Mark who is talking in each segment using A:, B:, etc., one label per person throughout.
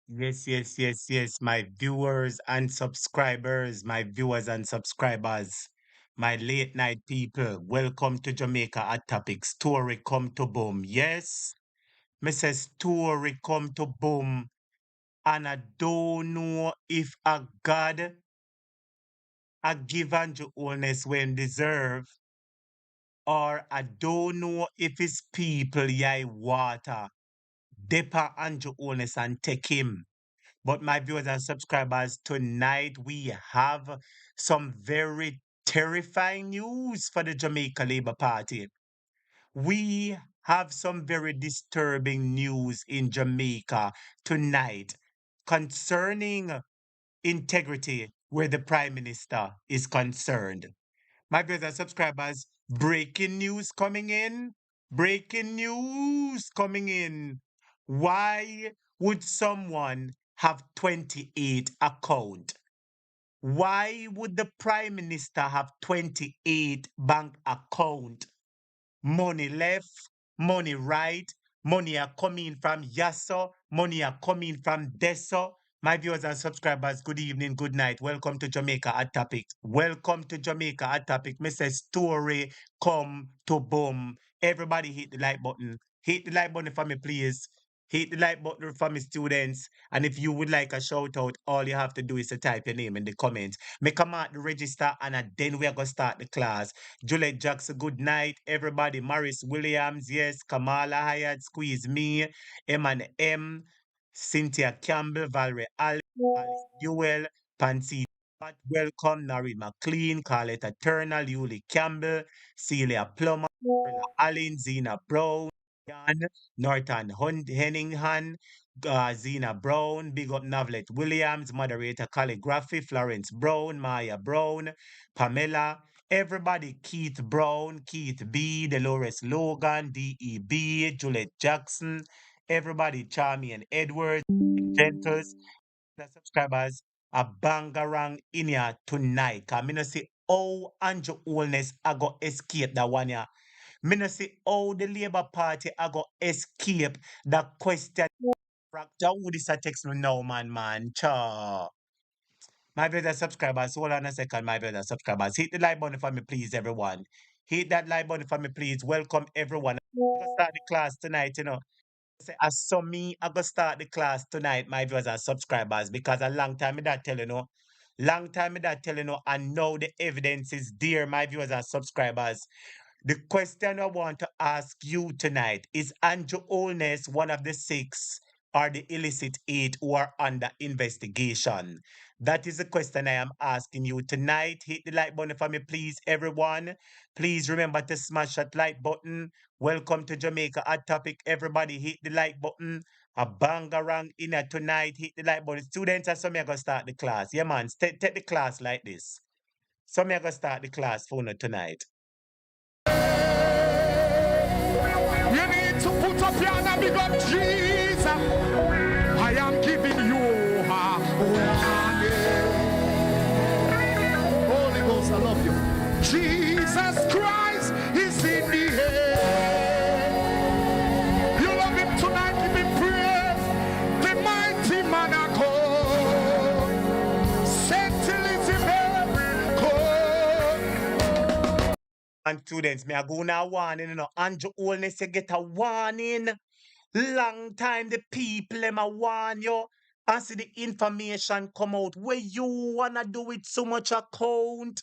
A: Yes, my viewers and subscribers, my late night people. Welcome to Jamaica at Topic. Story come to boom. Yes, Mrs. Story come to boom. And I don't know if a God a give Andrew Holness when deserve, or I don't know if his people yai water. Depa Andrew Holness and take him. But my viewers and subscribers, tonight we have some very terrifying news for the Jamaica Labour Party. We have some very disturbing news in Jamaica tonight concerning integrity where the Prime Minister is concerned. My viewers and subscribers, breaking news coming in. Breaking news coming in. Why would someone have 28 account? Why would the Prime Minister have 28 bank account? Money left, money right, money are coming from Yasso, money are coming from Deso. My viewers and subscribers, good evening, good night. Welcome to Jamaica at Topic. Welcome to Jamaica at Topic. Mr. Story, come to boom. Everybody hit the like button. Hit the like button for me, please. Hit the like button for me, students. And if you would like a shout out, all you have to do is to type your name in the comments. Make a mark the register, and then we are going to start the class. Juliet Jackson, good night, everybody. Maris Williams, yes. Kamala Hyatt, Squeeze Me, Eman M, Cynthia Campbell, Valerie Alice, Alice Newell, Pansy Pat, welcome, Nari McLean, Carletta Turner, Yuli Campbell, Celia Plummer, Perla Allen, Zena Brown, Jan, Norton Henningham, Zena Brown, Big Up Novlet Williams, moderator Calligraphy, Florence Brown, Maya Brown, Pamela, everybody, Keith Brown, Keith B, Dolores Logan, DEB, Juliet Jackson, everybody, Charmy and Edwards, Gentles, the subscribers, a bangarang in here tonight. Cause me no see how Andrew Holness I go escape that one ya. Me no see how the Labour Party I go escape that question. Fracture who this a text me now, man. Cha. My brother subscribers, hold on a second, my brother subscribers. Hit the like button for me, please, everyone. Hit that like button for me, please. Welcome, everyone. I'm gonna start the class tonight, Say, as so me, I gonna start the class tonight, my viewers and subscribers, because a long time me that tell you, no. Long time me that tell you, no, and now the evidence is there, my viewers and subscribers. The question I want to ask you tonight is Andrew Holness one of the six or the illicit eight who are under investigation? That is the question I am asking you tonight. Hit the like button for me, please, everyone. Please remember to smash that like button. Welcome to Jamaica at Topic. Everybody hit the like button. A bangarang in it tonight. Hit the like button. Students are some are gonna start the class. Yeah, man. Take the class like this. Some are gonna start the class for you tonight.
B: You need to put up your hand and big up Jesus. I am giving you a warning. Holy Ghost, I love you. Jesus Christ is in the air. You love him tonight, give him praise. The mighty man I call. Saint Elizabeth call.
A: And students, me I go now warning, Andrew Holness you get a warning. Long time the people them a warn you. I see the information come out where you wanna do with so much account.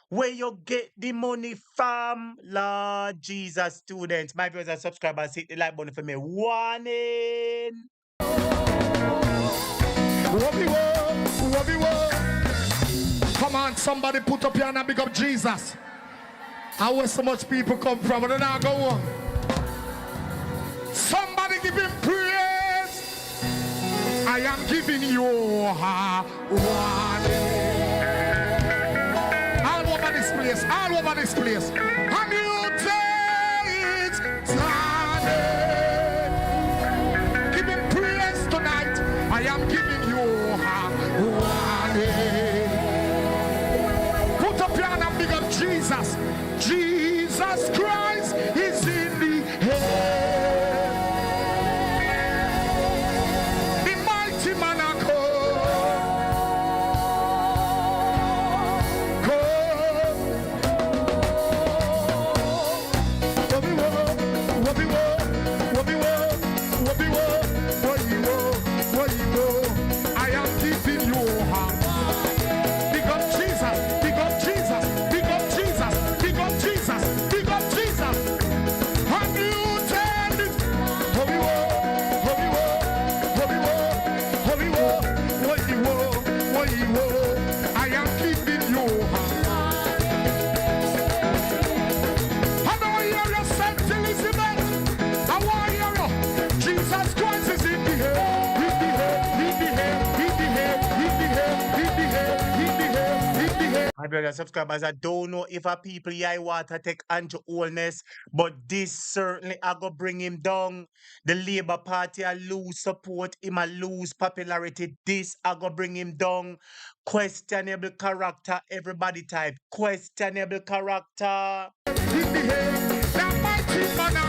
A: Where you get the money from, Lord Jesus, students. My viewers and subscribers, hit the like button for me. Warning.
B: Come on, somebody put up your hand and big up Jesus. How where so much people come from? And now go on. Somebody give him praise. I am giving you a warning. All over this place, all over this place. A new day is starting. Give him praise tonight. I am giving you a warning. Put up your hand and big up Jesus. Jesus Christ is in the air. The mighty man I am giving you heart. Big up Jesus, big up Jesus, big up Jesus, big up Jesus, big up Jesus. And you tell it, holy war, holy war, holy war, holy war, holy war, holy war. I am giving you heart. I know you're a Saint Elizabeth. I want you. Jesus Christ is in the air, in the air, in the air, in the air, in the air, in the air, in the air, in the air.
A: My brother subscribers, I don't know if a people here want to take Andrew Holness, but this certainly I go bring him down. The Labour Party I lose support, him I lose popularity. This I go bring him down. Questionable character, everybody type. Questionable character.
B: In the air, that mighty man I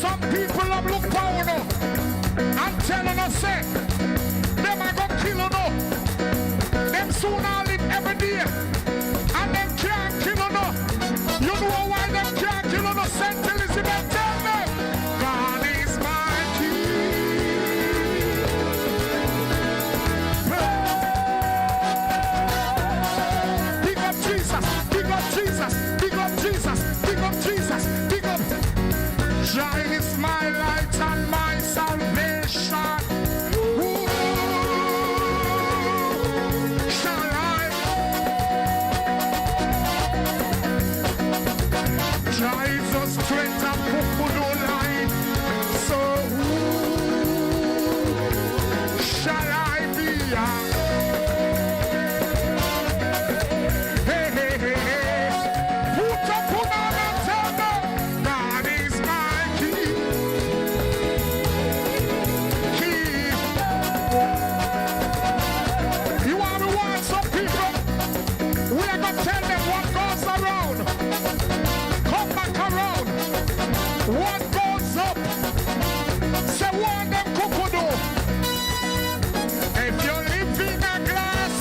B: some people have looked power now and telling us, say, them are gonna kill you now. Them soon all live every day, and them can't kill you now. You know why them can't kill you now? Saint Elizabeth, tell them, God is my king. Big up Jesus, big up Jesus, big up Jesus, big up Jesus, big up. Jah is my light and my salvation. Who shall I? Jah is the strength of who do lie. So who shall I be? Hey, hey, hey, hey. Put up on and tell them, God is my king. King. You want to watch some people? We are going to tell them what goes around. Come back around. What goes up? Say one them kukudu. If you live in a glass,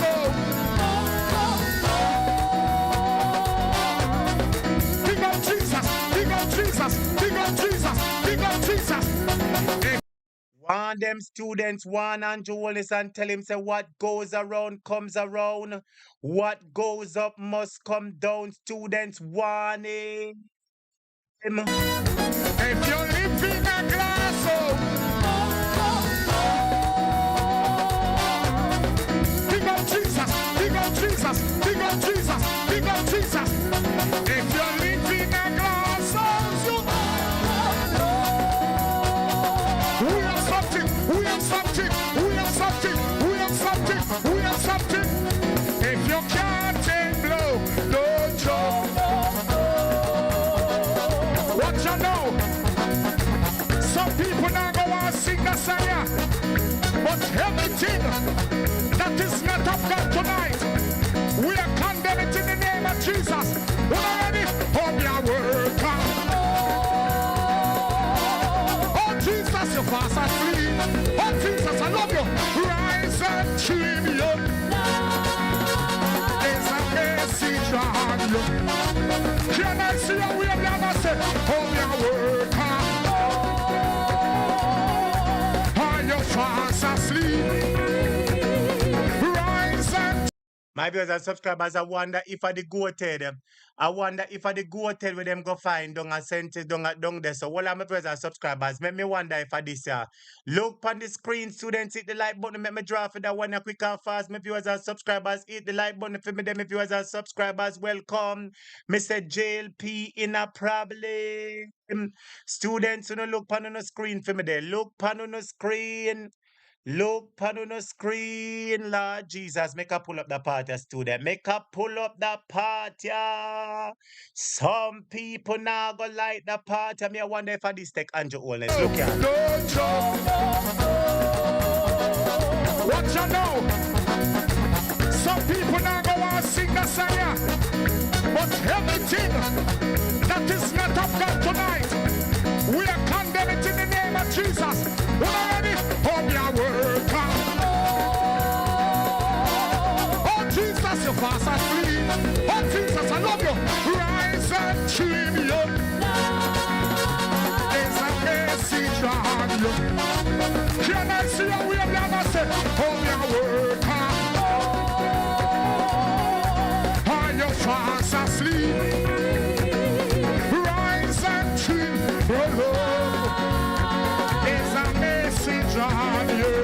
B: big up Jesus, big up Jesus, big up Jesus, big up Jesus.
A: Warn them students, warn Andrew Holness and tell him, say, what goes around comes around. What goes up must come down. Students, warning him.
B: If you live in a glass, big up Jesus, big up Jesus, big up Jesus, big up Jesus. If you live in a glass, we have something, we have something, we have something, we have something, we have something. If you can't take blow, don't jump. What you know? Some people now go and sing the song, yeah. But everything that is not of God tonight, we are condemning it in the name of Jesus. We're ready for your work. Oh Jesus, you fast asleep. Oh Jesus, I love you. Rise and tribute. There's a message on you. Can I see how we have never said, oh your work? Are you fast asleep? Rise and
A: My viewers and subscribers, I wonder if I the goated. I wonder if I the goated with them go find down a sentence down there. So all of my viewers and subscribers, make me wonder if I this look on the screen, students, hit the like button, make me draw for that one quick and fast. My viewers and subscribers, hit the like button for me. Them viewers and subscribers, welcome. Mr. JLP in a problem. Students, you know, look on the screen for me there. Look on the screen. Look on the screen, Lord Jesus. Make a pull up the party, student. Make a pull up the party. Some people now go like the party. I wonder if I this take Andrew Holness. Look here.
B: don't jump. What you know? Some people now go and sing the song, yeah. But everything that is not of God tonight, we are condemning it in the name of Jesus. We're ready for your work. Oh Jesus, you fast asleep. Oh Jesus, I love you. dream, you. There's a message on you. Can I see how we have never said, oh, your work hard. Are you fast asleep? Rise and dream, oh Lord. There's a message on you.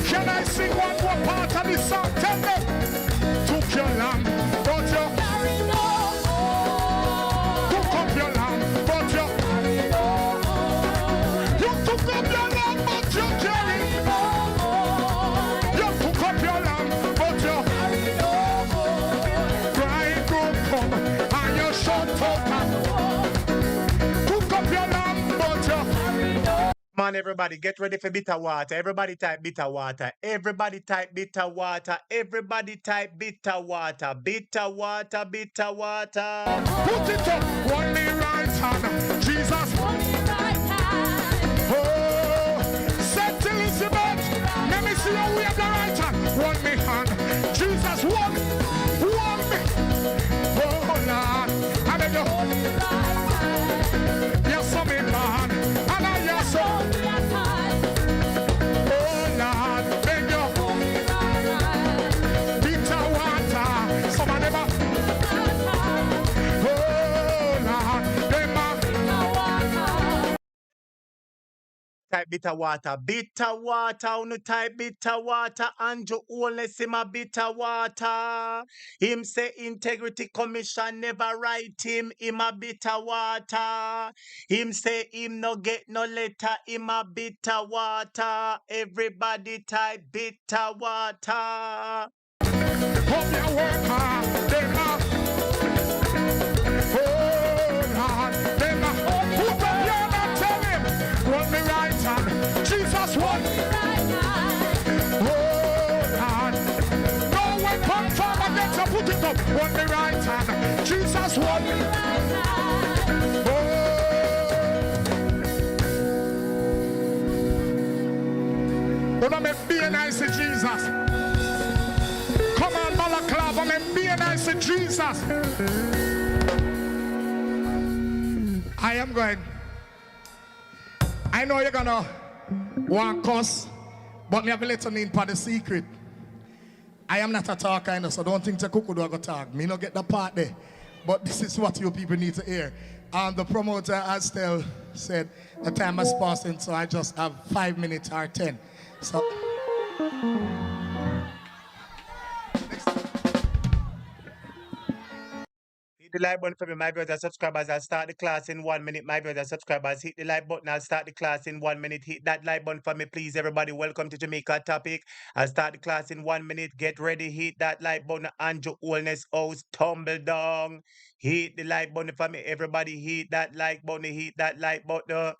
B: Can I sing one more part of this song? Tell them. Took your lamb, but you carried over. Took up your lamb, but you carried over. You took up your lamb, but you carried over. You took up your lamb, but you carried over. Bridegroom come, and you shut up. Took up your lamb, but you carried over.
A: Come on, everybody, get ready for bitter water. Everybody type bitter water. Everybody type bitter water. Everybody type bitter water. Bitter water, bitter water.
B: Put it up, one me right hand. Jesus, one me right hand. Oh, St. Elizabeth, let me see how we have the right hand. One me hand. Jesus, one me. Oh, Lord, I beg you. Yes, some me man. And I yes, some.
A: Type bitter water. Bitter water. Unu type bitter water. Andrew Holness him a bitter water. Him say integrity commission never write him. Him a bitter water. Him say him no get no letter. Him a bitter water. Everybody type bitter water.
B: Hope you work hard. Oh Lord, them put up your hand, tell him. One me right hand, Jesus one. Oh Lord, no weapon formed against you, put it up. One me right hand, Jesus one. Oh, I'm being nice to Jesus. Come on, Balaclava, I'm being nice to Jesus. I am going. I know you're gonna want cuss, but me have a little need for the secret. I am not a talker, so don't think the cuckoo do go talk. Me not get the part there. But this is what you people need to hear. The promoter has still said the time has passed, so I just have 5 minutes or 10. So.
A: Hit the like button for me, my brothers and subscribers. I'll start the class in 1 minute, my brothers and subscribers. Hit the like button. I'll start the class in 1 minute. Hit that like button for me, please, everybody. Welcome to Jamaica Topic. I'll start the class in 1 minute. Get ready. Hit that like button. Andrew Holness house tumble down. Hit the like button for me, everybody. Hit that like button. Hit that like button.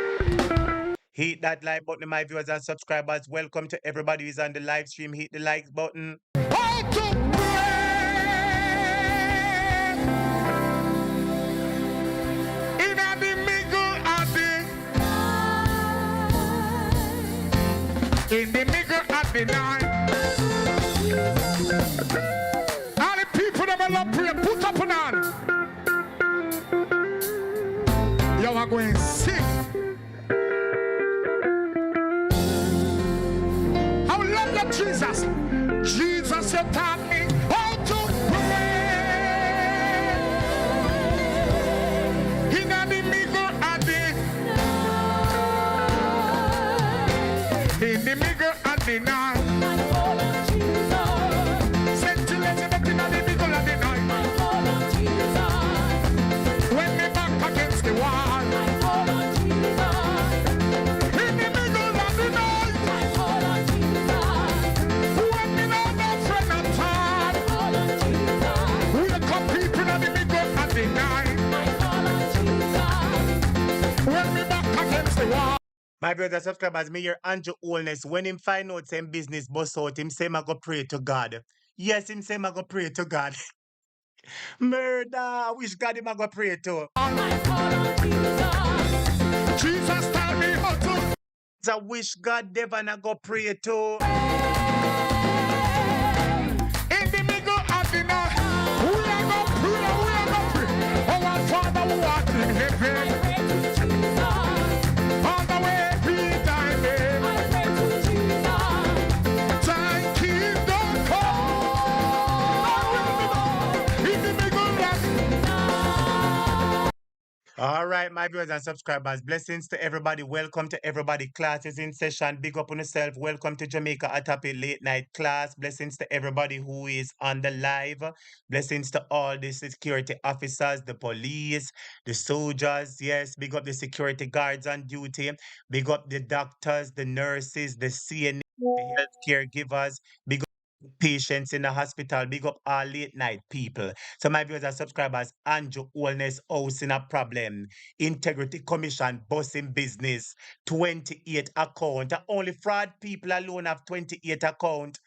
A: Hit that like button, my viewers and subscribers. Welcome to everybody who's on the live stream. Hit the like button.
B: In the middle of the night, all the people that will love pray, put up an hand. You are going to sing. How love you, Jesus? Jesus, you taught me how to pray. In the middle of the in the middle of the night, I call on Jesus. St. Elizabeth in the middle of the night, I call on Jesus. When me back against the wall, I call on Jesus. In the middle of the night, I call on Jesus. When me not no friend at all, I call on Jesus. We come people in the middle of the night, I call on Jesus. When me back against the wall.
A: My brothers subscribers, me hear Andrew Holness. When him find out some business bust out, him say I go pray to God. Yes, him say I go pray to God. Murder, which God him I go pray to?
B: Jesus tell me how to.
A: I wish God Devon I go pray to.
B: In the middle of the night, we are going to pray, we are going to pray.
A: All right, my viewers and subscribers, blessings to everybody. Welcome to everybody. Class is in session. Big up on yourself. Welcome to Jamaica Atapi Late Night Class. Blessings to everybody who is on the live. Blessings to all the security officers, the police, the soldiers. Yes, big up the security guards on duty. Big up the doctors, the nurses, the CNA, the healthcare givers. Big patients in the hospital. Big up all late night people. So my viewers and subscribers, Andrew Holness house in a problem. Integrity Commission bossing business. 28 account. Only fraud people alone have 28 account.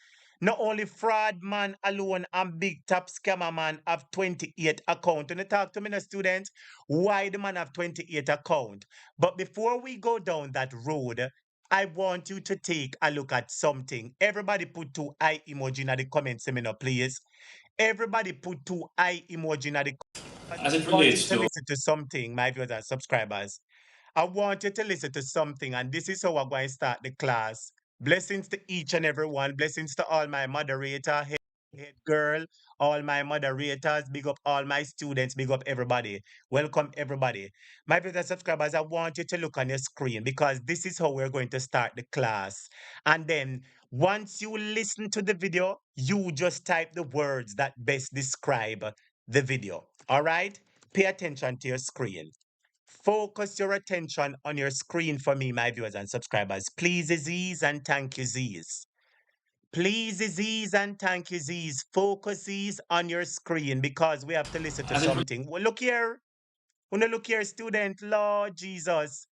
A: Not only fraud man alone and big top scammer man have 28 account. When you talk to me, the students, why the man have 28 account? But before we go down that road, I want you to take a look at something. Everybody put two eye emoji in the comment section, please. Everybody put two eye emoji in the comment.
C: As
A: I
C: it
A: want you
C: relates
A: to
C: to,
A: listen to something, my viewers and subscribers. I want you to listen to something, and this is how we're going to start the class. Blessings to each and every one. Blessings to all my moderator, head girl, all my moderators. Big up all my students. Big up everybody. Welcome everybody. My viewers subscribers, I want you to look on your screen because this is how we're going to start the class. And then once you listen to the video, you just type the words that best describe the video. All right? Pay attention to your screen. Focus your attention on your screen for me, my viewers and subscribers. Please, Aziz, and thank you, Ziz. Please, Aziz, and thank you, Ziz. Focus, Ziz, on your screen because we have to listen to
C: as it
A: something. Well, look here. When you look here, student, Lord Jesus.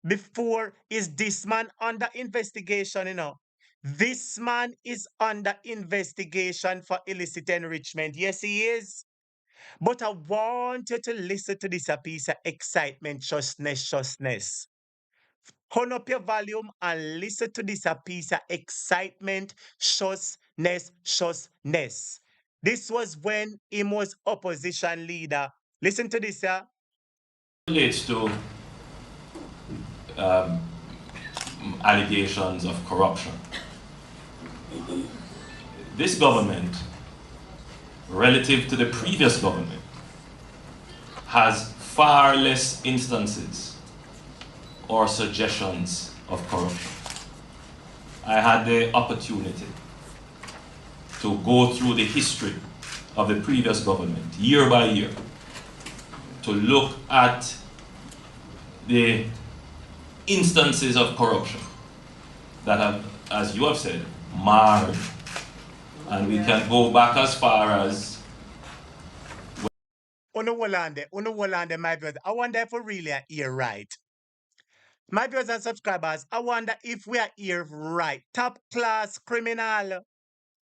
A: Before, is this man under investigation, you know? This man is under investigation for illicit enrichment. Yes, he is. But I want you to listen to this a piece of excitement, justness. Turn up your volume and listen to this a piece of excitement, justness. This was when he was opposition leader. Listen to this, yeah.
C: relates to allegations of corruption, this government, relative to the previous government, has far less instances or suggestions of corruption. I had the opportunity to go through the history of the previous government, year by year, to look at the instances of corruption that have, as you have said, marred. And we can go back as far as
A: Uno Wolande, my viewers. I wonder if we really are here right. My viewers and subscribers, I wonder if we are here right. Top class criminal.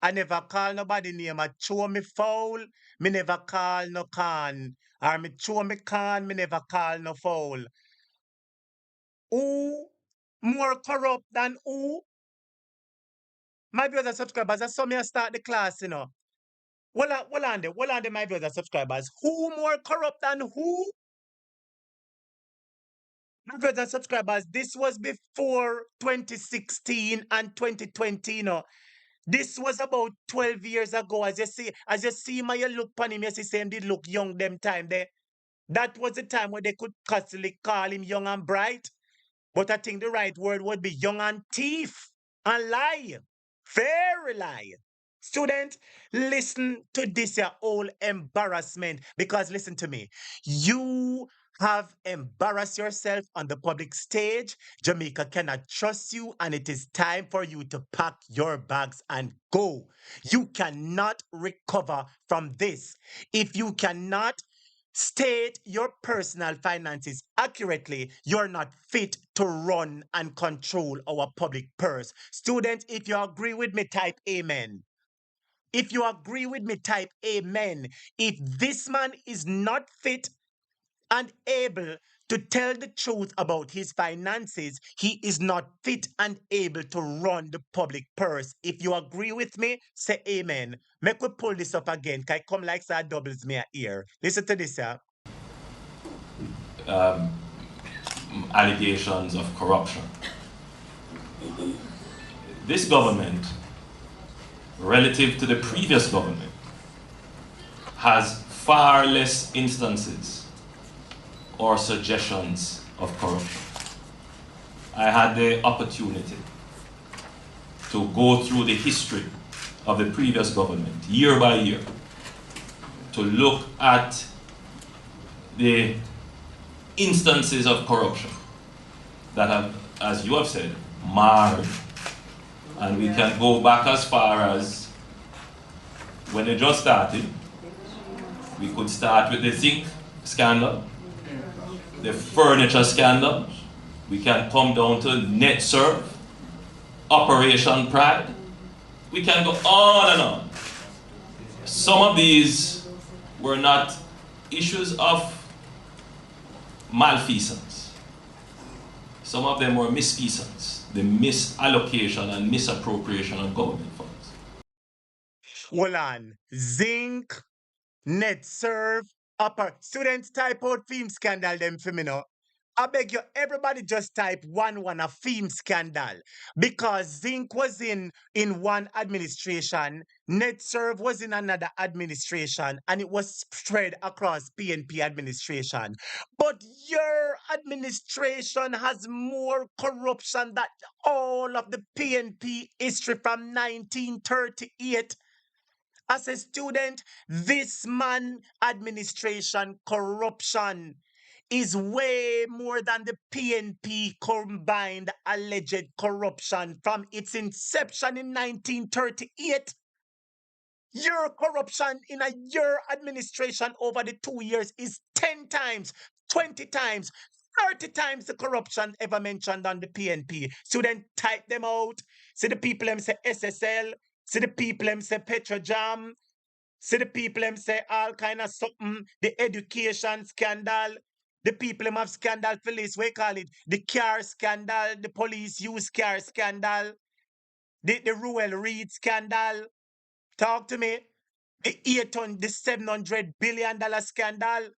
A: I never call nobody name. I show me foul. Me never call no can. Or me show me can. Me never call no foul. Who more corrupt than who? My viewers and subscribers, I saw me start the class, you know. Well on there, my viewers and subscribers. Who more corrupt than who? My viewers and subscribers, this was before 2016 and 2020, you know. This was about 12 years ago. As you see my look upon him, you see him did look young them time there. That was the time when they could constantly call him young and bright. But I think the right word would be young and thief and lie. Very lie. Student, listen to this your whole embarrassment because listen to me. You have embarrassed yourself on the public stage. Jamaica cannot trust you, and it is time for you to pack your bags and go. You cannot recover from this. If you cannot state your personal finances accurately, you're not fit to run and control our public purse. Students, if you agree with me, type amen. If you agree with me, type amen. If this man is not fit and able to tell the truth about his finances, he is not fit and able to run the public purse. If you agree with me, say amen. Make we pull this up again. Can I come like that doubles me a ear? Listen to this, yeah.
C: allegations of corruption. This government, relative to the previous government, has far less instances or suggestions of corruption. I had the opportunity to go through the history of the previous government, year by year, to look at the instances of corruption that have, as you have said, marred. And we can go back as far as when they just started. We could start with the zinc scandal, the furniture scandal. We can come down to net serve, Operation Pride. We can go on and on. Some of these were not issues of malfeasance. Some of them were misfeasance, the misallocation and misappropriation of government funds.
A: Hold on. Zinc, net serve, upper. Students type out theme scandal them for me now. I beg you, everybody just type one a theme scandal. Because Zinc was in one administration, NetServe was in another administration, and it was spread across PNP administration. But your administration has more corruption than all of the PNP history from 1938. As a student, this man administration corruption is way more than the PNP combined alleged corruption from its inception in 1938. Your corruption in a year administration over the 2 years is 10 times, 20 times, 30 times the corruption ever mentioned on the PNP. So then type them out. See the people them say SSL. See the people them say Petrojam. See the people them say all kind of something. The education scandal. The people them have scandal for this. We call it the car scandal. The police use car scandal. The Ruel Reed scandal. Talk to me. The $700 billion scandal.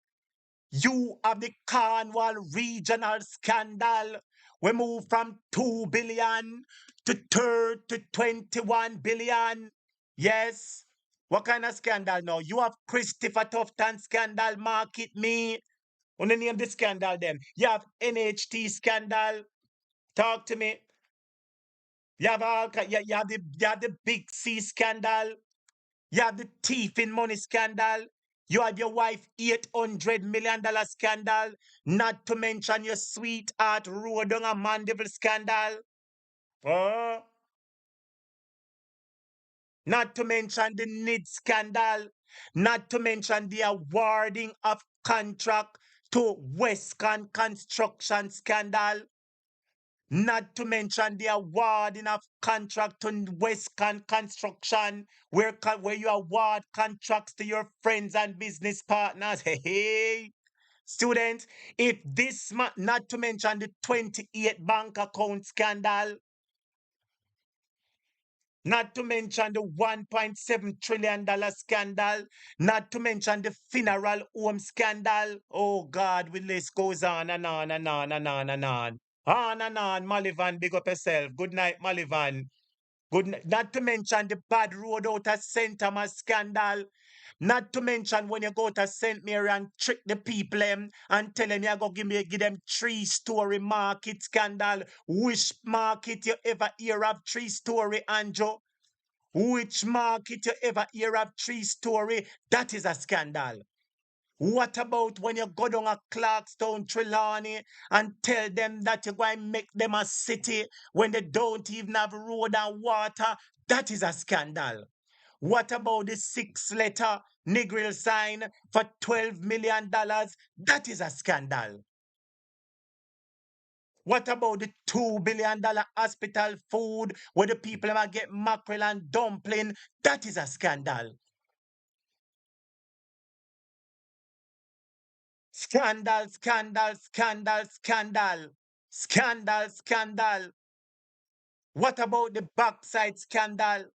A: You have the Cornwall regional scandal. We move from 2 billion to 21 billion. Yes. What kind of scandal now? You have Christopher Tufton scandal, market me. Want to name the scandal them? You have NHT scandal. Talk to me. You have you have the Big C scandal. You have the thief in money scandal. You have your wife $800 million scandal. Not to mention your sweetheart road on a Mandeville scandal. Oh. Not to mention the NID scandal. Not to mention the awarding of contract to Westcon construction scandal. Not to mention the awarding of contract to Westcon Construction, where you award contracts to your friends and business partners. Hey, students, if this, not to mention the 28 bank account scandal, not to mention the $1.7 trillion scandal, not to mention the funeral home scandal. Oh God, the list goes on and on and on and on and on. On and on, Malivan, big up yourself. Good night, Malivan. Not to mention the bad road out of St. Thomas scandal. Not to mention when you go to St. Mary and trick the people and tell them you're going to give them 3-story market scandal. Which market you ever hear of 3-story, Anjo? Which market you ever hear of 3-story? That is a scandal. What about when you go down a Clarkstown, Trelawney, and tell them that you're going to make them a city when they don't even have road and water? That is a scandal. What about the 6-letter Negril sign for $12 million? That is a scandal. What about the $2 billion hospital food where the people might get mackerel and dumpling? That is a scandal. Scandal, scandal, scandal, scandal. Scandal, scandal. What about the backside scandal?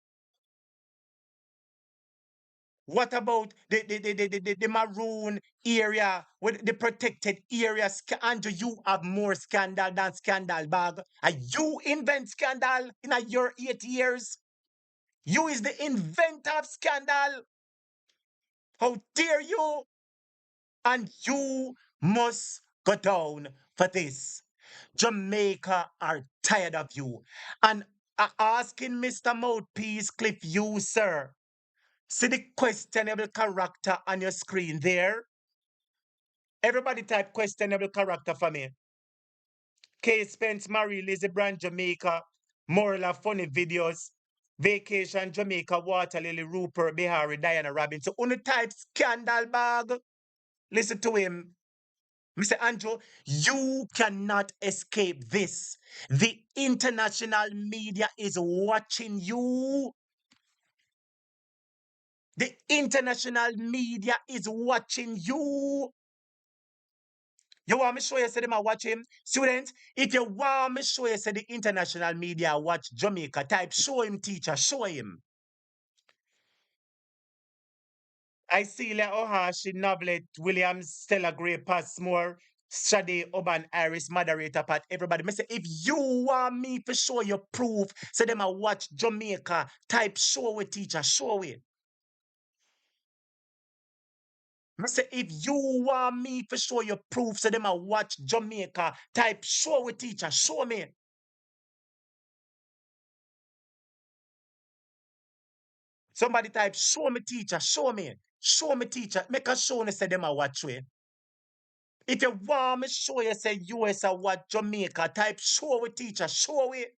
A: What about the maroon area, with the protected area? Andrew, you have more scandal than scandal bag. And you invent scandal in your 8 years. You is the inventor of scandal. How dare you? And you must go down for this. Jamaica are tired of you. And asking Mr. Mouthpiece Cliff, you, sir, see the questionable character on your screen there? Everybody type questionable character for me. K. Spence, Marie, Lizzie Brand, Jamaica, moral of funny videos, vacation, Jamaica, Water Lily, Rupert, Bihari, Diana Robinson. Only type scandal bag. Listen to him. Mr. Andrew, you cannot escape this. The international media is watching you. The international media is watching you. You want me show you say them are watching? Students, if you want me show you say the international media watch Jamaica, type show him teacher, show him. I see Le Ohashi, Noblet, Williams, Stella Gray, Passmore, Shade, Oban, Iris, moderator, Pat, everybody. Me say, if you want me to show you proof, say them I watch Jamaica, type show with teacher, show it. Me say, if you want me to show you proof, say them I watch Jamaica, type show with teacher, show me. Somebody type, show me teacher, show me. Show me teacher. Make a show and say them a watch way. If you want me show you say US a watch Jamaica, type show with teacher, show it.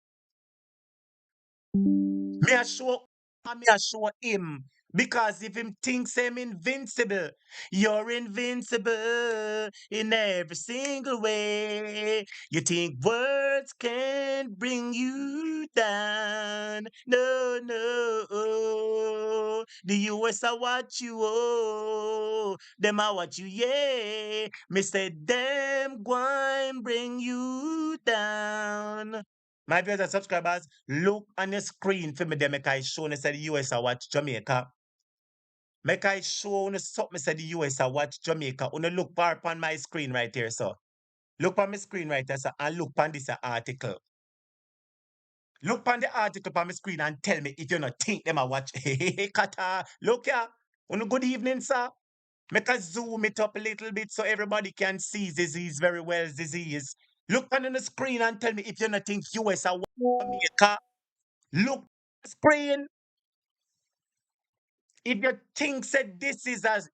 A: Me a show and me a show him. Because if him thinks him invincible, you're invincible in every single way. You think words can bring you down. No, no. The US a watch you, oh. Them a watch you, yeah. Me say them gwine bring you down. My viewers and subscribers, look on the screen for me there. Make I show you say the US I watch Jamaica. Make I show you something say the US I watch Jamaica. Una look far upon my screen right here, so. Look on my screen right there, sir, and look on this article. Look on the article on my screen and tell me if you not think them I watch. Hey, Kata. Look here. Una good evening, sir. Make I zoom it up a little bit so everybody can see disease very well. Disease. Look on the screen and tell me if you not think US I watch Jamaica. Look at the screen. If you think that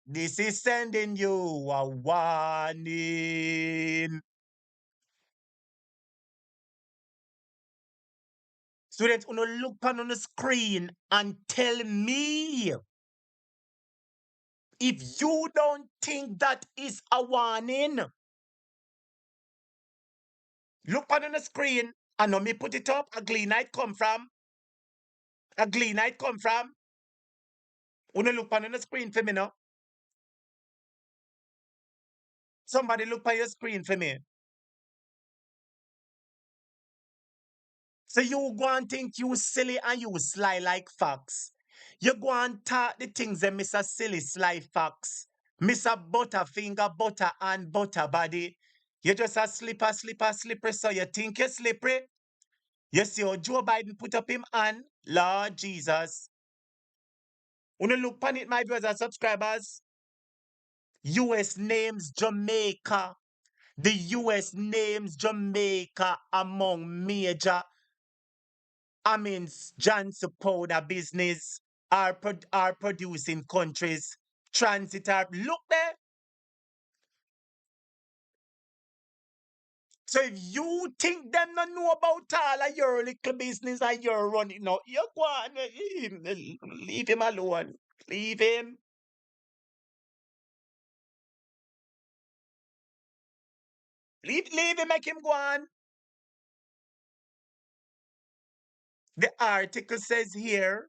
A: this is sending you a warning. Students, you look on the screen and tell me if you don't think that is a warning. Look on the screen and now me put it up. A glean night come from. A glean night come from. You look on the screen for me now. Somebody look on your screen for me. So you go and think you silly and you sly like fox. You go and talk the things that Mr. Silly Sly Fox. Mr. Butterfinger, Butter and Butter Body. You just a slipper, slipper, slippery, so you think you're slippery? You see how Joe Biden put up him hand? Lord Jesus. When you look on it, my viewers and subscribers, US names Jamaica. The US names Jamaica among major Johnson powder business are producing countries. Transit are look there. So if you think them not know about all of your little business and you're running now, you go on, leave him alone. Leave him. Leave him, make him go on. The article says here,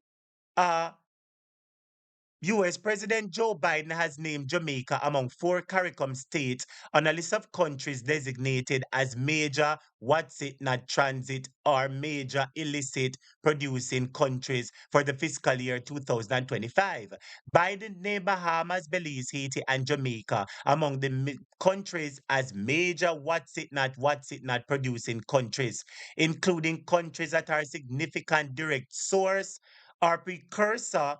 A: US President Joe Biden has named Jamaica among 4 CARICOM states on a list of countries designated as major what's it not transit or major illicit producing countries for the fiscal year 2025. Biden named Bahamas, Belize, Haiti, and Jamaica among the countries as major what's it not producing countries, including countries that are significant direct source or precursor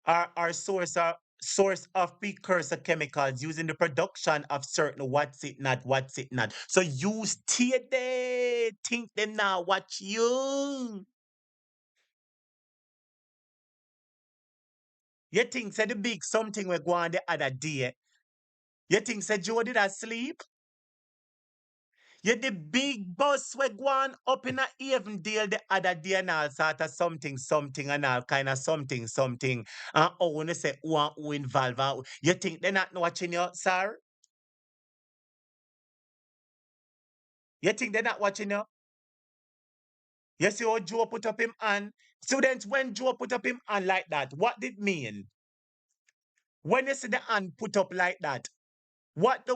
A: our source source of precursor chemicals used in the production of certain what's it not. So you stay there, think them now, watch you. You think said the big something we go on the other day. You think said Joe did asleep? You the big bus we go on up in a Avondale the other day and all sort of something and all kind of something. And oh, when you say who involved, you think they're not watching you, sir? You think they're not watching you? You see how Joe put up him hand? Students, when Joe put up him hand like that, what did it mean? When you see the hand put up like that, what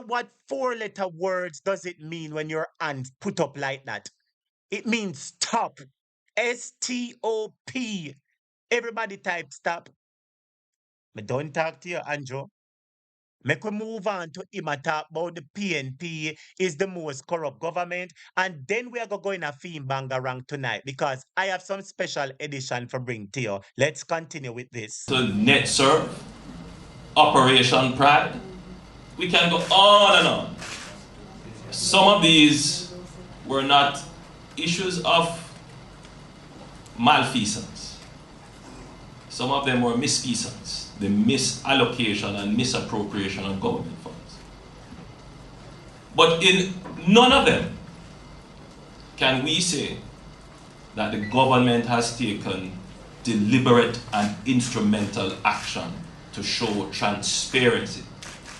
A: 4-letter words does it mean when your hand put up like that? It means stop. S-T-O-P. Everybody type stop. Me don't talk to you, Andrew. Make we move on to him and talk about the PNP is the most corrupt government. And then we are going to go in a theme bangarang tonight because I have some special edition for bring to you. Let's continue with this.
C: To net serve, Operation Pride. We can go on and on. Some of these were not issues of malfeasance. Some of them were misfeasance, the misallocation and misappropriation of government funds. But in none of them can we say that the government has taken deliberate and instrumental action to show transparency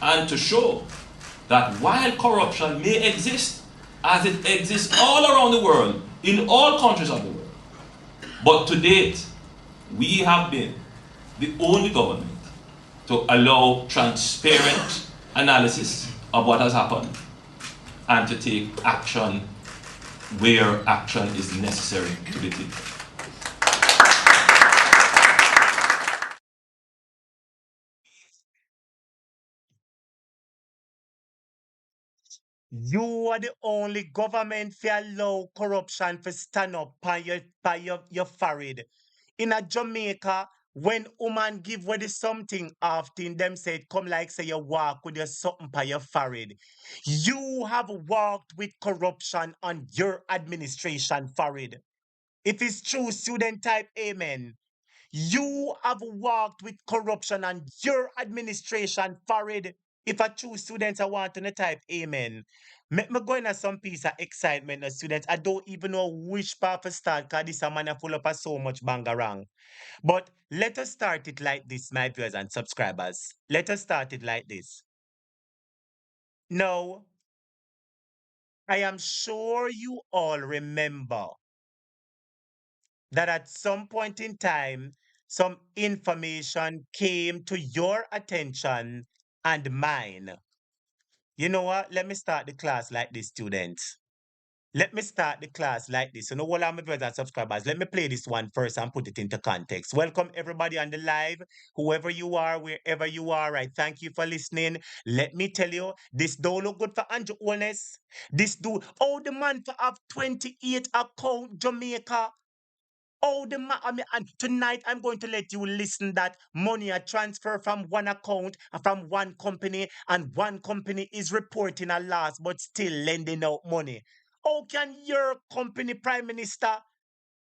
C: and to show that while corruption may exist, as it exists all around the world, in all countries of the world, but to date, we have been the only government to allow transparent analysis of what has happened and to take action where action is necessary to be taken.
A: You are the only government to allow corruption to stand up by your forehead. In a Jamaica, when woman give what is something often, them say come like say you walk with your something by your forehead. You have walked with corruption on your administration forehead. If it's true, student type amen. You have walked with corruption on your administration forehead. If I choose students, I want to type amen. Make me go in some piece of excitement, students. I don't even know which part to start because this man is full of so much bangarang. But let us start it like this, my viewers and subscribers. Let us start it like this. Now, I am sure you all remember that at some point in time, some information came to your attention and mine. You know what? Let me start the class like this, students. Let me start the class like this. You know what, my brothers and subscribers? Let me play this one first and put it into context. Welcome everybody on the live, whoever you are, wherever you are. I thank you for listening. Let me tell you, this don't look good for Andrew Holness. This dude, oh, the man for have 28 account Jamaica. Oh, and tonight I'm going to let you listen that money are transferred from one account, from one company, and one company is reporting a loss but still lending out money. How can your company, Prime Minister,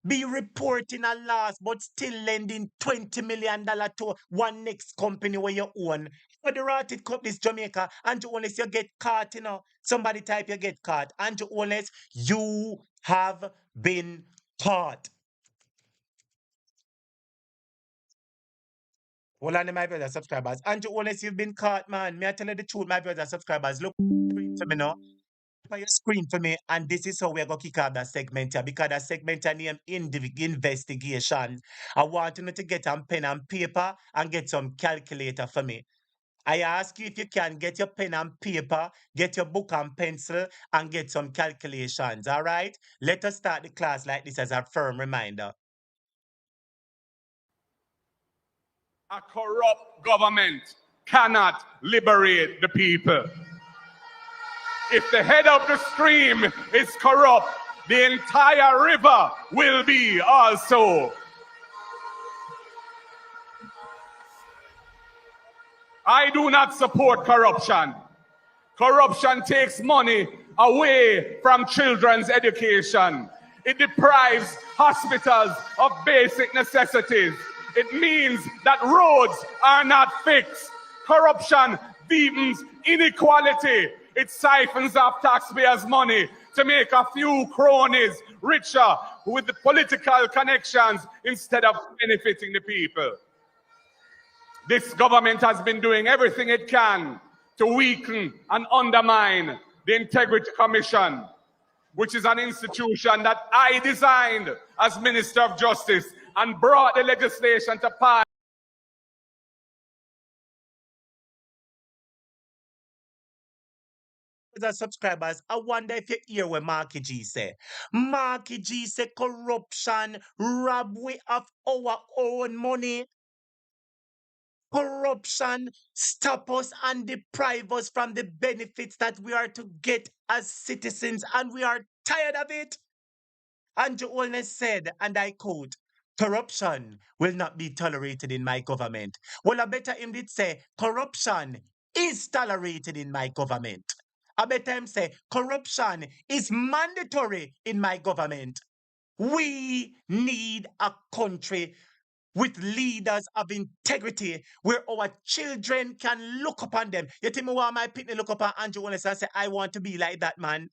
A: be reporting a loss but still lending $20 million to one next company where you own? For the rotted companies, Jamaica, Andrew Holness, you get caught, you know. Somebody type, you get caught. Andrew Holness, you have been caught. Hold on, my brothers subscribers. Andrew Holness, you've been caught, man. May I tell you the truth, my brothers subscribers? Look screen for me now. Look on your screen for me, and this is how we're going to kick off that segment here, because that segment is named Investigation. I want you to get a pen and paper and get some calculator for me. I ask you if you can get your pen and paper, get your book and pencil, and get some calculations, all right? Let us start the class like this as a firm reminder.
B: A corrupt government cannot liberate the people. If the head of the stream is corrupt, the entire river will be also. I do not support corruption. Corruption takes money away from children's education. It deprives hospitals of basic necessities. It means that roads are not fixed. Corruption deepens inequality. It siphons off taxpayers' money to make a few cronies richer with the political connections instead of benefiting the people. This government has been doing everything it can to weaken and undermine the Integrity Commission, which is an institution that I designed as Minister of Justice and brought the legislation to pass.
A: Subscribers, I wonder if you hear what Marky G say. Marky G say corruption rob we of our own money. Corruption stop us and deprive us from the benefits that we are to get as citizens, and we are tired of it. Andrew Holness said, and I quote, corruption will not be tolerated in my government. Well, I better him did say, corruption is tolerated in my government. I better him say, corruption is mandatory in my government. We need a country with leaders of integrity where our children can look upon them. You think me want my pitney look upon Andrew Holness and say, I want to be like that man?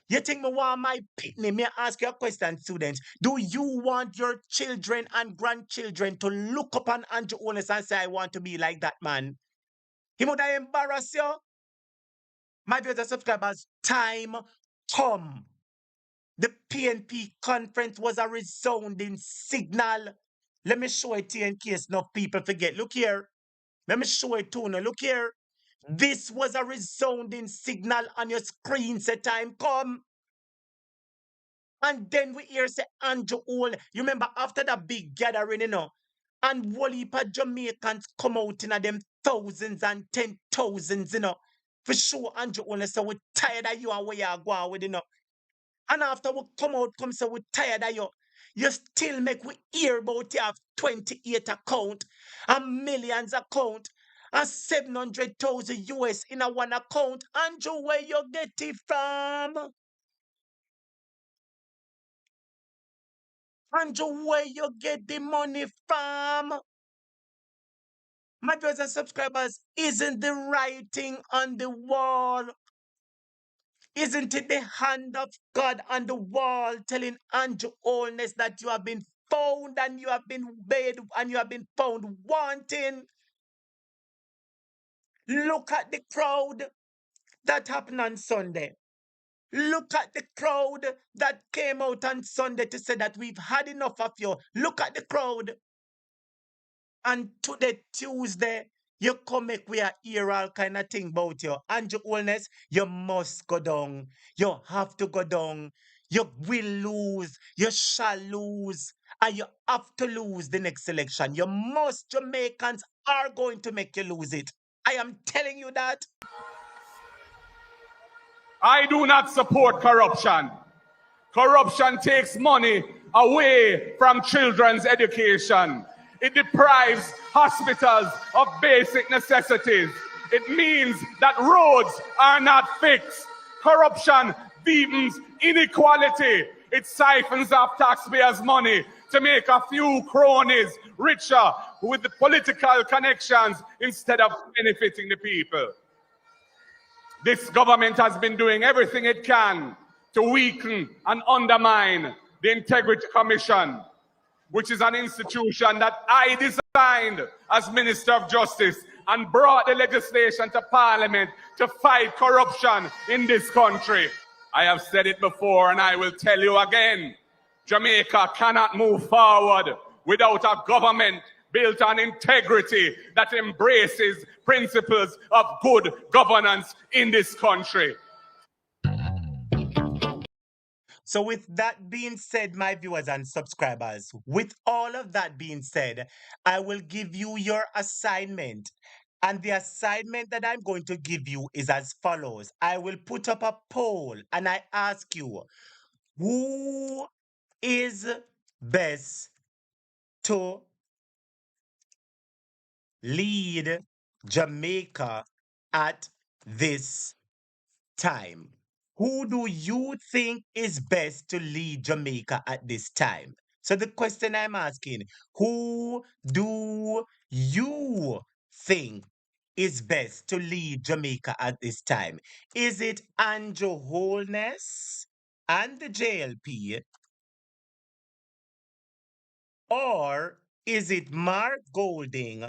A: You think me want my pitney? May I ask you a question, students? Do you want your children and grandchildren to look upon Andrew Holness and say, I want to be like that man? He would embarrass you? My viewers and subscribers, time come. The PNP conference was a resounding signal. Let me show it to you in case enough people forget. Look here. Let me show it to you. Look here. This was a resounding signal on your screen. Say time come. And then we hear say Andrew Hole. You remember after that big gathering, and whole heap of Jamaicans come out in them thousands and 10,000s, For sure, Andrew Hole say we're tired of you and where you are going with, And after we come out, come say we're tired of you. You still make we hear about you have 28 account, and millions account, and 700,000 US in a one account. Andrew, where you get it from? Andrew, where you get the money from? My brothers and subscribers, isn't the writing on the wall? Isn't it the hand of God on the wall telling Andrew Holness that you have been found and you have been made and you have been found wanting? Look at the crowd that happened on Sunday. Look at the crowd that came out on Sunday to say that we've had enough of you. Look at the crowd. And today, Tuesday, you come make we a hear all kind of thing about you. Andrew Holness, you must go down. You have to go down. You will lose. You shall lose. And you have to lose the next election. You must. Jamaicans are going to make you lose it. I am telling you that.
B: I do not support corruption. Corruption takes money away from children's education. It deprives hospitals of basic necessities. It means that roads are not fixed. Corruption deepens inequality. It siphons off taxpayers' money to make a few cronies richer with the political connections instead of benefiting the people. This government has been doing everything it can to weaken and undermine the Integrity Commission, which is an institution that I designed as Minister of Justice and brought the legislation to Parliament to fight corruption in this country. I have said it before and I will tell you again. Jamaica cannot move forward without a government built on integrity that embraces principles of good governance in this country.
A: So, with that being said, my viewers and subscribers, with all of that being said, I will give you your assignment. And the assignment that I'm going to give you is as follows. I will put up a poll and I ask you, who is best to lead Jamaica at this time? Who do you think is best to lead Jamaica at this time? So the question I'm asking, who do you think is best to lead Jamaica at this time? Is it Andrew Holness and the JLP, or is it Mark Golding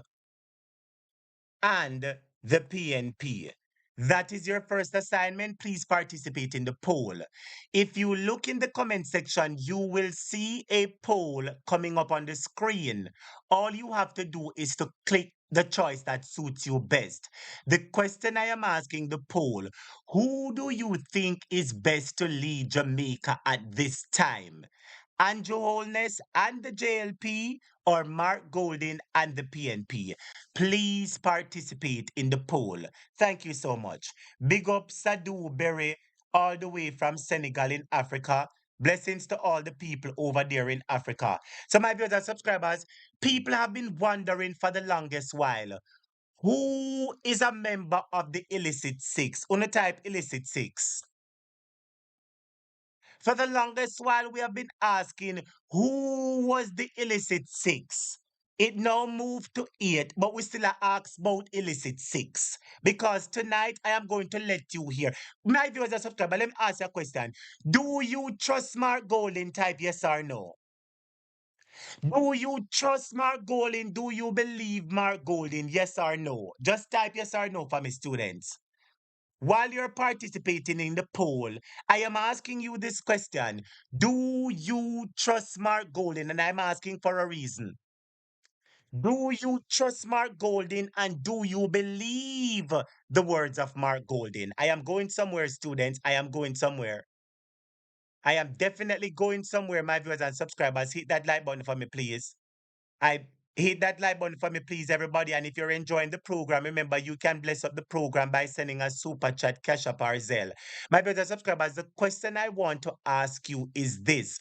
A: and the PNP? That is your first assignment. Please participate in the poll. If you look in the comment section, you will see a poll coming up on the screen. All you have to do is to click the choice that suits you best. The question I am asking the poll, who do you think is best to lead Jamaica at this time? Andrew Holness and the JLP, or Mark Golden and the PNP? Please participate in the poll. Thank you so much. Big up Sadhu Berry, all the way from Senegal in Africa. Blessings to all the people over there in Africa. So, my viewers and subscribers, people have been wondering for the longest while, who is a member of the illicit six? Una type illicit six. For the longest while, we have been asking who was the illicit six. It now moved to 8, but we still are asked about illicit 6. Because tonight I am going to let you hear. My viewers and subscribers, let me ask you a question. Do you trust Mark Golden? Type yes or no. Do you trust Mark Golden? Do you believe Mark Golden? Yes or no? Just type yes or no for me, students. While you're participating in the poll, I am asking you this question. Do you trust Mark Golden? And I'm asking for a reason. Do you trust Mark Golden and do you believe the words of Mark Golden? I am going somewhere, students. I am going somewhere. I am definitely going somewhere, my viewers and subscribers. Hit that like button for me, please. I hit that like button for me, please, everybody. And if you're enjoying the program, remember you can bless up the program by sending a super chat, cash up, or Zelle. My brothers and subscribers, the question I want to ask you is this: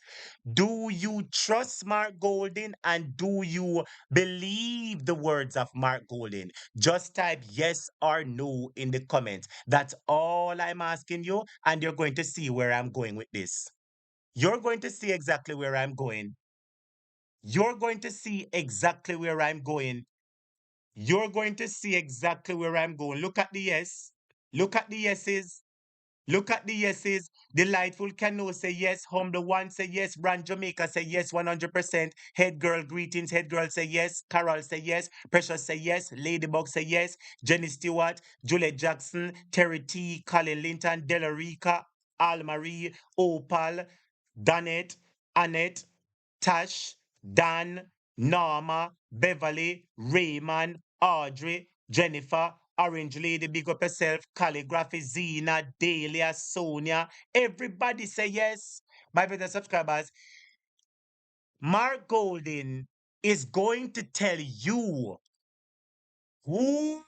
A: do you trust Mark Golden and do you believe the words of Mark Golden? Just type yes or no in the comments. That's all I'm asking you, and you're going to see where I'm going with this. You're going to see exactly where I'm going. You're going to see exactly where I'm going. You're going to see exactly where I'm going. Look at the yes. Look at the yeses. Look at the yeses. Delightful Cano say yes. Humble One say yes. Brand Jamaica say yes, 100%. Head Girl Greetings. Head Girl say yes. Carol say yes. Precious say yes. Ladybug say yes. Jenny Stewart. Juliet Jackson. Terry T. Colin Linton. Della Rica. Al Marie. Opal. Danette. Annette. Tash, Dan, Norma, Beverly, Raymond, Audrey, Jennifer, Orange Lady, big up yourself, Calligraphy, Zena, Dahlia, Sonia. Everybody say yes. My brother subscribers, Mark Golden is going to tell you who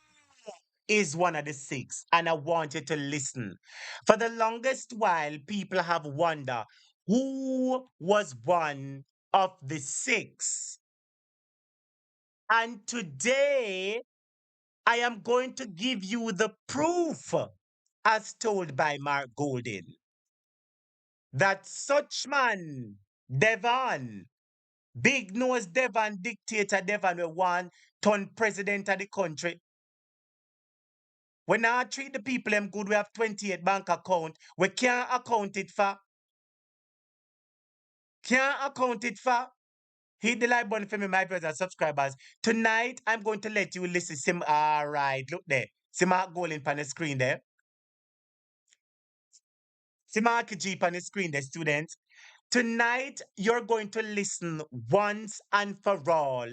A: is one of the 6, and I want you to listen. For the longest while, people have wondered who was one of the 6. And today, I am going to give you the proof, as told by Mark Golden, that such man, Devon, big nose Devon, dictator Devon, we want turn president of the country. When I treat the people them good, we have 28 bank account. We can't account it for. Can't account it for. Hit the like button for me, my brothers and subscribers. Tonight, I'm going to let you listen. All right, look there. See Mark Golden on the screen there. See Mark G on the screen there, students. Tonight, you're going to listen once and for all.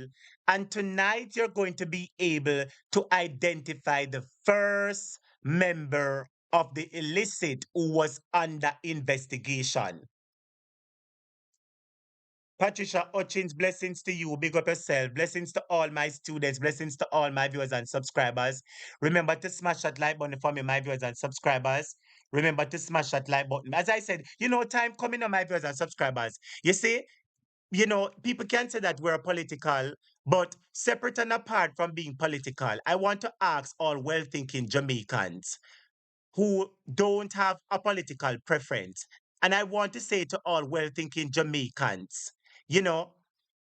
A: And tonight, you're going to be able to identify the first member of the illicit who was under investigation. Patricia Hutchins, blessings to you. Big up yourself. Blessings to all my students. Blessings to all my viewers and subscribers. Remember to smash that like button for me, my viewers and subscribers. Remember to smash that like button. As I said, time coming on, my viewers and subscribers. You see, people can say that we're political But separate and apart from being political, I want to ask all well-thinking Jamaicans who don't have a political preference. And I want to say to all well-thinking Jamaicans, you know,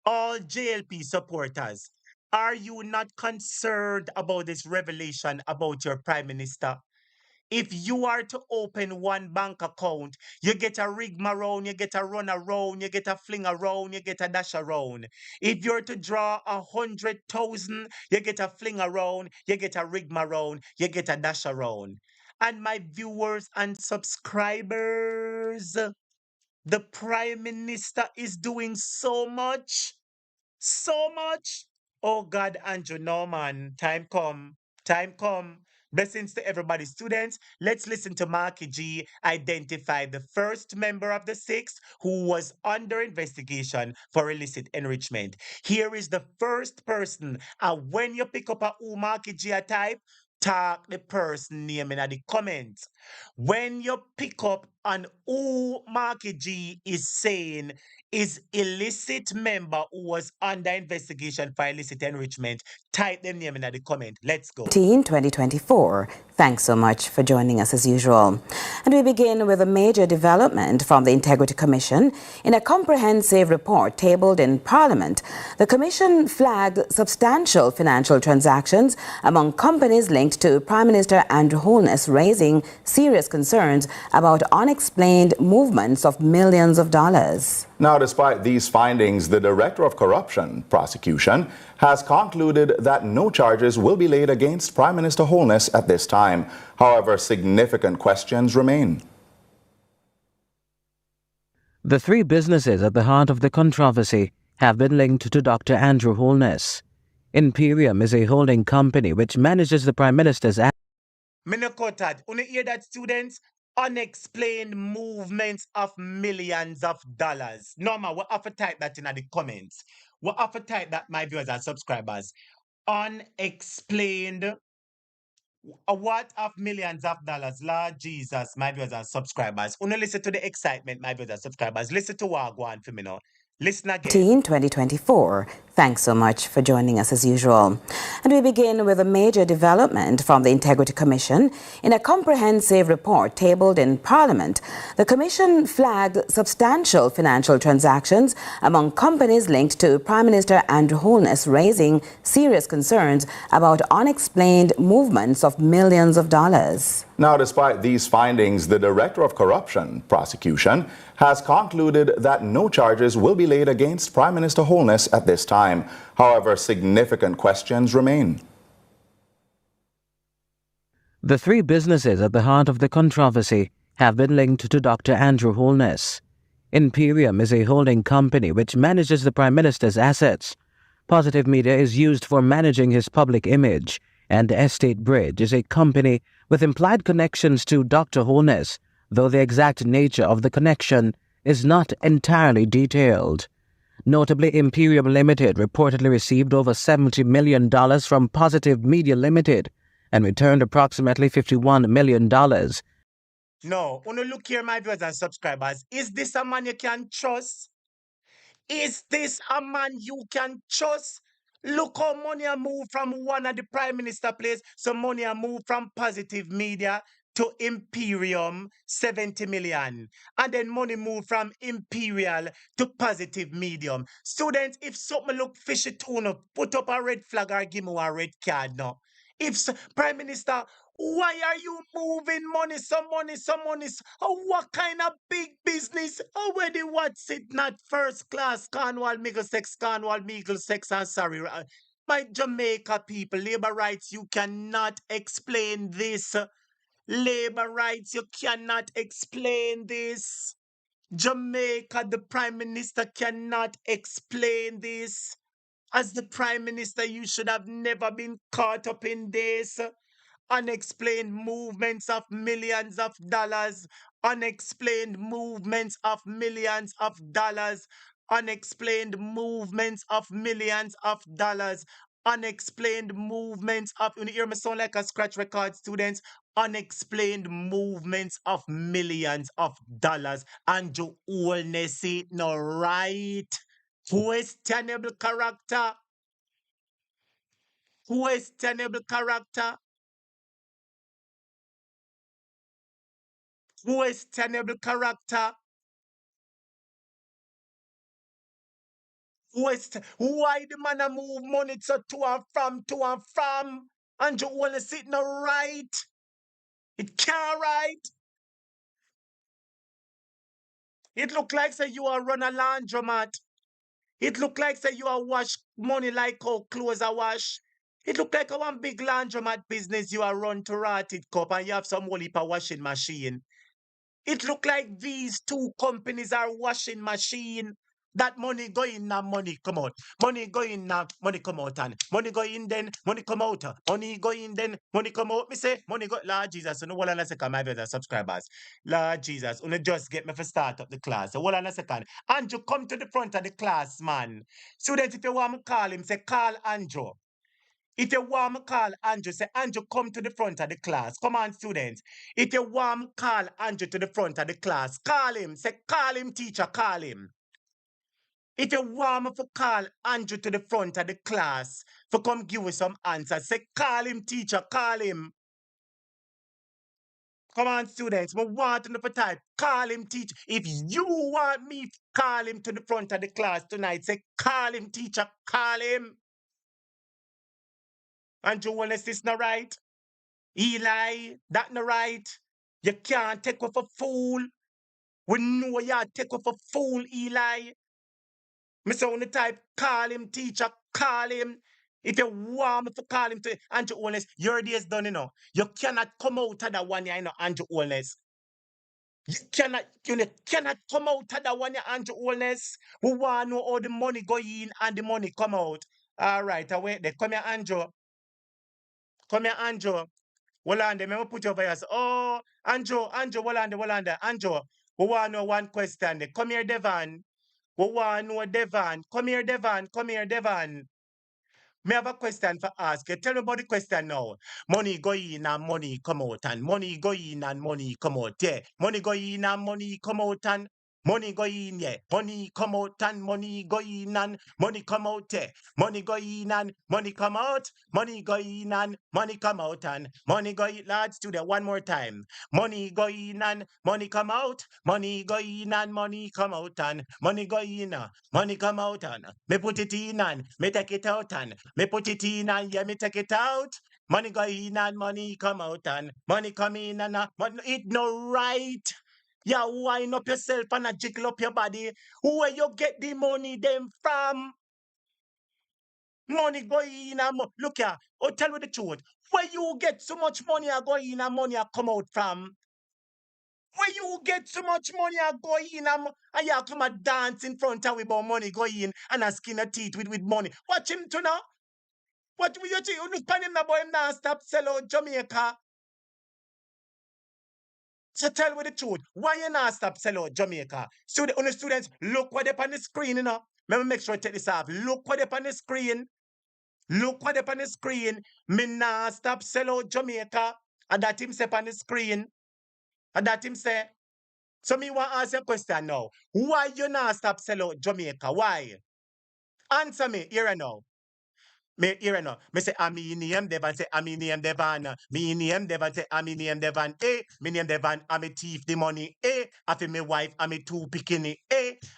A: all JLP supporters, are you not concerned about this revelation about your prime minister? If you are to open one bank account, you get a rigmarole, you get a run around, you get a fling around, you get a dash around. If you're to draw 100,000, you get a fling around, you get a rigmarole, you get a dash around. And my viewers and subscribers, the Prime Minister is doing so much. So much. Oh God, Andrew Norman, time come, time come. Blessings to everybody. Students, let's listen to Marky G identify the first member of the six who was under investigation for illicit enrichment. Here is the first person. And when you pick up a who Marky G a type, talk the person name in the comments. When you pick up an who Marky G is saying is illicit member who was under investigation for illicit enrichment, type them name in the comment. Let's go.
D: 2024. Thanks so much for joining us as usual. And we begin with a major development from the Integrity Commission. In a comprehensive report tabled in Parliament, the Commission flagged substantial financial transactions among companies linked to Prime Minister Andrew Holness, raising serious concerns about unexplained movements of millions of dollars.
E: Now, despite these findings, the Director of Corruption Prosecution has concluded that no charges will be laid against Prime Minister Holness at this time. However, significant questions remain.
F: The three businesses at the heart of the controversy have been linked to Dr. Andrew Holness. Imperium is a holding company which manages the Prime Minister's
A: Minokotad, you hear that, students? Unexplained movements of millions of dollars. Norma, we have to type that in the comments. We have to type that, my viewers and subscribers. Unexplained what of millions of dollars, Lord Jesus, my viewers and subscribers. Only listen to the excitement, my viewers and subscribers. Listen to what go on for me now. Listen again.
D: 2024. Thanks so much for joining us as usual. And we begin with a major development from the Integrity Commission. In a comprehensive report tabled in Parliament, the Commission flagged substantial financial transactions among companies linked to Prime Minister Andrew Holness, raising serious concerns about unexplained movements of millions of dollars.
E: Now, despite these findings, the Director of Corruption Prosecution has concluded that no charges will be laid against Prime Minister Holness at this time. However, significant questions remain.
F: The three businesses at the heart of the controversy have been linked to Dr. Andrew Holness. Imperium is a holding company which manages the Prime Minister's assets. Positive Media is used for managing his public image, and Estate Bridge is a company with implied connections to Dr. Holness, though the exact nature of the connection is not entirely detailed. Notably, Imperium Limited reportedly received over $70 million from Positive Media Limited and returned approximately $51 million.
A: No, wanna look here, my viewers and subscribers. Is this a man you can trust? Is this a man you can trust? Look how money are moved from one of the Prime Minister place. So money are moved from Positive Media to Imperium, 70 million. And then money moved from Imperial to Positive Medium. Students, if something look fishy tune up, put up a red flag or give me a red card now. Prime Minister, why are you moving money? Some money, some money. Oh, what kind of big business? Already what's it? Not first class, Cornwall, Middlesex, Cornwall, Middlesex, and sorry. My Jamaica people, labor rights, you cannot explain this. Labor rights, you cannot explain this. Jamaica, the Prime Minister cannot explain this. As the Prime Minister, you should have never been caught up in this. Unexplained movements of millions of dollars. Unexplained movements of millions of dollars. Unexplained movements of millions of dollars. Unexplained movements of, you hear me sound like a scratch record, students? Unexplained movements of millions of dollars. And you only see no right. Questionable character. questionable character, questionable character. Why the man a move money to and from, to and from? And you wanna sit no right? It can't right. It look like say you are run a laundromat. It look like say you are wash money like how clothes are wash. It look like a one big laundromat business you are run to rotted cup and you have some whole heap of washing machine. It look like these two companies are washing machine. That money go in now, money come out. Money go in now, money come out. And money go in then, money come out. Money go in then, money come out. Me say, money go, Lord Jesus, you know what on a second, my brothers, subscribers. Lord Jesus, you just get me for start up the class. So hold on a second. Andrew, come to the front of the class, man. Students, if you want me call him, say, call Andrew. If you want me call Andrew, say, Andrew, come to the front of the class. Come on, students. If you want me call Andrew to the front of the class, call him. Say, call him, teacher, call him. If you want me to call Andrew to the front of the class, for come give us some answers, say, call him, teacher, call him. Come on, students. I want to know for type. Call him, teacher. If you want me, call him to the front of the class tonight. Say, call him, teacher, call him. Andrew, Holness, this not right? Eli, that not right. You can't take off a fool. We know you take off a fool, Eli. Mr. On the type, call him, teacher, call him. If you want me to call him to Andrew Holness, your day is done, you know. You cannot come out of that one, you know, Andrew Holness. You cannot come out of that one, you Andrew Holness. We want to know how the money go in and the money come out. All right, I wait there. Come here, Andrew. Come here, Andrew. Hold on, let me put you over here. So, oh, Andrew, hold on, Andrew, we want to know one question. There. Come here, Devon. We want to know Devon. Come here, Devon. Me have a question for ask you. Tell me about the question now. Money go in and money come out and money go in and money come out. Yeah. Money go in and money come out and money go in, yeah. Money come out and money go in and money come out, yeah. Money go in and money come out. Money go in and money come out and money go in. Lads, do that one more time. Money go in and money come out. Money go in and money come out and money go in and money come out and me put it in and me take it out and me put it in and yeah me take it out. Money go in and money come out and money come in and money, it no right. Yeah, wind up yourself and jiggle up your body. Where you get the money them from? Money go in and look here. Oh, tell me the truth. Where you get so much money a go in and money a come out from? Where you get so much money a go in and you come a dance in front of we about money go in and a skin a teeth with money. Watch him to now. What will you think? You look at him now, boy, him now stop sell out Jamaica. So tell me the truth. Why you not stop sell out Jamaica? So the students, look what they on the screen, you know. Let me make sure I take this off. Look what they on the screen. Look what they on the screen. Me nah stop sell out Jamaica. And that him say on the screen. And that him say. So me want to ask you a question now. Why you not stop sell out Jamaica? Why? Answer me here and now. Me here no. Me say me name Devon say me name Devon. Me name Devon say me name Devon. Me name Devon. I'm a thief the money. I feel me wife. I'm a two bikini.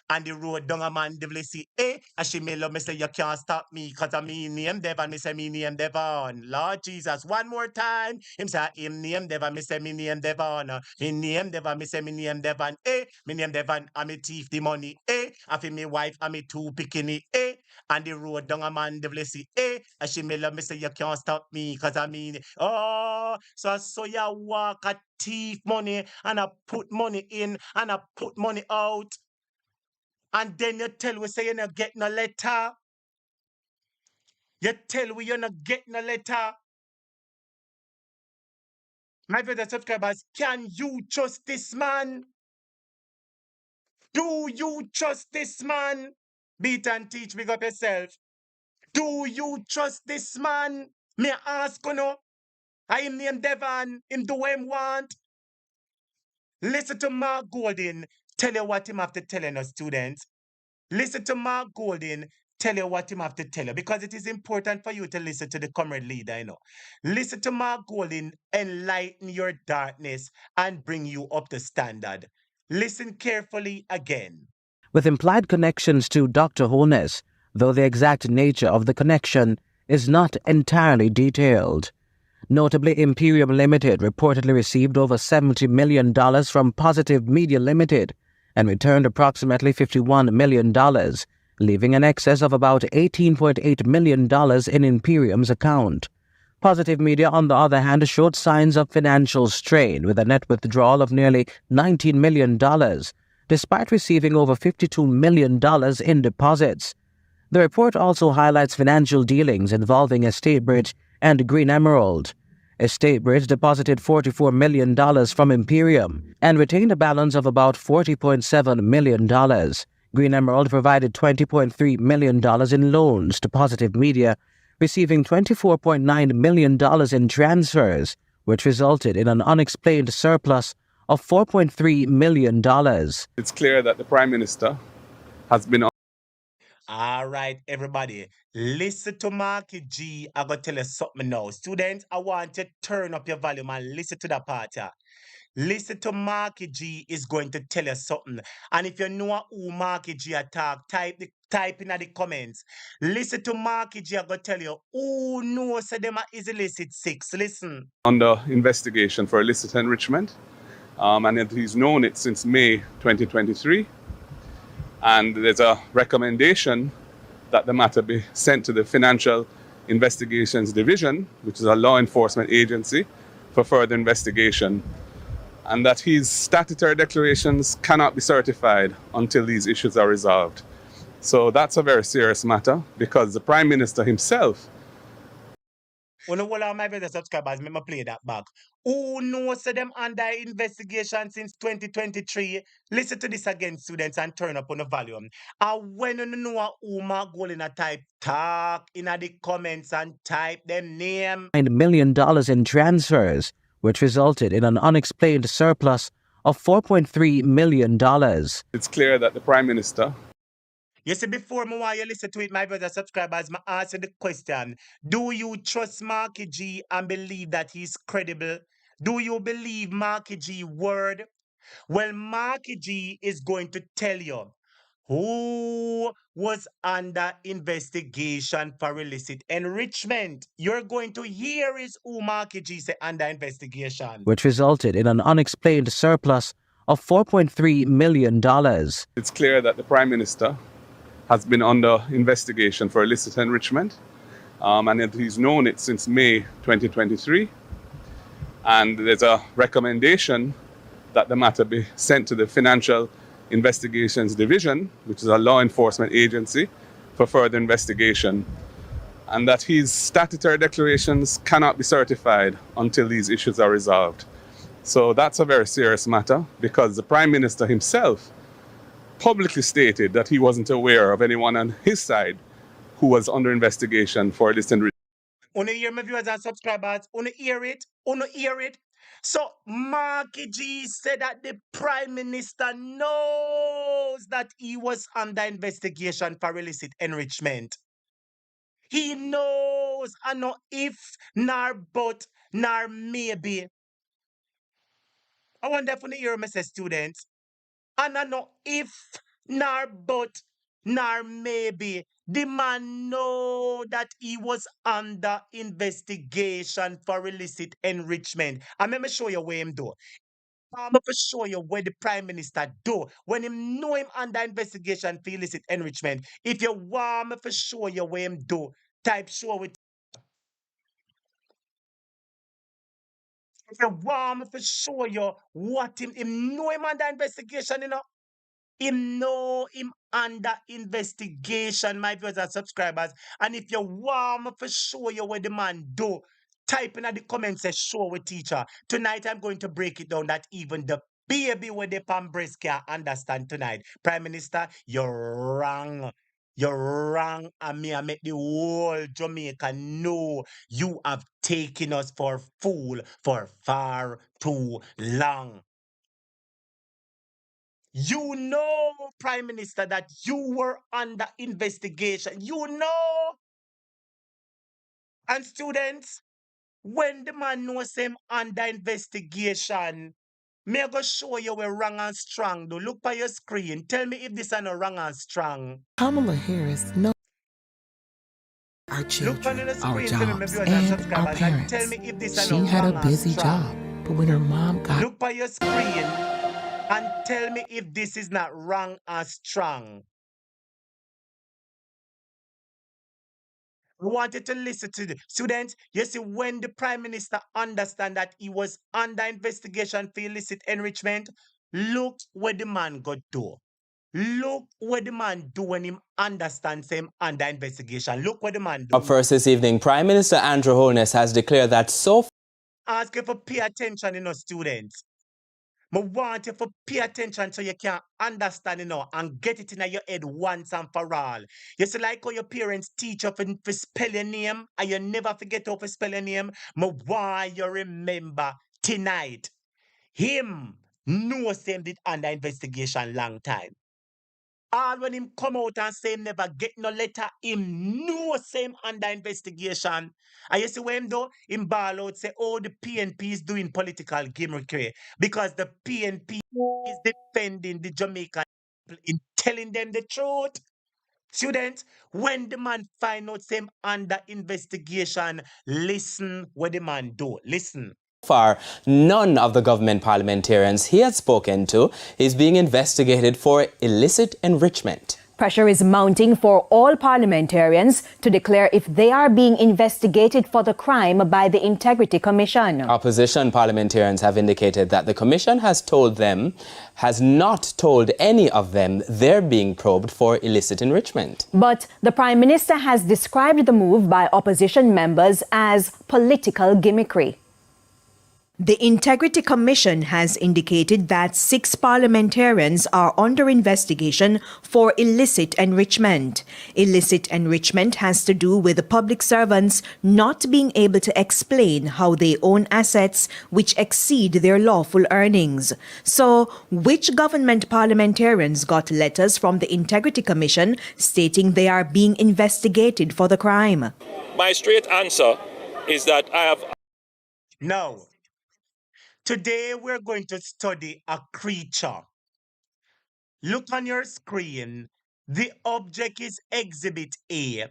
A: And the road down a man devil see. And she me love me say you can't stop me cause I'm me name Devon. Me say me name Devon. Lord Jesus, one more time. Him say him name Devon. Me say me name Devon. Him name Devon. Me say me name Devon. Me name Devon. I'm a thief the money. I feel me wife. I'm a two bikini. And the road down a man devil see. And she me love me say you can't stop me cause I mean so you walk a thief money and I put money in and I put money out and then you tell we say you not get no letter. You tell we you not get no letter. My brother subscribers, can you trust this man? Do you trust this man? Beat and teach, big up yourself. Do you trust this man? Me ask you no. I am named Devon. Him do what him want. Listen to Mark Golden tell you what him have to tell us, students. Listen to Mark Golden tell you what him have to tell you because it is important for you to listen to the comrade leader, you know. Listen to Mark Golding, enlighten your darkness and bring you up to standard. Listen carefully again.
F: with implied connections to Dr. Holness, though the exact nature of the connection is not entirely detailed. Notably, Imperium Limited reportedly received over $70 million from Positive Media Limited and returned approximately $51 million, leaving an excess of about $18.8 million in Imperium's account. Positive Media, on the other hand, showed signs of financial strain with a net withdrawal of nearly $19 million, despite receiving over $52 million in deposits. The report also highlights financial dealings involving EstateBridge and Green Emerald. EstateBridge deposited $44 million from Imperium and retained a balance of about $40.7 million. Green Emerald provided $20.3 million in loans to Positive Media, receiving $24.9 million in transfers, which resulted in an unexplained surplus of $4.3 million.
G: It's clear that the Prime Minister has been.
A: All right, everybody, listen to Marky G. I'm going to tell you something now. Students, I want to turn up your volume and listen to that part. Listen to Marky G is going to tell you something. And if you know who Marky G attack, type in the comments. Listen to Marky G, I'm going to tell you who knows them is illicit six. Listen.
G: Under investigation for illicit enrichment, and he's known it since May 2023. And there's a recommendation that the matter be sent to the Financial Investigations Division, which is a law enforcement agency, for further investigation, and that his statutory declarations cannot be certified until these issues are resolved. So that's a very serious matter because the Prime Minister himself.
A: When all of my brother subscribers, me play that back. Who knows them under investigation since 2023? Listen to this again, students, and turn up on the volume. And when you know who Mark Gold in a type, talk in the comments and type them name.
F: $9 million in transfers, which resulted in an unexplained surplus of $4.3 million.
G: It's clear that the Prime Minister.
A: You see, before me while you listen to it, my brother subscribers, I answer the question. Do you trust Marky G and believe that he's credible? Do you believe Marky G word? Well, Marky G is going to tell you who was under investigation for illicit enrichment. You're going to hear is who Marky G say under investigation.
F: Which resulted in an unexplained surplus of $4.3 million.
G: It's clear that the Prime Minister has been under investigation for illicit enrichment, and he's known it since May 2023. And there's a recommendation that the matter be sent to the Financial Investigations Division, which is a law enforcement agency, for further investigation, and that his statutory declarations cannot be certified until these issues are resolved. So that's a very serious matter because the Prime Minister himself publicly stated that he wasn't aware of anyone on his side who was under investigation for this enrichment.
A: Wanna hear my viewers and subscribers? Wanna hear it? Wanna hear it? So Marky G said that the Prime Minister knows that he was under investigation for illicit enrichment. He knows, and no if, nor but, nor maybe. I wonder if you hear me say, students. And I know if, nor but, nor maybe. The man know that he was under investigation for illicit enrichment. And let me show you where him do. I'm going to show you where the Prime Minister do when him know him under investigation for illicit enrichment. If you want me to show you where him do, type show with. If you want me to show you what him know him under investigation, you know. Him know him under investigation, my viewers and subscribers. And if you want me to show you what the man do, type in the comments say show with teacher. Tonight I'm going to break it down that even the baby with the palm breast can understand tonight. Prime Minister, you're wrong. You're wrong, and me I make the whole Jamaica know you have taken us for fool for far too long. You know, Prime Minister, that you were under investigation. You know. And students, when the man knows him under investigation, me I go show you where wrong and strong. Do look by your screen. Tell me if this is not wrong and strong.
B: Kamala Harris knows our
A: Look on
B: children,
A: the
B: our
A: screen for me,
B: jobs,
A: viewers and
B: and our
A: subscribers, and tell
B: parents.
A: me if this is
B: She
A: not
B: had a
A: wrong and
B: busy
A: strong.
B: job, but when her mom got
A: Look by your screen and tell me if this is not wrong and strong. I want you to listen to the students. You see, when the Prime Minister understand that he was under investigation for illicit enrichment, look where the man got do. Look what the man do when him understands him under investigation. Look what the man do.
H: Up first this evening, Prime Minister Andrew Holness has declared that so
A: Ask you for pay attention, students. I want you to pay attention so you can understand, and get it in your head once and for all. You see, like how your parents teach you to spell your name, and you never forget how to spell your name. I want you remember tonight, him knows him did under investigation long time. All when him come out and say him never get no letter, him know same under investigation. And you see what him do? Him ball out say, oh, the PNP is doing political gimmickry because the PNP is defending the Jamaican people in telling them the truth. Students, when the man find out same under investigation, listen what the man do. Listen.
H: far, none of the government parliamentarians he had spoken to is being investigated for illicit enrichment.
I: Pressure is mounting for all parliamentarians to declare if they are being investigated for the crime by the Integrity Commission.
H: Opposition parliamentarians have indicated that the Commission has not told any of them they're being probed for illicit enrichment.
I: But the Prime Minister has described the move by opposition members as political gimmickry. The Integrity Commission has indicated that 6 parliamentarians are under investigation for illicit enrichment. Illicit enrichment has to do with the public servants not being able to explain how they own assets which exceed their lawful earnings. So, which government parliamentarians got letters from the Integrity Commission stating they are being investigated for the crime?
J: My straight answer is that I have...
A: No. Today, we're going to study a creature. Look on your screen. The object is Exhibit A.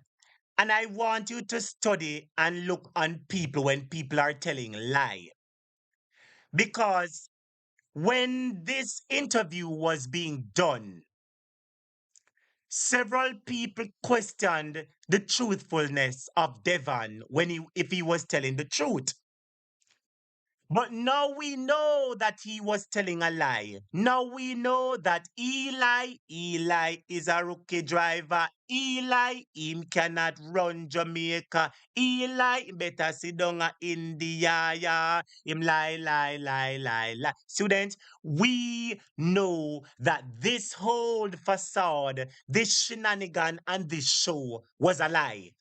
A: And I want you to study and look on people when people are telling lie. Because when this interview was being done, several people questioned the truthfulness of Devon if he was telling the truth. But now we know that he was telling a lie. Now we know that Eli is a rookie driver. Eli, him cannot run Jamaica. Eli, better sit down in India. Yeah. Him lie. Students, we know that this whole facade, this shenanigan and this show was a lie.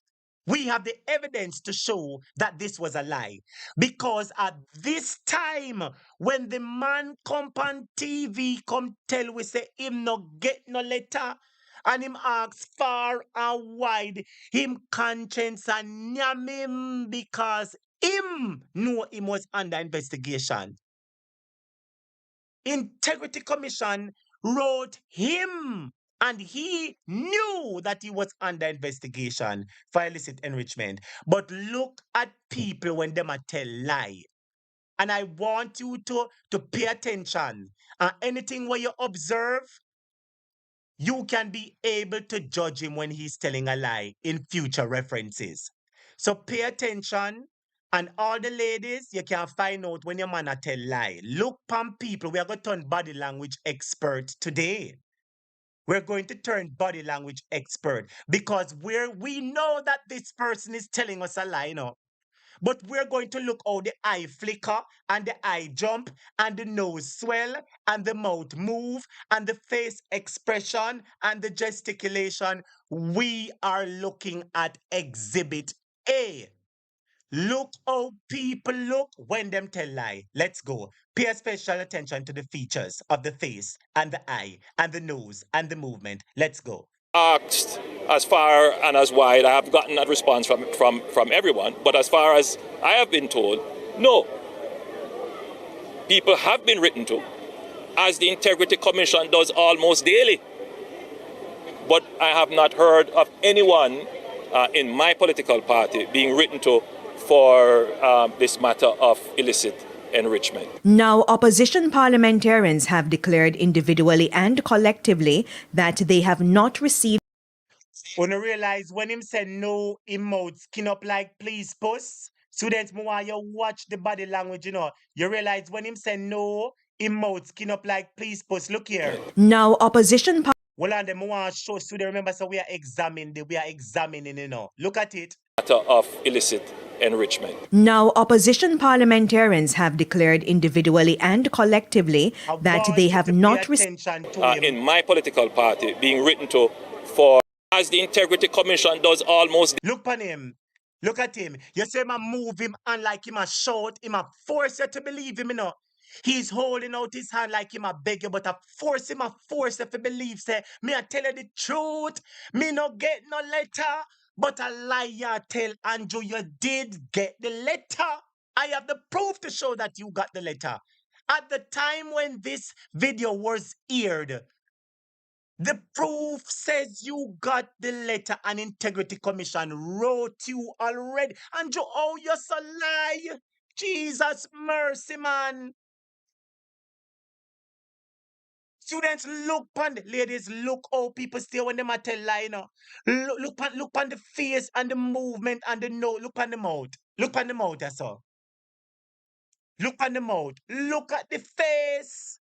A: We have the evidence to show that this was a lie. Because at this time, when the man come on TV, come tell we say him no get no letter, and him ask far and wide, him conscience and nyam him because him know him was under investigation. Integrity Commission wrote him, and he knew that he was under investigation for illicit enrichment. But look at people when them a tell lie. And I want you to pay attention. Anything where you observe, you can be able to judge him when he's telling a lie in future references. So pay attention. And all the ladies, you can find out when your man a tell lie. Look pam people, we are going to turn body language expert today. We're going to turn body language expert because we know that this person is telling us a lie, But we're going to look how the eye flicker and the eye jump and the nose swell and the mouth move and the face expression and the gesticulation. We are looking at Exhibit A. Look how people look when them tell lie. Let's go. Pay special attention to the features of the face and the eye and the nose and the movement. Let's go.
J: Asked as far and as wide, I have gotten that response from everyone, but as far as I have been told, no. People have been written to, as the Integrity Commission does almost daily. But I have not heard of anyone in my political party being written to for this matter of illicit enrichment.
I: Now, opposition parliamentarians have declared individually and collectively that they have not received.
A: When you realize when him said no, him mouth skin up like please puss. Students, me want you watch the body language, you know. You realize when him said no, him mouth skin up like please puss. Look here.
I: Now, opposition.
A: Well, and them want to show students. Remember, so we are examining, you know. Look at it.
J: Matter of illicit enrichment.
I: Now, opposition parliamentarians have declared individually and collectively that they have not received.
J: In my political party, being written to for, as the Integrity Commission does almost.
A: Look on him. Look at him. You say him a move him and like him a shout, him a force you to believe him, you know. He's holding out his hand like him a beg you, but a force you to believe. Say, me I tell you the truth. Me no get no letter, but a liar tell Andrew you did get the letter. I have the proof to show that you got the letter. At the time when this video was aired, the proof says you got the letter and Integrity Commission wrote you already. Andrew, oh, you're so lie. Jesus mercy, man. Students, look on the ladies, look how people stay when they might tell lie, you know. Look on the face and the movement and the nose. Look on the mouth. Look on the mouth, that's all. Look on the mouth. Look at the face.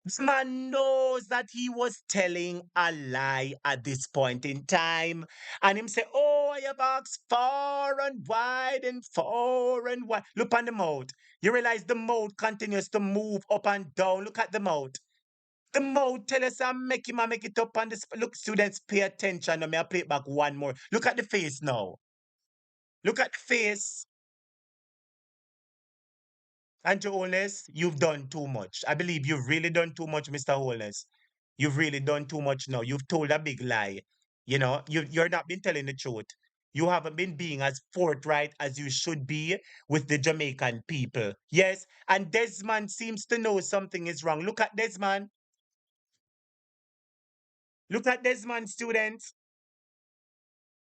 A: This man knows that he was telling a lie at this point in time. And him say, oh, I have asked far and wide and far and wide. Look on the mouth. You realize the mouth continues to move up and down. Look at the mouth. The mouth tell us I make it up on this. Look, students, pay attention. Now, may I play it back one more. Look at the face now. Look at the face. Andrew Holness, you've done too much. I believe you've really done too much, Mr. Holness. You've really done too much now. You've told a big lie. You know, you're not been telling the truth. You haven't been being as forthright as you should be with the Jamaican people. Yes, and Desmond seems to know something is wrong. Look at Desmond. Look at Desmond, students.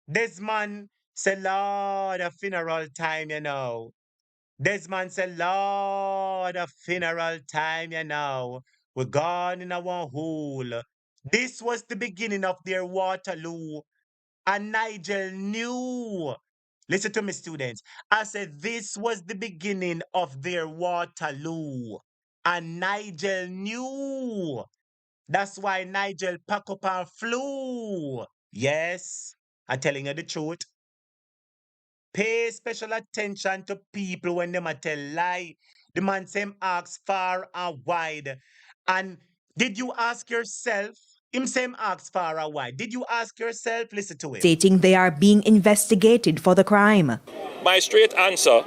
A: Desmond said, Lord, a funeral time, you know. Desmond said, Lord, a funeral time, you know. We're gone in our hole. This was the beginning of their Waterloo. And Nigel knew. Listen to me, students. I said, this was the beginning of their Waterloo. And Nigel knew. That's why Nigel packed up and flew. Yes, I'm telling you the truth. Pay special attention to people when them a tell lie. The man same asks far and wide. And did you ask yourself? Him same asks far and wide. Did you ask yourself? Listen to it.
I: Stating they are being investigated for the crime.
J: My straight answer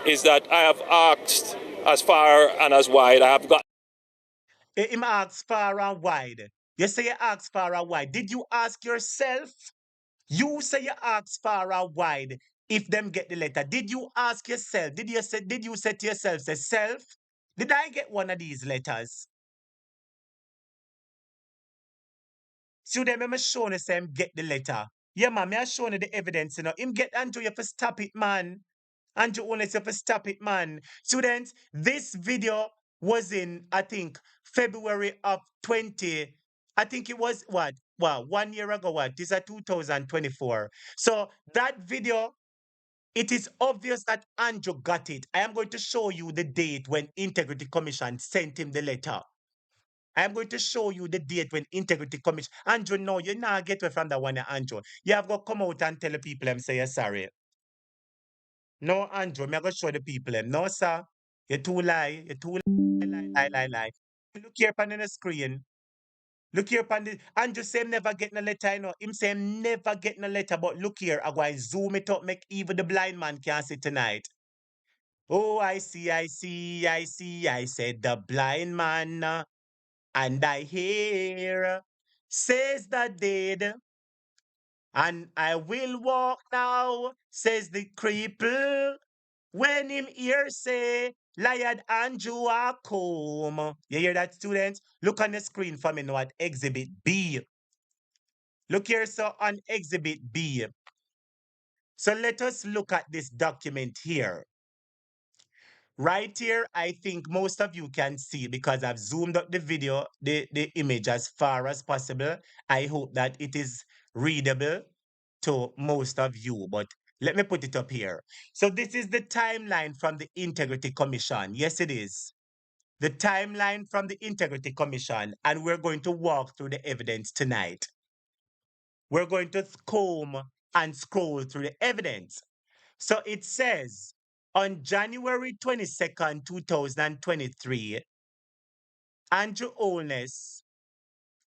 J: is that I have asked as far and as wide. I have got.
A: Him asks far and wide. You say you ask far and wide. Did you ask yourself? You say you ask far and wide if them get the letter. Did you ask yourself? Did you say to yourself, say, self, did I get one of these letters? So them me show you say him get the letter. Yeah, man, me I show you the evidence, you know. Him get Andrew, you have to stop it, man. Andrew only say for stop it, man. Students, this video was in, I think, February of 20. I think it was what? Well, 1 year ago, what? This is 2024. So that video, it is obvious that Andrew got it. I am going to show you the date when Integrity Commission sent him the letter. I am going to show you the date when Integrity Commission. Andrew, no, you not get away from that one, Andrew. You have got to come out and tell the people and say you're sorry. No, Andrew, me I go show the people them. No, sir. You too lie. You too lie. Lie. Look here on the screen. Look here, Pandit. Andrew say him never get no letter, you know. Him say him never get no letter, but look here, I go and zoom it up, make even the blind man can see tonight. Oh, I see, I see, I see, I said the blind man, and I hear, says the dead, and I will walk now, says the cripple. When him hear say, Lion Andrew a come. You hear that, students? Look on the screen for me now at Exhibit B. Look here, so on Exhibit B. So let us look at this document here. Right here, I think most of you can see because I've zoomed up the video, the image as far as possible. I hope that it is readable to most of you, but let me put it up here. So this is the timeline from the Integrity Commission. Yes, it is. The timeline from the Integrity Commission, and we're going to walk through the evidence tonight. We're going to comb and scroll through the evidence. So it says, on January 22nd, 2023, Andrew Holness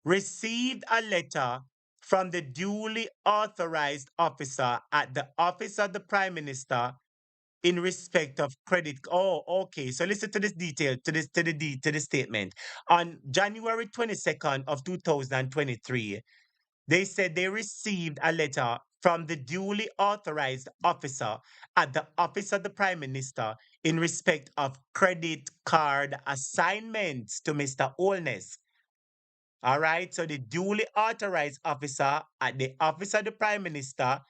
A: received a letter from the duly authorized officer at the Office of the Prime Minister in respect of credit. Oh, okay. So listen to this detail, to the statement. On January 22nd of 2023, they said they received a letter from the duly authorized officer at the Office of the Prime Minister in respect of credit card assignments to Mr. Holness. All right, so the duly authorized officer at the Office of the Prime Minister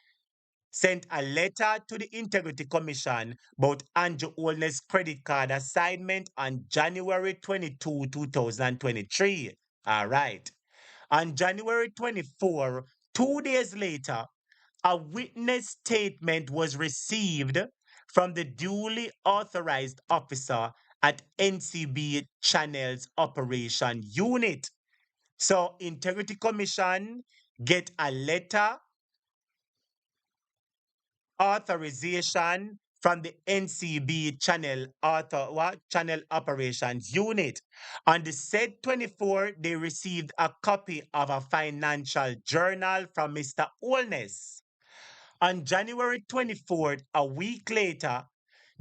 A: sent a letter to the Integrity Commission about Andrew Holness' credit card assignment on January 22, 2023. All right. On January 24, 2 days later, a witness statement was received from the duly authorized officer at NCB Channels Operation Unit. So Integrity Commission get a letter authorization from the NCB Channel Operations Unit. On the said 24, they received a copy of a financial journal from Mr. Holness. On January 24th, a week later,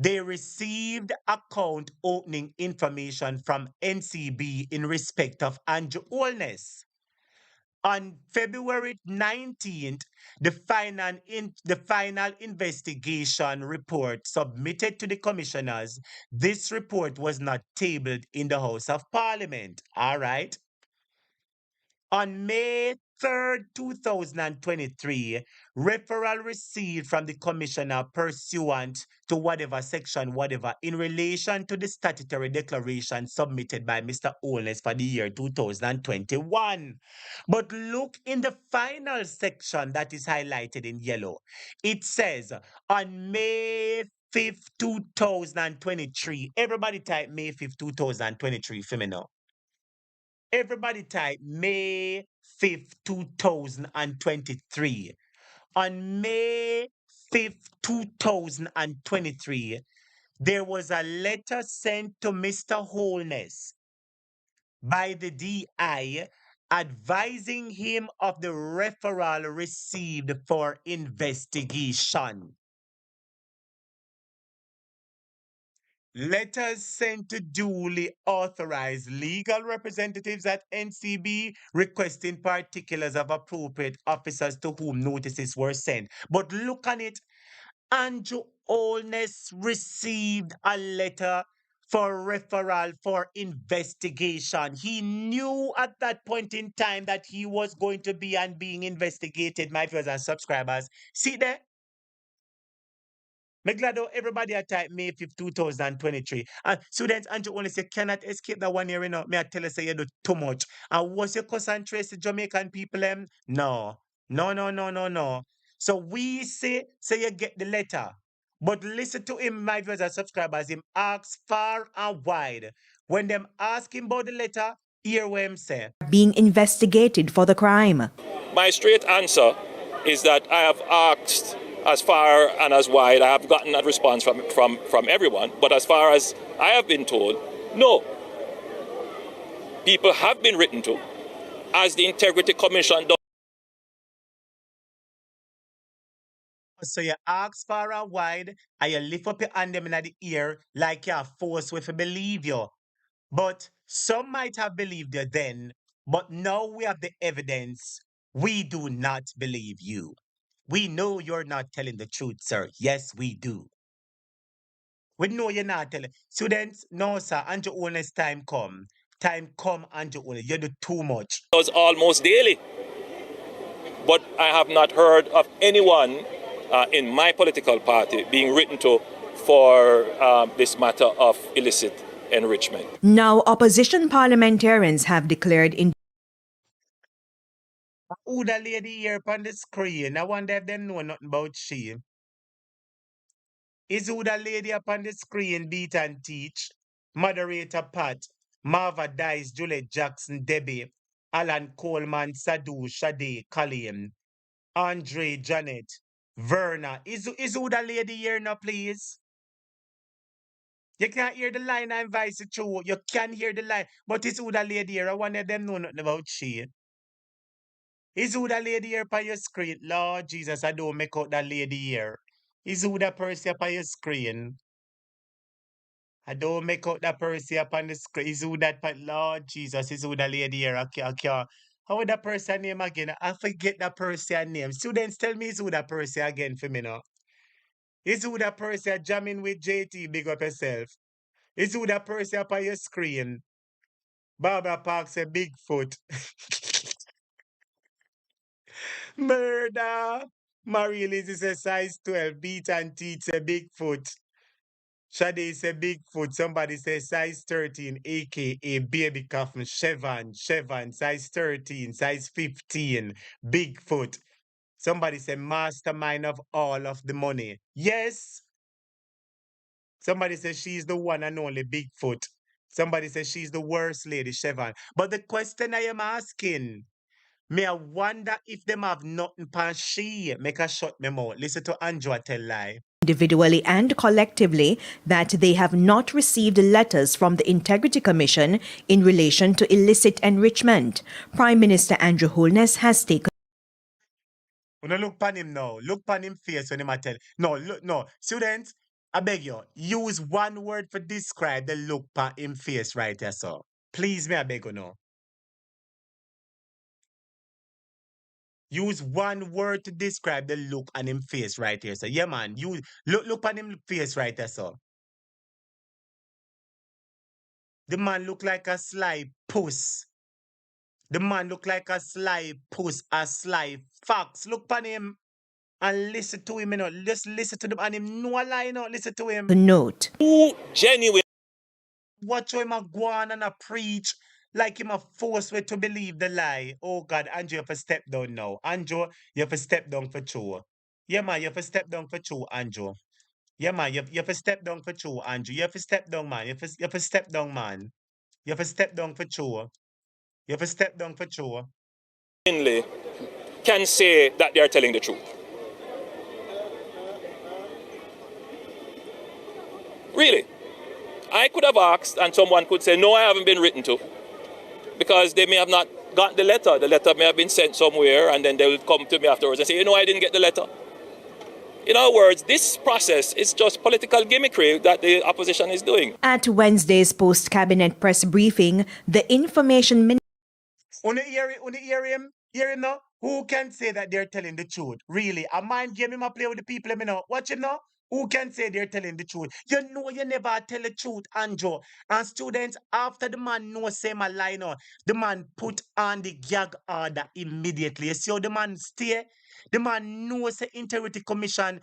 A: they received account opening information from NCB in respect of Andrew Holness. On February 19th, the final investigation report submitted to the commissioners. This report was not tabled in the House of Parliament. All right. On May 3rd, 2023, referral received from the commissioner pursuant to whatever section, whatever, in relation to the statutory declaration submitted by Mr. Holness for the year 2021. But look in the final section that is highlighted in yellow. It says, on May 5th, 2023, everybody type May 5th, 2023 for me now. Everybody type May 5th, 2023. On May 5th, 2023, there was a letter sent to Mr. Holness by the DI advising him of the referral received for investigation. Letters sent to duly authorized legal representatives at NCB requesting particulars of appropriate officers to whom notices were sent. But look on it, Andrew Holness received a letter for referral for investigation. He knew at that point in time that he was going to be and being investigated, my viewers and subscribers. See there? I'm glad everybody at type May 5th, 2023. And students, Andrew Holness, you cannot escape that 1 year, you know. May I tell you, say you do too much. And what's your concentrate the Jamaican people? No. So we say you get the letter. But listen to him, my viewers and subscribers. Him asks far and wide. When them ask him about the letter, hear what him say.
I: Being investigated for the crime.
J: My straight answer is that I have asked as far and as wide. I have gotten that response from everyone. But as far as I have been told, no. People have been written to, as the Integrity Commission does.
A: So you ask for a wide and you lift up your hand them in the ear like you're forced with to believe you. But some might have believed you then, but now we have the evidence. We do not believe you. We know you're not telling the truth, sir. Yes, we do. We know you're not telling. Students, no, sir. Andrew Holness time come. Time come, Andrew Holness. You do too much.
J: Does almost daily. But I have not heard of anyone in my political party being written to for this matter of illicit enrichment.
I: Now, opposition parliamentarians have declared in
A: Who the lady here on the screen? I wonder if they know nothing about she. Is who the lady up on the screen beat and teach? Moderator Pat, Marva Dice, Juliet Jackson, Debbie, Alan Coleman, Sadu, Shade, Colleen, Andre, Janet, Verna. Is who the lady here now, please? You can't hear the line I invite you through. You can hear the line. But it's who the lady here. I wonder if them know nothing about she. Is who the lady here on your screen? Lord Jesus, I don't make out that lady here. Is who the person up on your screen? I don't make out that person up on the screen. Is who that Lord Jesus, is who the lady here. Okay. How would that person name again? I forget that person name. Students, tell me is who that person again for me now. Is who that person jamming with JT, big up yourself. Is who that person up on your screen. Barbara Parks a Bigfoot. Murder. Marie Liz is a size 12. Beat and teeth a Bigfoot. Shade say Bigfoot. Somebody say size 13, aka baby coffin. Chevon, size 13, size 15, Bigfoot. Somebody say mastermind of all of the money. Yes. Somebody says she's the one and only Bigfoot. Somebody says she's the worst lady, Chevon. But the question I am asking, may I wonder if them have nothing pan she. Make a shut me mouth. Listen to Andrew tell lie.
I: individually and collectively that they have not received letters from the Integrity Commission in relation to illicit enrichment. Prime Minister Andrew Holness has taken
A: No, look pan him now. Look pan him face when him a tell. No, look, no. Students, I beg you, use one word for describe the look pan him face right there, so. Please me, I beg you now. Use one word to describe the look on him face right here, so. Yeah, man. You look on him face right there, so. The man look like a sly puss. The man look like a sly puss, a sly fox. Look pan him. And listen to him, you know. Just listen to him and him no lie, you know. Listen to him.
I: note.
J: Who genuine?
A: Watch how him a go on and a preach like him a force way to believe the lie. Oh God, Andrew, you have to step down now. Andrew, you have to step down for true. Yeah, man, you have to step down for true, Andrew. Yeah, man, you have to step down for true, Andrew. You have to step down, man. You have to step down, man. You have to step down for true. You have to step down for true.
J: Can say that they are telling the truth. Really? I could have asked and someone could say, no, I haven't been written to. Because they may have not got the letter. The letter may have been sent somewhere and then they will come to me afterwards and say, you know, I didn't get the letter. In other words, this process is just political gimmickry that the opposition is doing.
I: At Wednesday's post-cabinet press briefing, the information minister
A: Hear him now? Who can say that they're telling the truth? Really? A mind game him a play with the people, you know. Watch him now. Who can say they're telling the truth? You know you never tell the truth, Andrew. And students, after the man knows say my line on, the man put on the gag order immediately. You see how the man stay? The man knows the Integrity Commission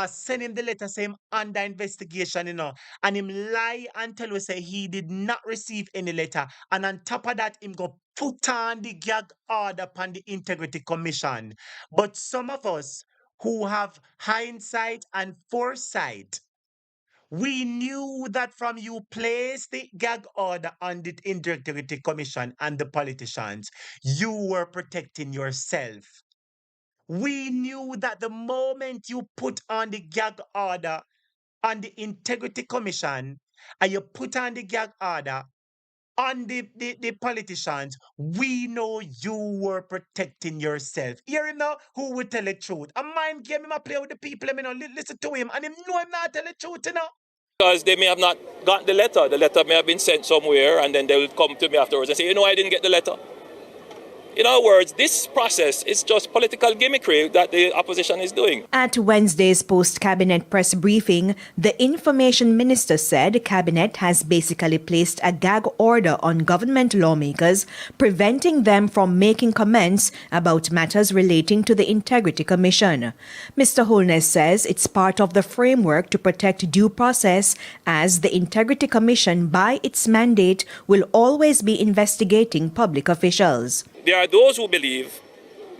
A: send him the letter, say him under investigation, you know, and him lie and tell us say he did not receive any letter. And on top of that, him go put on the gag order upon the Integrity Commission. But some of us who have hindsight and foresight, we knew that from you place the gag order on the Integrity Commission and the politicians, you were protecting yourself. We knew that the moment you put on the gag order on the Integrity Commission and you put on the gag order on the politicians, we know you were protecting yourself. Hear him now, who would tell the truth? A mind game him a play with the people, you know, listen to him, and him know him not tell the truth, you know.
J: Because they may have not gotten the letter. The letter may have been sent somewhere, and then they will come to me afterwards and say, you know, I didn't get the letter. In other words, this process is just political gimmickry that the opposition is doing.
I: At Wednesday's post-cabinet press briefing, the information minister said cabinet has basically placed a gag order on government lawmakers, preventing them from making comments about matters relating to the Integrity Commission. Mr. Holness says it's part of the framework to protect due process, as the Integrity Commission, by its mandate, will always be investigating public officials.
J: There are those who believe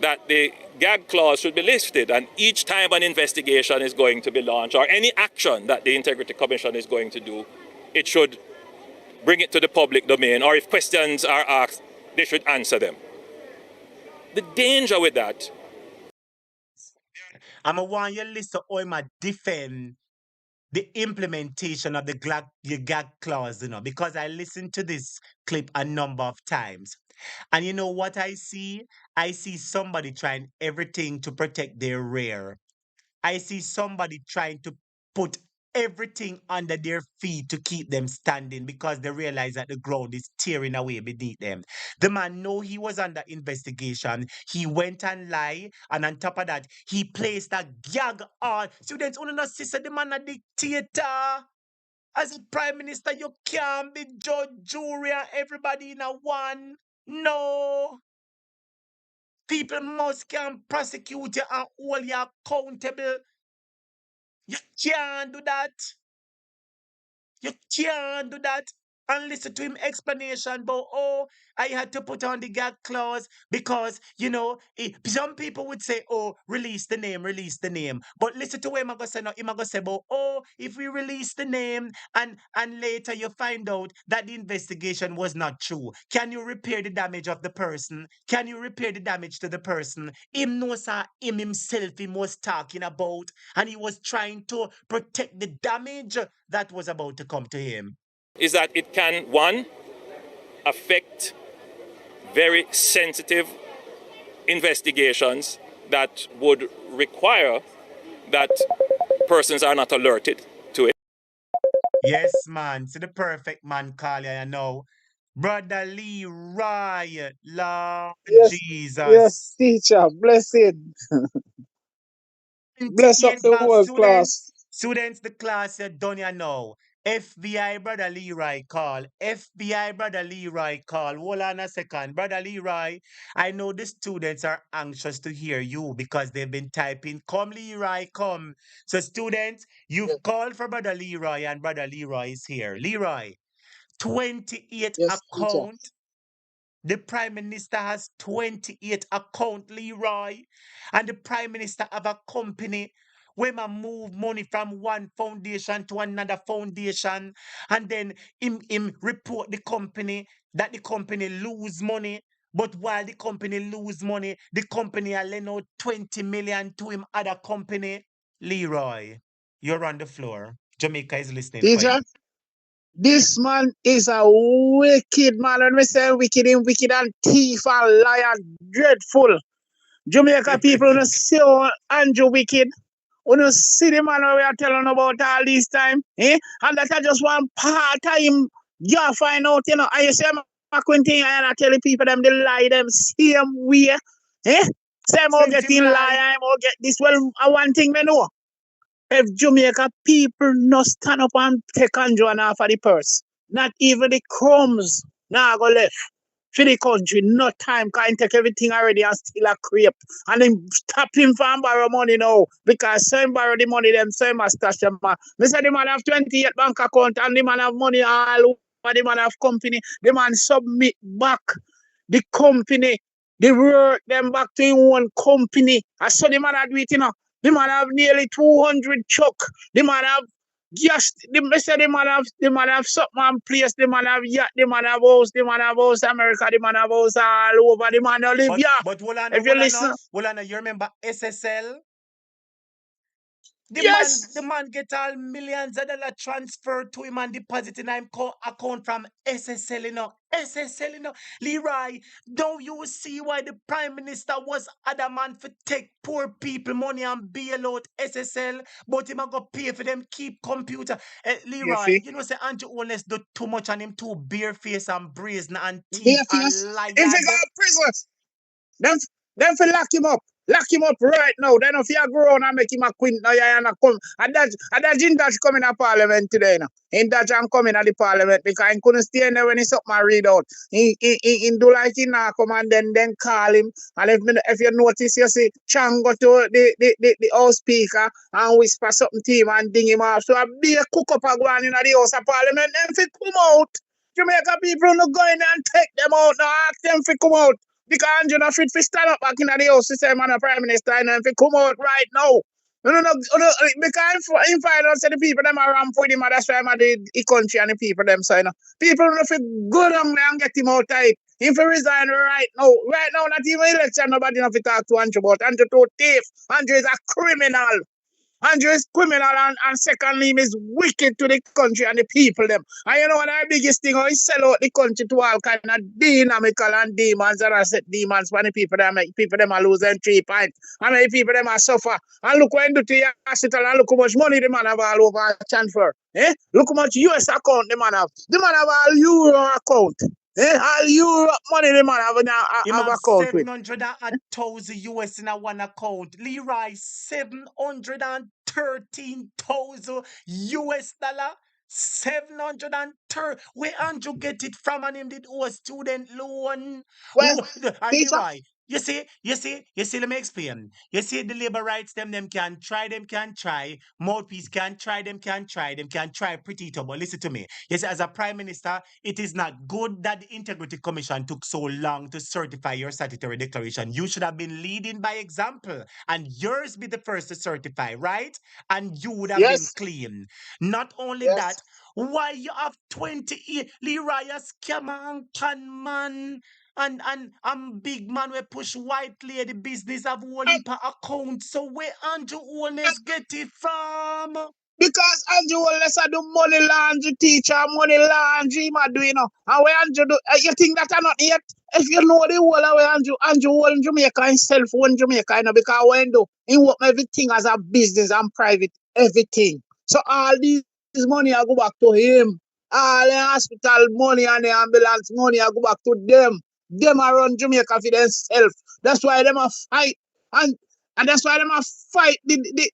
J: that the gag clause should be lifted, and each time an investigation is going to be launched or any action that the Integrity Commission is going to do, it should bring it to the public domain, or if questions are asked, they should answer them. The danger with that.
A: I'm going to want you to listen how I defend the implementation of the gag clause, you know, because I listened to this clip a number of times. And you know what I see? I see somebody trying everything to protect their rear. I see somebody trying to put everything under their feet to keep them standing because they realize that the ground is tearing away beneath them. The man know he was under investigation. He went and lied, and on top of that, he placed a gag on students. Only not sister, the man a dictator. As a prime minister, you can't be judge, jury, and everybody in a one. No. People must can prosecute you and hold you accountable. You can't do that. You can't do that. And listen to him explanation about, oh, I had to put on the gag clause because, you know, some people would say, oh, release the name, release the name. But listen to what I'm going to say now. I'm going to say about, oh, if we release the name and later you find out that the investigation was not true, can you repair the damage of the person? Can you repair the damage to the person? Him knows him himself he was talking about, and he was trying to protect the damage that was about to come to him.
J: Is that it can, one, affect very sensitive investigations that would require that persons are not alerted to it.
A: Yes, man. See the perfect man call you know. Brother Leroy, Lord Jesus.
K: Yes, teacher, blessed. Bless up the whole class.
A: Students, the class you done you know. FBI Brother Leroy call. FBI Brother Leroy call. Hold on a second. Brother Leroy, I know the students are anxious to hear you because they've been typing, come Leroy, come. So students, you've called for Brother Leroy and Brother Leroy is here. Leroy, 28 account. The Prime Minister has 28 account, Leroy. And the Prime Minister have a company where man move money from one foundation to another foundation. And then him report the company that the company lose money. But while the company lose money, the company will lend out 20 million to him other company. Leroy, you're on the floor. Jamaica is listening for
K: Teacher,
A: you.
K: this man is a wicked man. When we say wicked, him wicked and thief and liar, dreadful. Jamaica people don't see Andrew wicked. When you see the man we are telling about all this time, and that I just one part of him, you find out, you know, and you say, I couldn't think, and I tell the people them they lie them same way, Same all getting lie, I'm all get this. Well, one thing we know, if Jamaica people not stand up and take Andrew and half of the purse, not even the crumbs, now go left. For the country, no time can take everything already and still a creep. And then stop him from borrow money now. Because some borrow the money, them same as stash them. They say the man have 28 bank account and the man have money all over, the man have company. The man submit back the company, the work them back to his own company. I saw the man have do it, you know. The man have nearly 200 truck. The man have yes, the man have something place, the man have yacht, the man have house, America, the man have house all over, the man live here.
A: But
K: if you listen,
A: you remember SSL? The man get all millions of dollars transferred to him and deposit in him account from SSL, Leroy, don't you see why the Prime Minister was adamant for take poor people money and bail out SSL, but him a go pay for them keep computer? Leroy, you know say Andrew Holness do too much on him too barefaced and brazen and thief and liar.
K: If he go to prison, them for lock him up. Lock him up right now. Then if you grow on and make him a queen, now you come. And that's in Dutch coming to Parliament today now. In Dutch I'm coming at the Parliament because he couldn't stay in there when he something I read out. He do like he now come and then call him. And if you notice, you see Chang go to the House Speaker and whisper something to him and ding him off. So a big cook up a go on in the House of Parliament. Then if come out, Jamaica people no go in and take them out. Now ask them to come out. Because Andrew not fit to stand up back in the house to say, man, a Prime Minister, and if he come out right now. Because in find out the people them are ramp with him, and that's why I'm at the country and the people them so people don't feel good on there and get him out of it. If he resign right now, not even election, nobody not to talk to Andrew about. Andrew too thief. Andrew is a criminal. Andrew is criminal and secondly, he is wicked to the country and the people them. And you know what the biggest thing, he sell out the country to all kind of dynamical and demons and I set demons when the people them make people them are losing 3 points. And the people them are suffer. And look what he do to your hospital and look how much money the man have all over transfer. Look how much US account the man have. The man have all Euro account. All Europe money the man have account with.
A: 700,000 US in a one account. Leroy, 713,000 US dollar. 730. Where Andrew get it from and him did owe a student loan?
K: Well,
A: Leroy, you see, let me explain. You see, the labor rights, them can try, mouthpiece can try, can try pretty tough. But listen to me. You see, as a Prime Minister, it is not good that the Integrity Commission took so long to certify your statutory declaration. You should have been leading by example, and yours be the first to certify, right? And you would have been clean. Not only that, why you have 20 Leroy a scammer and con man? And big man we push white lady business of whole heap of account. So where Andrew Holness get it from?
K: Because Andrew Holness are the money laundry teacher, money laundry man do, you know. And where Andrew do, you think that are not yet? If you know the whole of where Andrew whole in Jamaica himself, one Jamaica, you know, because when do he work everything as a business and private, everything. So all this money I go back to him. All the hospital money and the ambulance money I go back to them. Them are run Jamaica for themselves. That's why them a fight. And that's why them a fight the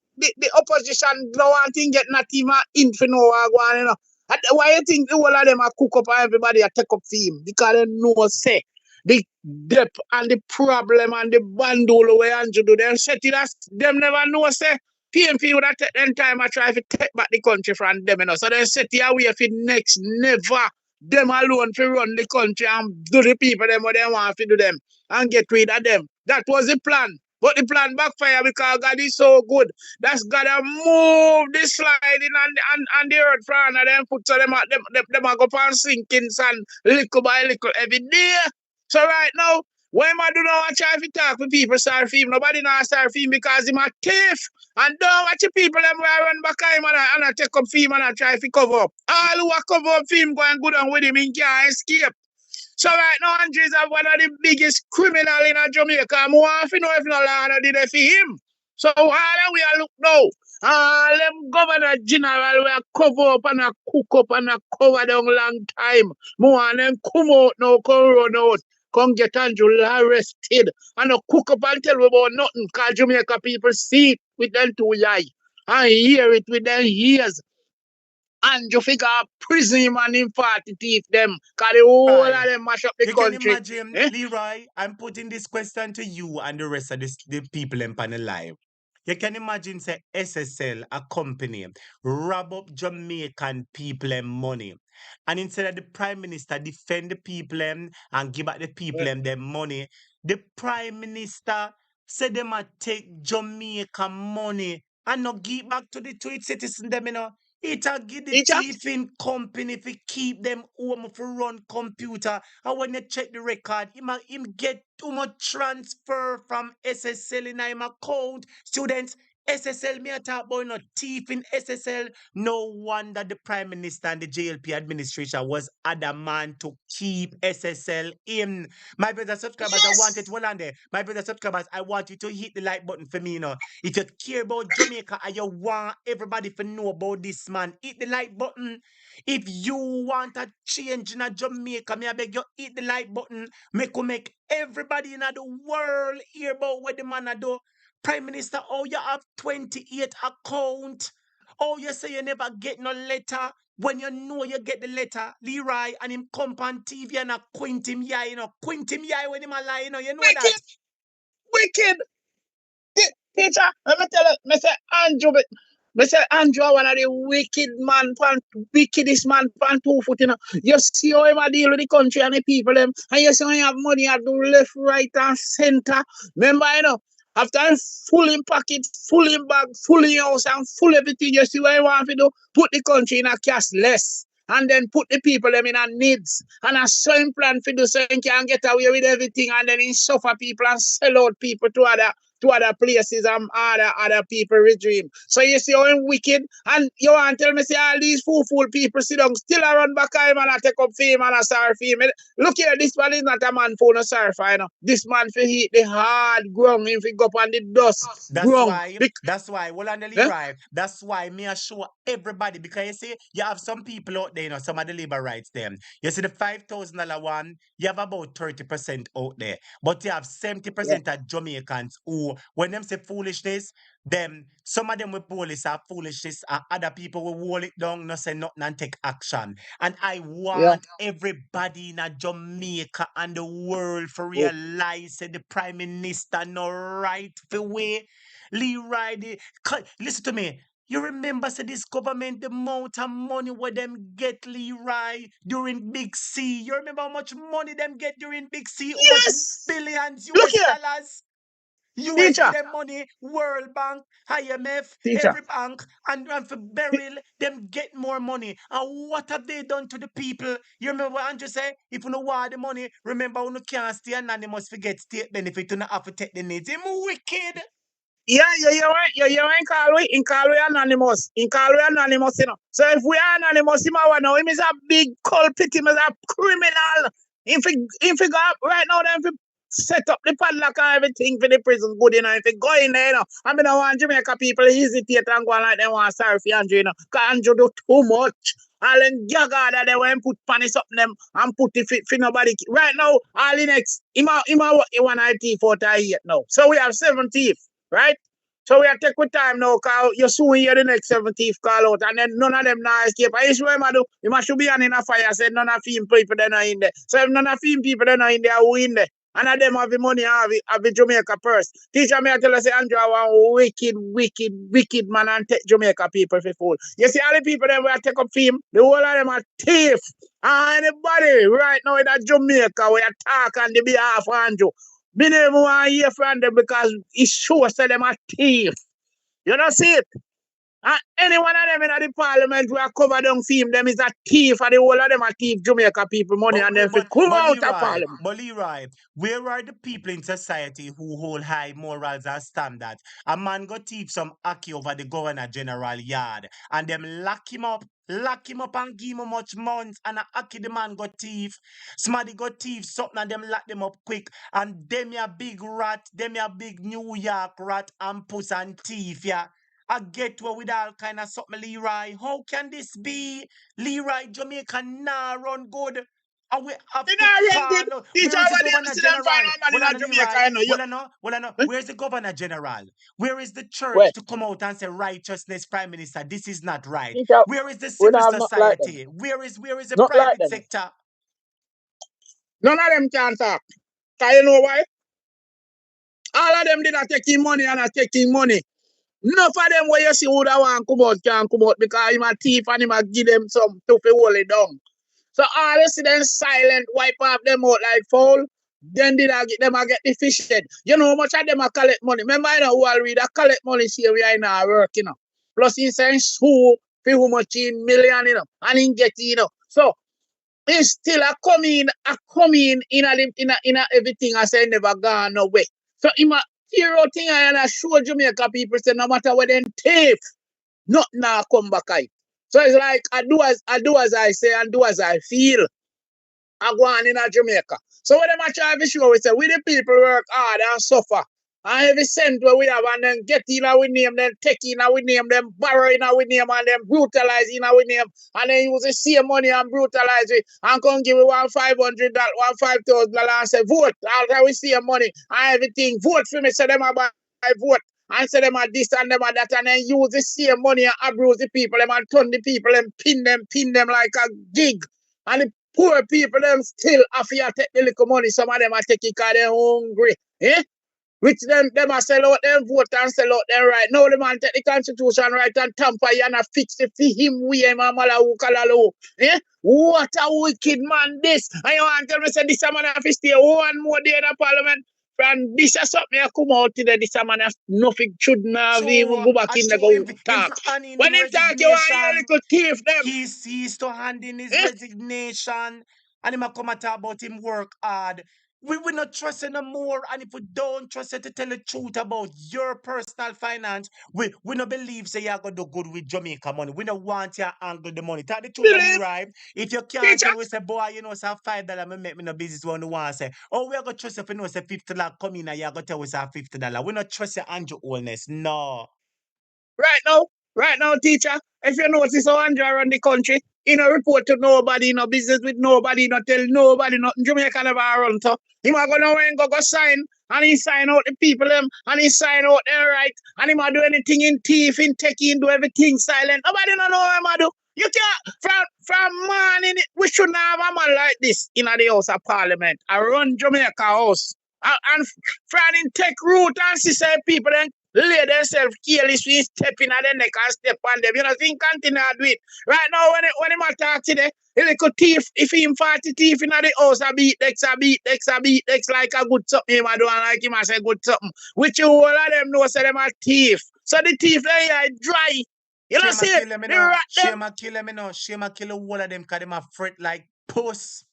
K: opposition don't want to get not even in for no one, you know. And why you think the whole of them a cook up and everybody a take up for him? Because they know say the depth and the problem and the bandole where Andrew do them set it as them never know say PMP would have take them time I try to take back the country from them, you know. So they set it away for next never. Them alone to run the country and do the people them what they want to do them and get rid of them. That was the plan. But the plan backfire because God is so good. That's God to move the sliding and the earth from and then put so them go up and sinking sand little by little every day. So right now, when I do not try to talk with people sorry for him, nobody not sorry for him because he's a thief. And don't watch the people them where run back him and I take up for him and I try to cover up. All who are cover up for him go and go down with him, he can't escape. So right now, Andrew is one of the biggest criminal in Jamaica. I want to know if no law did it for him. So all we are look now, all them governor general we are cover up and a cook up and a cover down long time. More and them come out now, come run out. Come get Andrew arrested and a cook up and tell me about nothing because Jamaica people see it with them 2 eye and hear it with their ears. And you figure prison man in 40 teeth them because the whole of them mash up the country.
A: You can imagine, Leroy, I'm putting this question to you and the rest of the people in panel live. You can imagine, say, SSL, a company, rob up Jamaican people and money. And instead of the Prime Minister defend the people and give back the people them money, the Prime Minister said they might take Jamaican money and not give back to its citizens them, you know. It'll give the thieving company to keep them home for run computer. And when you check the record, him get too much transfer from SSL in him account. Students, SSL, me a talk about no thief in SSL. No wonder the Prime Minister and the JLP administration was adamant to keep SSL in. My brother subscribers, I want it
K: Yes.
A: one on there. My brother subscribers, I want you to hit the like button for me, you know. If you care about Jamaica and you want everybody to know about this man, hit the like button. If you want a change in a Jamaica, me I beg you, hit the like button. Make everybody in the world hear about what the man a do. Prime Minister, oh, you have 28 account. Oh, you say you never get no letter. When you know you get the letter, Leroy and him come on TV and quint him yai, you know. Quint him yai when him a lie, you know that.
K: Wicked. Wicked. Teacher, let me tell you, me say Andrew one of the wicked man, wickedest man, 2 foot, you know. You see how him a deal with the country and the people, them, and you see how he have money at the left, right, and center. Remember, you know, after him full in pocket, full in bag, full in house, and full everything, you see what he want to do? Put the country in a cashless. And then put the people them in a needs. And a certain plan for do so he can get away with everything, and then he suffer people and sell out people to other places and other people regime. So you see how I'm wicked, and you want to tell me say all these fool people sit down still around back him and I take up fame and a sorry fame. Look here, this man is not a man for no sorry for, you know. This man for hit the hard ground, if he go up on the dust ground.
A: That's why, well, on the
K: Yeah?
A: right. That's why me I show everybody, because you see, you have some people out there, you know, some of the labor rights them. You see the $5,000 one, you have about 30% out there. But you have 70% of Jamaicans who, when them say foolishness, them some of them with police are foolishness, and other people will wall it down, not say nothing and take action. And I want everybody in a Jamaica and the world to realize that the Prime Minister no right for way. Leroy, listen to me. You remember, say this government, the amount of money where them get, Leroy, during Big C. You remember how much money them get during Big C? How much billions
K: Look
A: US
K: here,
A: dollars? US
K: teacher.
A: give them money, World Bank, IMF,
K: Teacher.
A: every bank, and for burial, them get more money. And what have they done to the people? You remember what Andrew said? If you don't want the money, remember you can't stay anonymous, forget state benefit, you don't have to take the needs. Him wicked.
K: Yeah, you ain't call we anonymous. In call we anonymous, you know. So if we are anonymous, him now, him is a big culprit, him is a criminal. If he go up right now, then if he set up the padlock and everything for the prison good, you know, if he go in there, you know. I mean, I want Jamaica people hesitate and go on like they want sorry for Andrew, you know. Because Andrew do too much. All them jagger that they want put punish up them and put it for nobody. Right now, all the next, him one IT for yet now. So we have 7 teeth. Right? So we are take with time now, because you soon hear the next 17th call out, and then none of them now escape. I used to do, you must be on in a fire, said none of film people they not in there. So if none of film people they not in there, who in there? And of them have the money, have the Jamaica purse. Teacher me I tell us, say Andrew, one wicked man and take Jamaica people for fool. You see all the people them where take up film, the whole of them are thief. And anybody right now in that Jamaica where talk on the behalf of Andrew, me never want to hear from them because it shows that them are thief. You don't see it? And any one of them in the parliament who are covered down film, them is a thief, and the whole of them are thief Jamaica people money, and then come out of parliament.
A: But Leroy, where are the people in society who hold high morals and standards? A man got thief some ackee over the Governor General yard, and them lock him up and give him much months, and a ackee the man got thief. Somebody got thief something, and them lock them up quick, and them ya big rat, them ya big New York rat and puss and thief, yeah. I get to with all kind of something, Leroy. How can this be? Leroy, Jamaica nah run good. And we have to call. Where is the Governor General? Well, I know. Where's the Governor General? Where is the church to come out and say righteousness, Prime Minister? This is not right. Where is the civil society? Where is the private sector?
K: None of them can talk. Can you know why? All of them did not taking money and not taking money. None of them where you see who that want come out can come out because him a thief and him a give them some to hold it down. So all you see them silent, wipe off them out like foul, then did I get them a get the fish head. You know how much of them a collect money. Remember I know who I read a collect money see we are in our work, you know. Plus he saying sue for how much in million, you know, and he get you know. So it's still a come in everything I say never gone no way. So tear out thing and I show Jamaica people say no matter what them thief, nothing now come back out. So it's like I do as I say and do as I feel. I go on in Jamaica. So what them a try to show we say we the people work hard and suffer. And every cent where we have and then get in our name, then take in our name, then borrow in our name, and then brutalize in our name, and then use the same money and brutalize it, and come give it $1,500, $1,500 and say vote. After we see money and everything, vote for me, so them about vote. And say them are this and them are that, and then use the same money and abuse the people, them and turn the people and pin them like a gig. And the poor people them still after you take the little money, some of them are taking because they're hungry. Eh? Which them a sell out them vote and sell out them right. Now the man take the constitution right and tamper you and fix it for him we him and malawu kalalo. Eh? What a wicked man this. And you want to tell me say this man have to stay one more day in the parliament. And this is something that come out today. This man have nothing shouldn't have even go back in the go talk. When him talk, you want to hear a little thief them.
A: He's to hand in his resignation. And him a come and talk about him work hard. We will not trust him no more. And if we don't trust him to tell the truth about your personal finance, we not believe say you're going to do good with Jamaica money. We don't want you to angle the money. Tell the truth when you arrive. If you can't tell we say, boy, you know, say $5 me make me no business one want to say. Oh, we are going to trust if you know say $50 come in and you're going to tell us $50. We not trust you Andrew Holness. No.
K: Right now, teacher, if you notice how Andrew around the country, he no report to nobody, no business with nobody, no tell nobody, nothing. Jamaica never run to. He might go now and go sign, and he sign out the people them, and he sign out their right, and he might do anything in thief, in techie, do everything silent. Nobody don't know what he might do. You can't, from man in it, we shouldn't have a man like this in the House of Parliament. I run Jamaica House. And from in take root and see say people then lay themselves carelessly stepping at the neck and step on them. You know, think continue to do it. Right now, when him attack today, he could thief, if him 40 thief in the house, I beat Dex like a good something, him I do and like him I say good something. Which you all of them know say them are thief. So the thief they are dry. You know see it?
A: Shema kill him, you know. Shema kill all of them because them are fret like puss.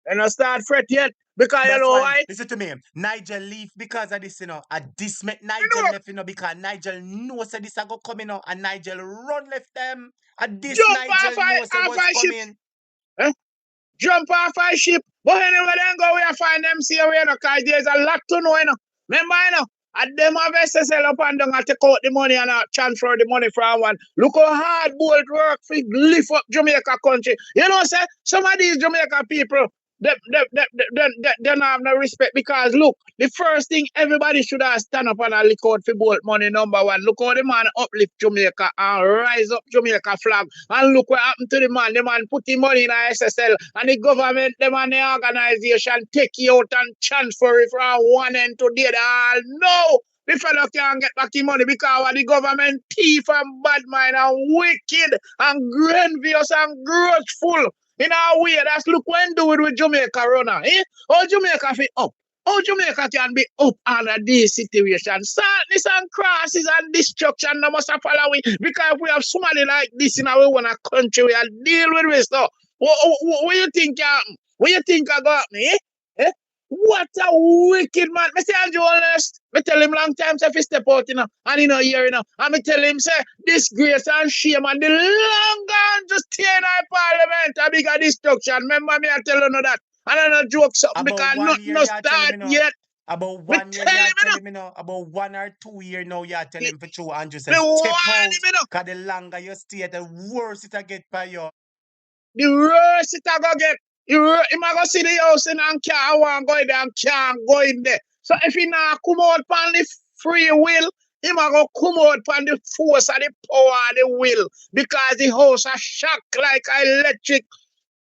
K: And I start fret yet. Because
A: that's
K: you know why?
A: Listen to me. Nigel leave because of this, you know. This make Nigel left, you know, because Nigel knows that this are going to come, you know, and Nigel run left them. And this
K: Jump
A: Nigel knows what's coming.
K: Jump off a ship. But anyway, then go where find them see where because there's a lot to know, you know. Remember, you know, and them have SSL up and down and take out the money and transfer the money from one. Look how hard bold work for lift up Jamaica country. You know, say some of these Jamaica people, they don't have no respect because look, the first thing everybody should have stand up and look out for bolt money number one. Look how the man uplift Jamaica and rise up Jamaica flag. And look what happened to the man. The man put the money in a SSL and the government, the man, the organization take it out and transfer it from one end to the other. No! The fellow can't get back the money because the government thief and bad mind and wicked and envious and grudgeful. In a way, that's look when do it with Jamaica runner. Eh? How Jamaica fit up? How Jamaica can be up under this situation? Sadness and crosses and destruction that must follow we because if we have somebody like this in our own country, we are deal with this stuff. What you think happen? What you think I got me? Eh? What a wicked man. I say Andrew Holness. I tell him long time say if he step out, you know, and he not here, you know. And I tell him say disgrace and shame and the longer just stay in our parliament a bigger destruction. Remember me, I tell you that. And I don't joke something because nothing no start yet.
A: About 1 year, you tell him, you know, about 1 or 2 years now, you tell him for true. Andrew says, step out, because the longer you stay, the worse it get for you.
K: The worse it go get. He might go see the house and can't want go in there and can't go in there. So if he not come out on the free will, he might go come out on the force of the power of the will. Because the house are shocked like electric.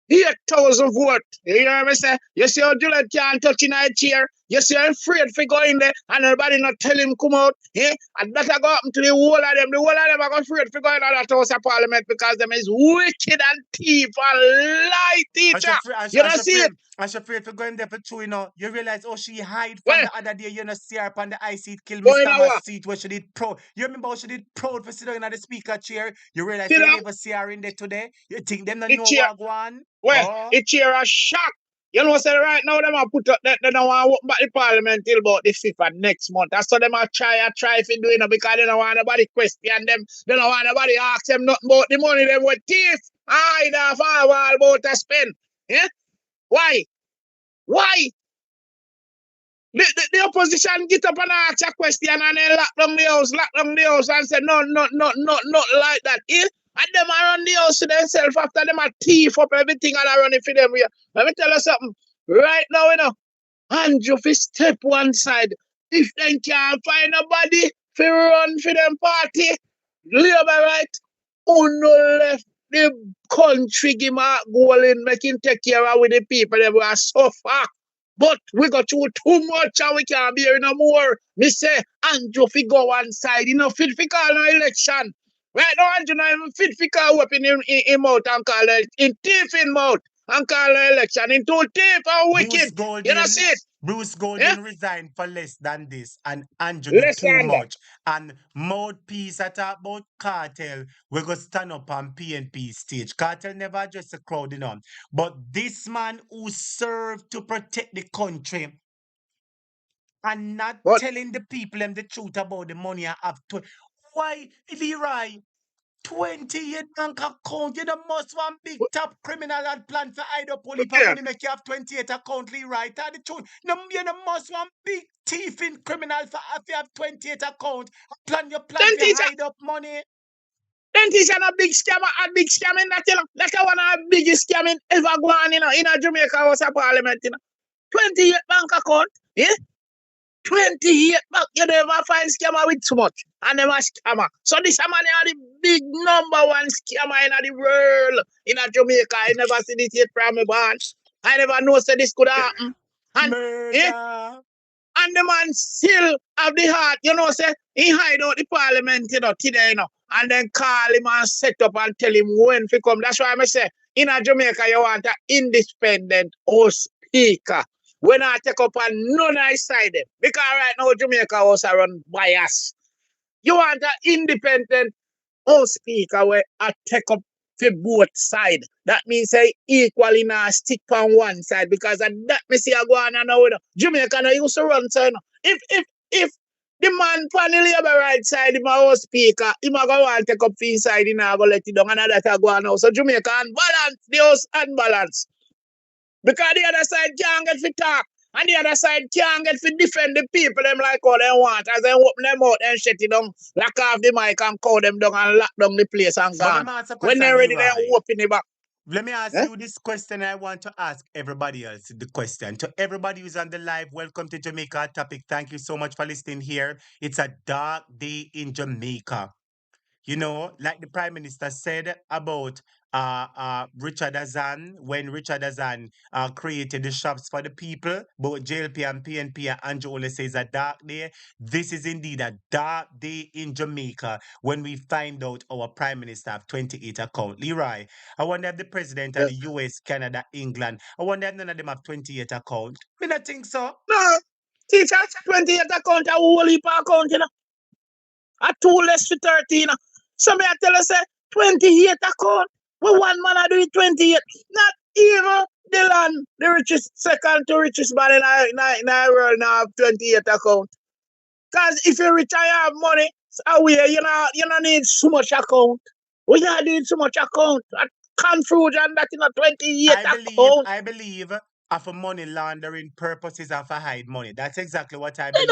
K: 8,000 votes. You know what I say? You see how Juliet can't touch in a chair? You see how afraid for go in there and everybody not tell him come out? Eh? And that go happen to the whole of them. The whole of them are afraid for go in that House of Parliament because them is wicked and thief and lie, teacher. You don't see it?
A: And she afraid for going there for true, you know. You realize, oh, she hide from the other day, you know, see her up on the high seat, kill Mr. Thomas seat where she did proud. You remember how she did proud for sitting in the speaker chair? You realize you never see her in there today? You think them don't know what go on?
K: Well, it's here a shock. You know, say right now them a put up that they don't want to open back the parliament till about the 5th of next month. That's so them a try if you do it because they don't want nobody question them. They don't want nobody ask them nothing about the money them with thief. I don't all about to spend. Yeah? Why? Why? The opposition get up and ask a question and then lock down the house and say no like that. Yeah? And them a run the house to themselves after them a thief up everything and I run it for them. Yeah. Let me tell you something. Right now, you know, Andrew fi step one side. If they can't find nobody to run for them party, Labour right, who no left the country give a goal in making take care of with the people that were suffer. But we got too much and we can't bear no more. Me say, Andrew fi go one side, you know, fit fi call no election. Right now, Andrew not even fit fi call up in him mouth and call it, in thief in mouth and call no election. In too thief and wicked. You know see it?
A: Bruce Golden resigned for less than this, and Andrew do
K: Less
A: too
K: than that.
A: much. And mouthpiece at about cartel, we go stand up on PNP stage. Cartel never address the crowd, you know. But this man who served to protect the country and not telling the people them the truth about the money I have to. Why, if he right, 28 bank account, you know, most one big top criminal that plan to hide up only for money make you have 28 account, Lee, right? Tell the truth. No, you know, most one big thieving criminal for if you have 28 account, plan to hide up money.
K: Then this is a big scamming that, you know, that's one of the biggest scamming ever gone, you know, in a Jamaica House of Parliament, you know. 28 bank account, yeah? 28 bank, you never find scammer with too much. And never scammer. So this man is the big number one scammer in the world in a Jamaica. I never see this yet from my band. I never know so this could happen. And, and the man still have the heart, you know, say he hide out the parliament, you know, today, you know, and then call him and set up and tell him when to come. That's why I say in a Jamaica you want an independent house speaker. When I take up on none I side them. Because right now Jamaica house are run bias. You want an independent house speaker where I take up for both sides. That means say equally now stick on one side because that me see I go on and now Jamaica no used to run so you know. If the man on the Labour right side, him a house speaker, him a go and take up for inside, he not go let it down and that go on now. So Jamaica unbalance, the house unbalance. Because the other side can't get for talk. And the other side can't get to defend the people them like how they want. As they open them out and shut it down, lock off the mic and call them down and lock down the place and gone. When they're ready, they open it back.
A: Let me ask you this question. I want to ask everybody else the question. To everybody who's on the live, welcome to Jamaica Topic. Thank you so much for listening here. It's a dark day in Jamaica. You know, like the Prime Minister said about Richard Azan, when Richard Azan created the shops for the people, both JLP and PNP and Andrew Ole says a dark day. This is indeed a dark day in Jamaica when we find out our Prime Minister have 28 accounts. Leroy, I wonder if the President of the US, Canada, England, I wonder if none of them have 28 accounts. I don't think so.
K: No. Teacher, 28 account, a whole heap of account, you know. A 2 less to 13. So me I tell you, say, 28 account. Well, one man I do it 28. Not even Dylan, the richest, second to richest man in the world now have 28 account. Because if you retire have money, you don't need so much account. We not need so much account. Confusion that in a 28 account.
A: I believe for money laundering purposes and for hide money. That's exactly what I believe.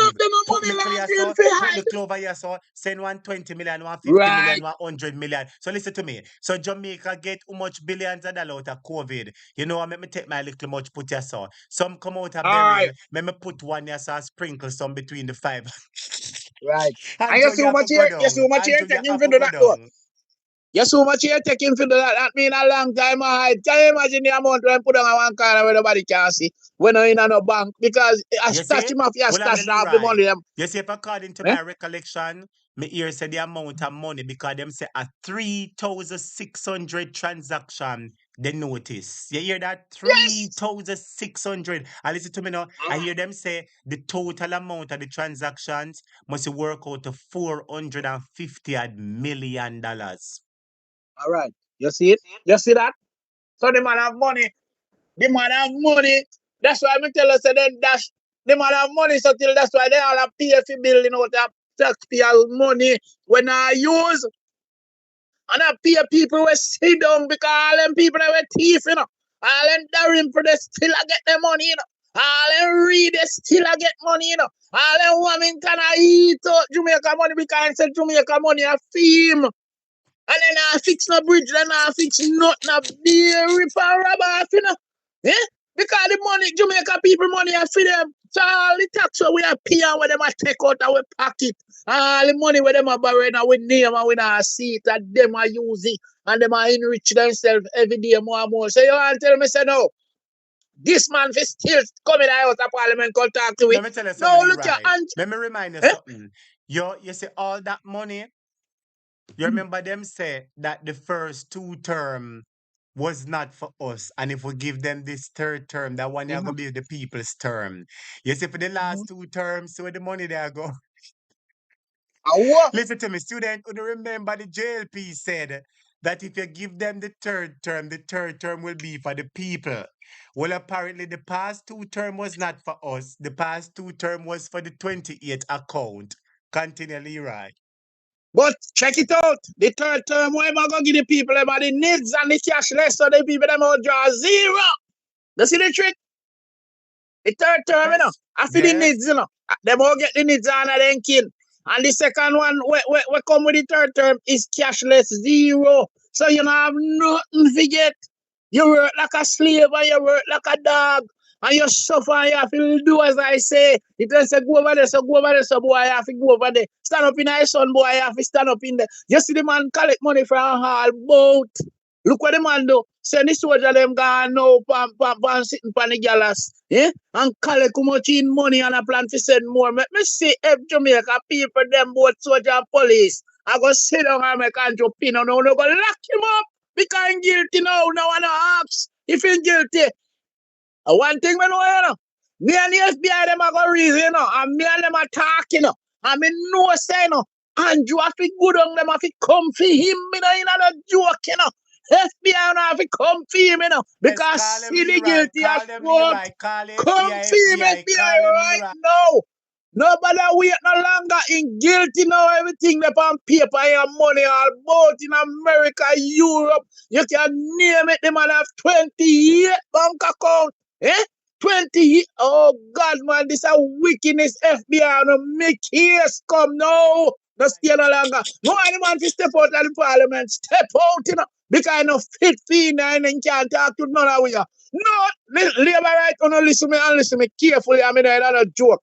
A: Put me clear, so put the clover here, so send 120 million, 150 million, 100 million. So listen to me. So Jamaica get how much billions of dollars out of COVID. You know, let me take my little much put here, so some come out of berry. Let me put one here, so sprinkle some between the five.
K: Right. And you see how much here taking for that though. You see how much here taking for that. That mean a long time ahead. Can you imagine the amount when put on one corner where nobody can see? When you're in a bank. Because a stash him off, you stash off the money.
A: You see, if according to my recollection, me hear say the amount of money because them say a 3,600 transaction they notice. You hear that? 3,600. And listen to me now. I hear them say the total amount of the transactions must work out to $450 million.
K: All right. You see it? You see that? So the man have money. The man have money. That's why I tell us that that's the man have money, so till that's why they all have pay for building out that taxpayer money when I use. And I pay people who sit down because all them people that were thief, you know. All them daring for they still a get their money, you know. All them read they still a get money, you know. All them women can eat out Jamaica money because they say Jamaica money a theme. And then I fix no bridge, then I fix nothing, a beer rip and rub off, you know. Eh? Because the money, Jamaica people money are for them. So all the tax we are paying where them a take out our pocket. All the money where them are borrowing our name and we not see it and them are use it and them are enrich themselves every day more and more. So you want to tell me, say no, this man is still coming out of parliament come talk to it.
A: Let me tell you
K: No,
A: something,
K: look
A: right?
K: at
A: Let me remind you
K: eh?
A: something. You see all that money, you remember them say that the first 2 term was not for us. And if we give them this 3rd term, that one is going to be the people's term. You see, for the last 2 terms, where the money there go.
K: What?
A: Listen to me, student. You remember the JLP said that if you give them the 3rd term, the 3rd term will be for the people. Well, apparently the past 2 term was not for us. The past 2 term was for the 28 account. Continually, right?
K: But check it out. The 3rd term, where am I going to give the people about the needs and the cashless so the people them will draw zero? You see the trick? The 3rd term, you know, after the needs, you know, them all get the needs and then kin. And the second one, we come with the 3rd term is cashless zero. So you don't have nothing to get. You work like a slave and you work like a dog. And you suffer and you have to do as I say. It doesn't say go over there, so go over there, so boy, you have to go over there. Stand up in the sun, boy, you have to stand up in there. You see the man collect money from all boat. Look what the man do. Send the soldier them gone now, pan sitting pan the gallas. Eh? And collect how much in money and a plan to send more. Let me see if Jamaica people, them both soldier and police. I go sit down and make Andrew Pino now. No go lock him up. Because he's guilty now. No one asks if he's guilty. One thing we know, you know. Me and the FBI them are going to reason, you know. And me and them are talking, you know. And me know say, you know. Andrew have to go down, them have to come for him, you know. You know, no joke, you know. FBI have to come for him, you know. Because
A: yes,
K: see the guilty as fuck. Come for him, FBI right now. Nobody wait no longer in guilty now. Everything up on paper and money all both in America, Europe. You can name it. The man have 28 bank account. Eh? 20. Oh God, man, this is a wickedness. FBI no make case come now. No stay no longer. No any man to step out of the parliament. Step out, you know. Because no fit fee and can't talk to none of you. No, labor right, no listen me and listen me carefully. I mean, that's not a joke.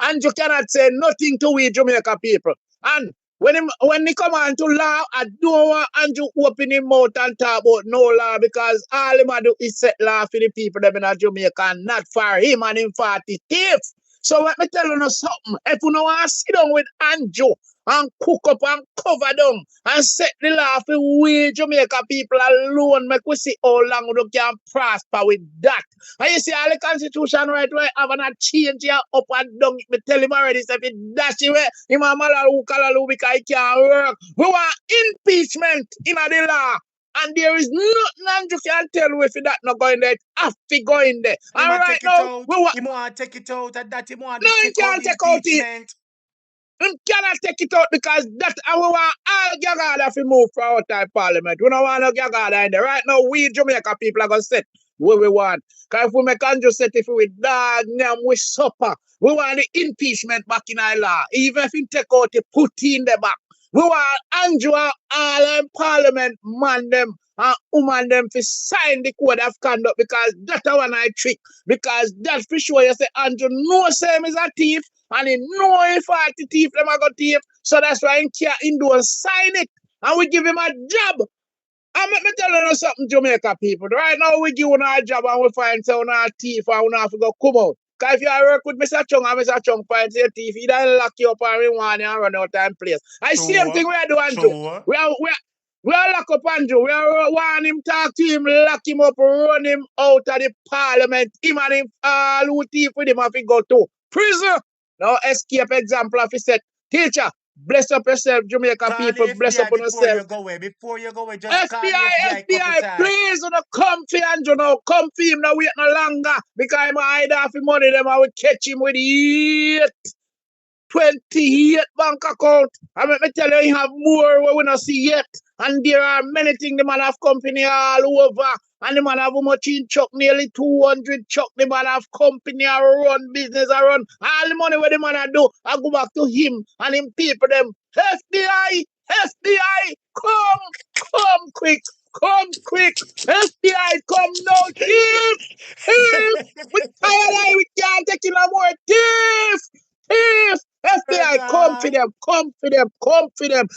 K: And you cannot say nothing to we Jamaica people. And when they come on to law, I don't want Andrew open his mouth and talk about no law because all he do is set law for the people that in Jamaica and not for him and him 40 thieves. So let me tell you something. If you don't want to sit down with Andrew and cook up and cover down and set the law for we Jamaica people alone, make we see how long we can prosper with that. And you see all the constitution right where have not change here up and down. Me tell him already, say if it dash away, him a malalu kalalu because he can't work. We want impeachment in the law. And there is nothing you can tell if that not going there. It have to go in there. And right now, we want...
A: He want to take it out and that he want
K: to
A: take out impeachment.
K: We cannot take it out because that and we want all Gagada to move for our time parliament. We don't want no Gagada in there. Right now, we Jamaica people are going to set what we want. Because if we make Andrew set if we dog, name, we supper. We want the impeachment back in our law. Even if he take out the put in the back. We want Andrew and all in parliament man them and woman them to sign the code of conduct because that's one I trick. Because that's for sure you say Andrew no same is a thief and he know if 40 thief them are got thief. So that's why he don't sign it. And we give him a job. And let me tell you something, Jamaica people. Right now we give you a job and we find say a thief and we have to go come out. Because if you work with Mr. Chung and Mr. Chung finds a thief, he don't lock you up and rewind and run out of place. I same thing we are doing, Andrew. We are lock up Andrew. We are want him talk to him, lock him up, run him out of the parliament. Him and him all who thief with him have to go to prison. Now escape example of he said, teacher, Bless up yourself, Jamaica
A: Call
K: people.
A: the
K: Bless up
A: FBI
K: on
A: before
K: yourself.
A: you go away. Before you go away, just call the
K: FBI,
A: FBI a couple
K: FBI,
A: times.
K: please, come for Andrew now. Come for him now. Wait no longer. Because I'm hide off the money. Them I will catch him with 28 bank account. I me tell you, he have more we not see yet. And there are many things the man have company all over. And the man have much in chuck, nearly 200 chuck. The man have company I run, business I run. All the money where the man I do, I go back to him and him people them. FBI, FBI, come quick, come quick. FBI, come now, thief. We tired, we can't take no more thief. FBI, come for them, come for them, come for them.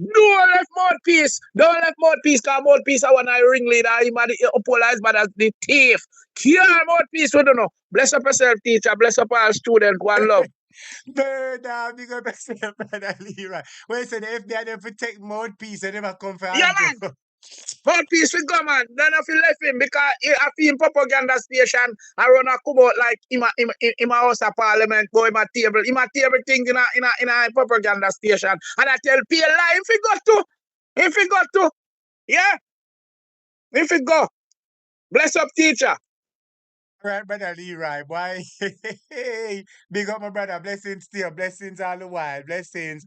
K: Don't left mouthpiece. Don't left mouthpiece, because mouthpiece I want to ringleader. He might apologize, but as the thief. Here, mouthpiece, we don't know. Bless up yourself, teacher. Bless up our student. One love.
A: Murder, big up yourself, brother Leroy. When you say the FBI them for take mouthpiece and never come for
K: Yeah,
A: Andrew.
K: man. Mouthpiece we go, man. Then if you left him, because I feel propaganda station, I run a come out like in my house of parliament, go in my table things in a propaganda station. And I tell PLI, if he got to, yeah, if he go. Bless up, teacher.
A: Right, brother Leroy, boy. Big up my brother. Blessings to you. Blessings all the while. Blessings.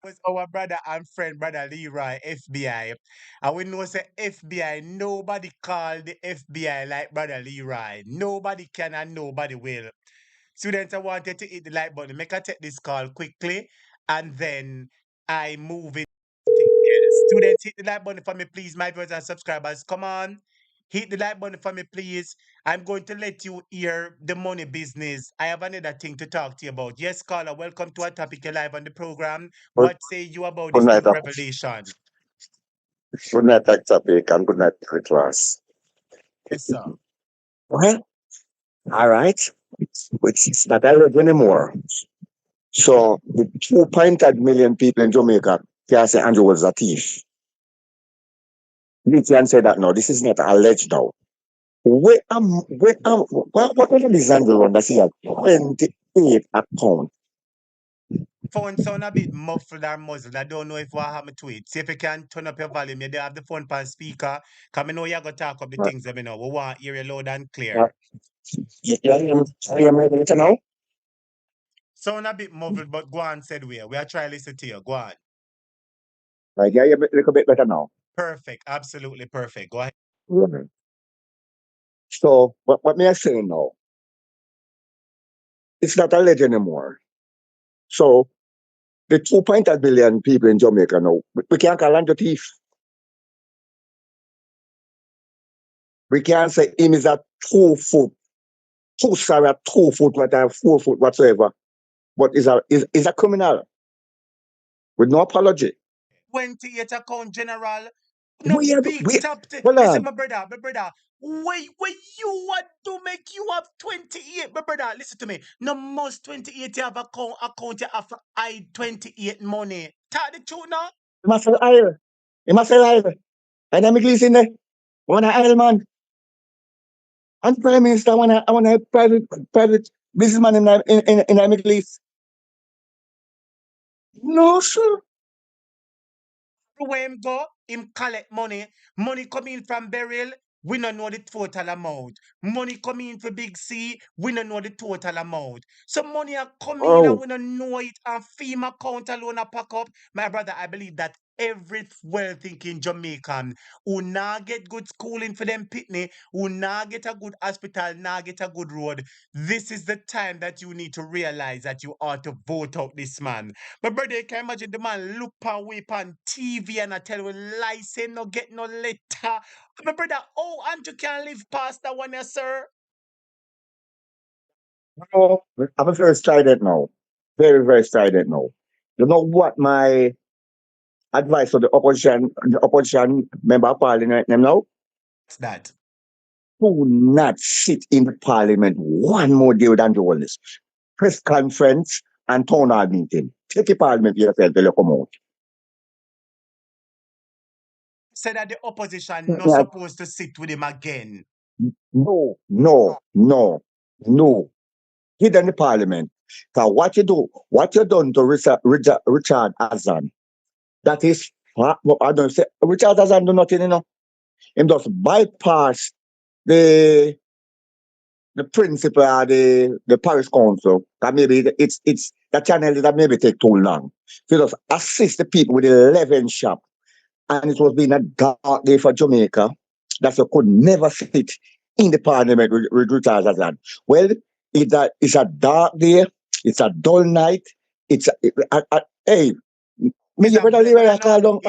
A: Was our brother and friend, brother Leroy, FBI. And we know say FBI, nobody call the FBI like brother Leroy. Nobody can and nobody will. Students, I wanted to hit the like button. Make I take this call quickly and then I move it. Students, hit the like button for me, please, my viewers and subscribers. Come on. Hit the like button for me, please. I'm going to let you hear the money business. I have another thing to talk to you about. Yes, caller, welcome to our topic. You're live on the program. What say you about this new revelation?
L: Good night, topic, and good night to the class.
A: Yes, sir.
L: Well, all right. It's not allowed anymore. So the 2.8 million people in Jamaica can say Andrew was a thief. You can say that now. This is not alleged now. What is Andrew run that he had 28 accounts?
A: Phone sound a bit muffled or muzzled. I don't know if what happened to it. See if you can turn up your volume. You do have the phone on speaker. Because I know you're going to talk up the things that we know. We want to hear you loud and clear.
L: I am ready to know.
A: Sound a bit muffled, but go on, said we. We are trying to listen to you. Go on.
L: Right, yeah, you're a little bit better now.
A: Perfect. Absolutely perfect. Go ahead.
L: Mm-hmm. So what may I say now? It's not alleged anymore. So the 2.8 billion people in Jamaica now, we can't call Andrew thief. We can't say him is a 2 foot, 2 foot, whatever, 4 foot, whatsoever. But is a criminal with no apology.
A: 28 account general. No big top. Listen, my brother. Where you want to make you have 28, my brother? Listen to me. No most 28 you have account you have I 28 money. Tell the truth now.
L: He must sell oil. And I'm in there. When I oil man. And Prime Minister, I want a private businessman in the Middle East. No, sir.
A: Where him go, him collect money. Money coming from burial, we don't know the total amount. Money coming for Big C, we don't know the total amount. So money are coming and we don't know it, and FEMA account alone a pack up. My brother, I believe that every well-thinking Jamaican who now get good schooling for them pitney, who now get a good hospital, now get a good road, this is the time that you need to realize that you ought to vote out this man. But brother, you can imagine the man look and whip on TV and I tell you lie, say no get no letter. My brother, oh, Andrew can live past that one, yes, sir.
L: No, I'm very strident now. Very, very strident now. You know what my advice for the opposition member of parliament now?
A: What's that?
L: Do not sit in the parliament one more day with Andrew Holness. Press conference and town hall meeting. Take the parliament yourself till you come out.
A: Said that the opposition not supposed to sit with him again.
L: No. He done the parliament. So what you done to Richard Azan, that is, I don't say, Richard Azan do nothing, Him just bypass the principal or the parish council. That maybe it's that channel that maybe take too long. So just assist the people with the 11 shop. And it was being a dark day for Jamaica that you could never sit in the parliament with Richard Azan. Well, it's a dark day, it's a dull night, hey, me
A: It's
L: you
A: a
L: better leave I call down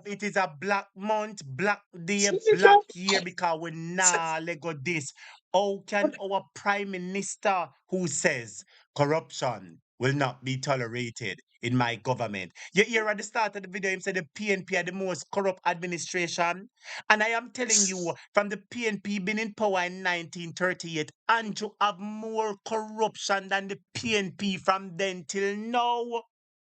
A: it is a black month, black day, black year because we nah let go this. How can our prime minister who says corruption will not be tolerated in my government? You hear at the start of the video, him said the PNP are the most corrupt administration. And I am telling you, from the PNP being in power in 1938, Andrew have more corruption than the PNP from then till now.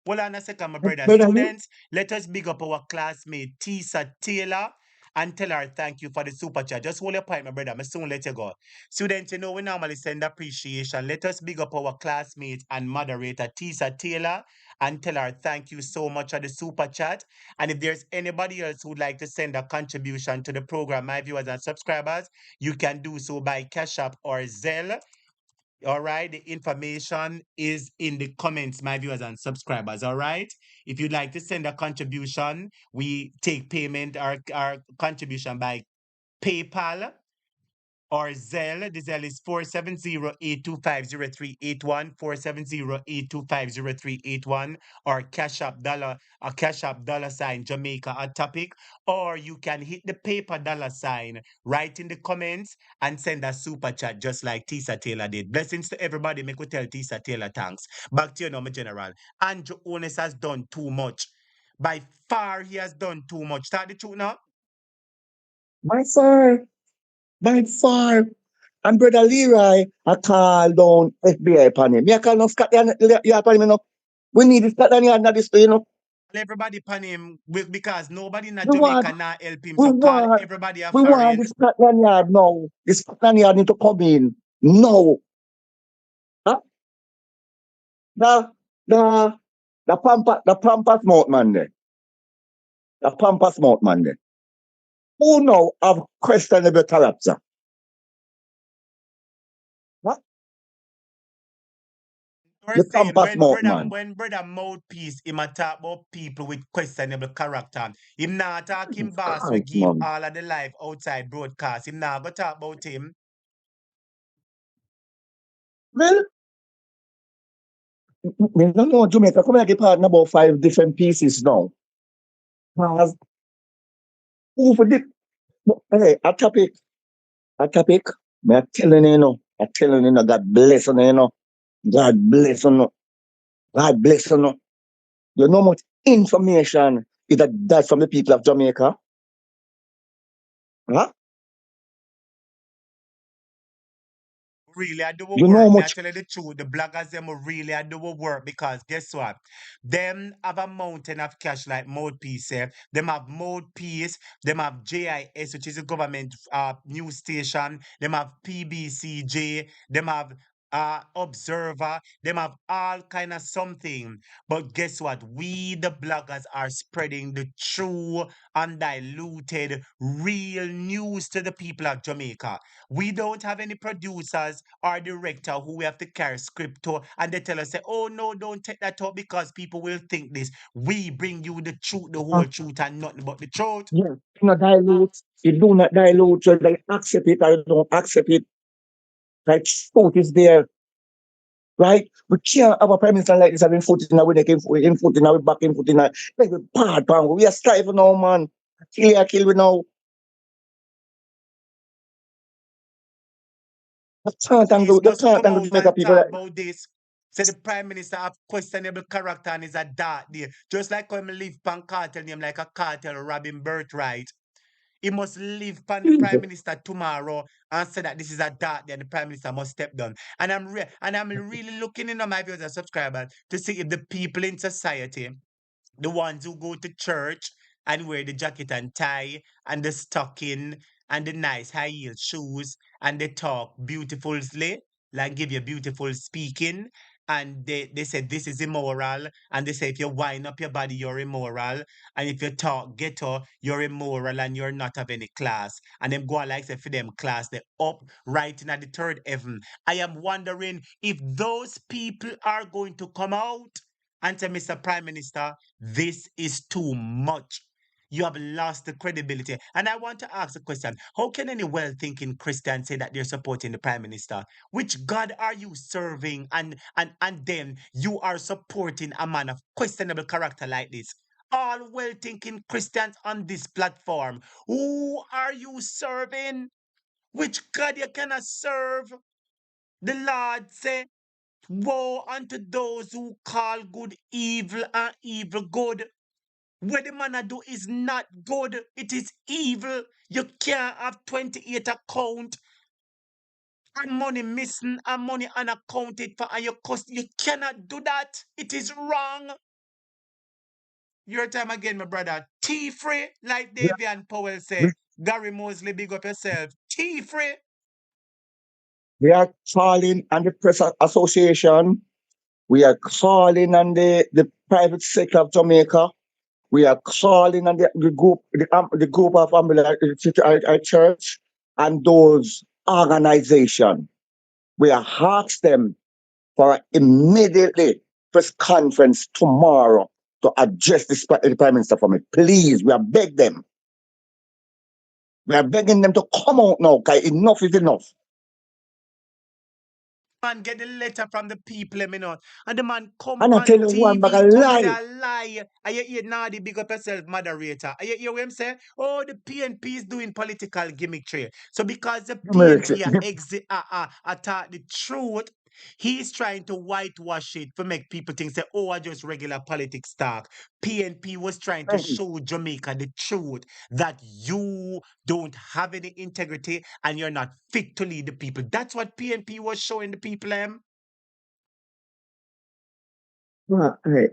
A: Hold on a second, my brother. Students, let us big up our classmate, Tisa Taylor, and tell her thank you for the super chat. Just hold your point, my brother. I soon let you go. Students, we normally send appreciation. Let us big up our classmate and moderator, Tisa Taylor, and tell her thank you so much for the super chat. And if there's anybody else who'd like to send a contribution to the program, my viewers and subscribers, you can do so by Cash App or Zelle. All right, the information is in the comments, my viewers and subscribers. All right, if you'd like to send a contribution, we take payment our contribution by PayPal or Zelle. The Zelle is 470-825-0381, 470-825-0381, or Cash App $ Jamaica at topic, or you can hit the paper $sign, write in the comments, and send a super chat just like Tisa Taylor did. Blessings to everybody. Make we tell Tisa Taylor thanks. Back to you now, my general. Andrew Holness has done too much. By far, he has done too much. Start the truth now.
L: By far. And Brother Leroy, I call down FBI upon him. Me, I call down Scotland Yard upon him, We need the Scotland Yard not this,
A: Everybody pan him because nobody in
L: We want,
A: Jamaica now help him.
L: we
A: So call
L: want,
A: everybody a
L: we want
A: foreign.
L: the Scotland Yard now. The Scotland Yard need to come in. No. Huh? The pampas mouth man there. The pampas mouth man there. Who now have questionable character? What?
A: We're
L: The
A: saying
L: pampas mouth man.
A: when brother mouthpiece him a talk about people with questionable character. Him not talking boss we
L: Christ,
A: give
L: man.
A: all of the life outside broadcast. Him not go talk about him.
L: Well, me don't know Jamaica. Come here, get partner about 5 different pieces now. Because who for this? Hey, a topic. Me I telling you, God bless you, God bless you, God bless you. You know much information is that from the people of Jamaica. Huh?
A: Really I do a
L: You know
A: work. Me I
L: much.
A: tell you the truth. The bloggers them will really I do a work because guess what? Them have a mountain of cash like mouthpiece. Them have mouthpiece. Them have JIS, which is a government news station. Them have PBCJ. Them have observer. Them have all kind of something. But guess what? We the bloggers are spreading the true, undiluted, real news to the people of Jamaica. We don't have any producers or director who we have to carry script to, and they tell us, say, oh no, don't take that out because people will think this. We bring you the truth, the whole truth, and nothing but the truth.
L: Yeah, you not dilute. You do not dilute. So they accept it or you don't accept it. Like truth is there. Right? We can't have a prime minister like this having foot in our neck, in foot in our back, in foot in our like bad man. We are striving now, man. Kill we now. You can't
A: Please just come
L: angle
A: out
L: Jamaica
A: and
L: people
A: talk
L: like
A: about this. Say the prime minister have questionable character and is a dark day. Just like when I live pan cartel name like a cartel robbing birthright. He must leave pan the prime minister tomorrow and say that this is a dark day and the prime minister must step down. And I'm really looking in on my viewers and subscribers to see if the people in society, the ones who go to church and wear the jacket and tie and the stocking and the nice high heel shoes and they talk beautifully, like give you beautiful speaking and they said this is immoral, and they say if you wind up your body, you're immoral, and if you talk ghetto, you're immoral and you're not of any class. And them go on like say for them class, they up right in at the third heaven. I am wondering if those people are going to come out and say, Mr. Prime Minister, this is too much. You have lost the credibility. And I want to ask a question. How can any well-thinking Christian say that they're supporting the Prime Minister? Which God are you serving? And then you are supporting a man of questionable character like this. All well-thinking Christians on this platform. Who are you serving? Which God you cannot serve? The Lord say, woe unto those who call good evil and evil good. What the man do is not good. It is evil. You can't have 28 account and money missing and money unaccounted for and your cost. You cannot do that. It is wrong. Your time again, my brother. Tea-free, like
L: We
A: Davian Powell
L: we
A: say. Gary Mosley, big up yourself. Tea-free.
L: we are calling on the Press Association. We are calling on the private sector of Jamaica. We are calling on the group of our church and those organizations. We are asked them for immediately press conference tomorrow to address the Prime Minister for me. Please, we are begging them. We are begging them to come out now, because enough is enough.
A: Man get the letter from the people, you know. And the man come
L: And I tell
A: on
L: you one bag
A: TV,
L: of
A: come with
L: lie.
A: a lie. And you hear now the big up yourself, moderator. And you hear what I'm saying? Oh, the PNP is doing political gimmickry. So because the PNP attack the truth, he's trying to whitewash it to make people think, say, oh, I just regular politics talk. PNP was trying to show Jamaica the truth that you don't have any integrity and you're not fit to lead the people. That's what PNP was showing the people.
L: Hey,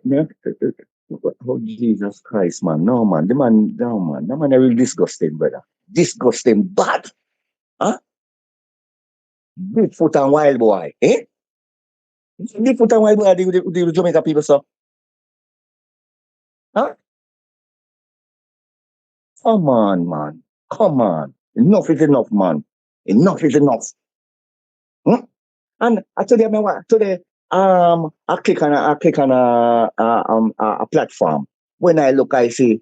L: man, oh Jesus Christ, man. No, man. The man, no, man. The man is really disgusting, brother. Disgusting, bad. Huh? Big foot and wild boy. Eh? Big foot and wild boy, the Jamaica people, so. Huh? Come on, man. Come on. Enough is enough, man. Enough is enough. Hmm? And I told you, today, I click on a platform. When I look, I see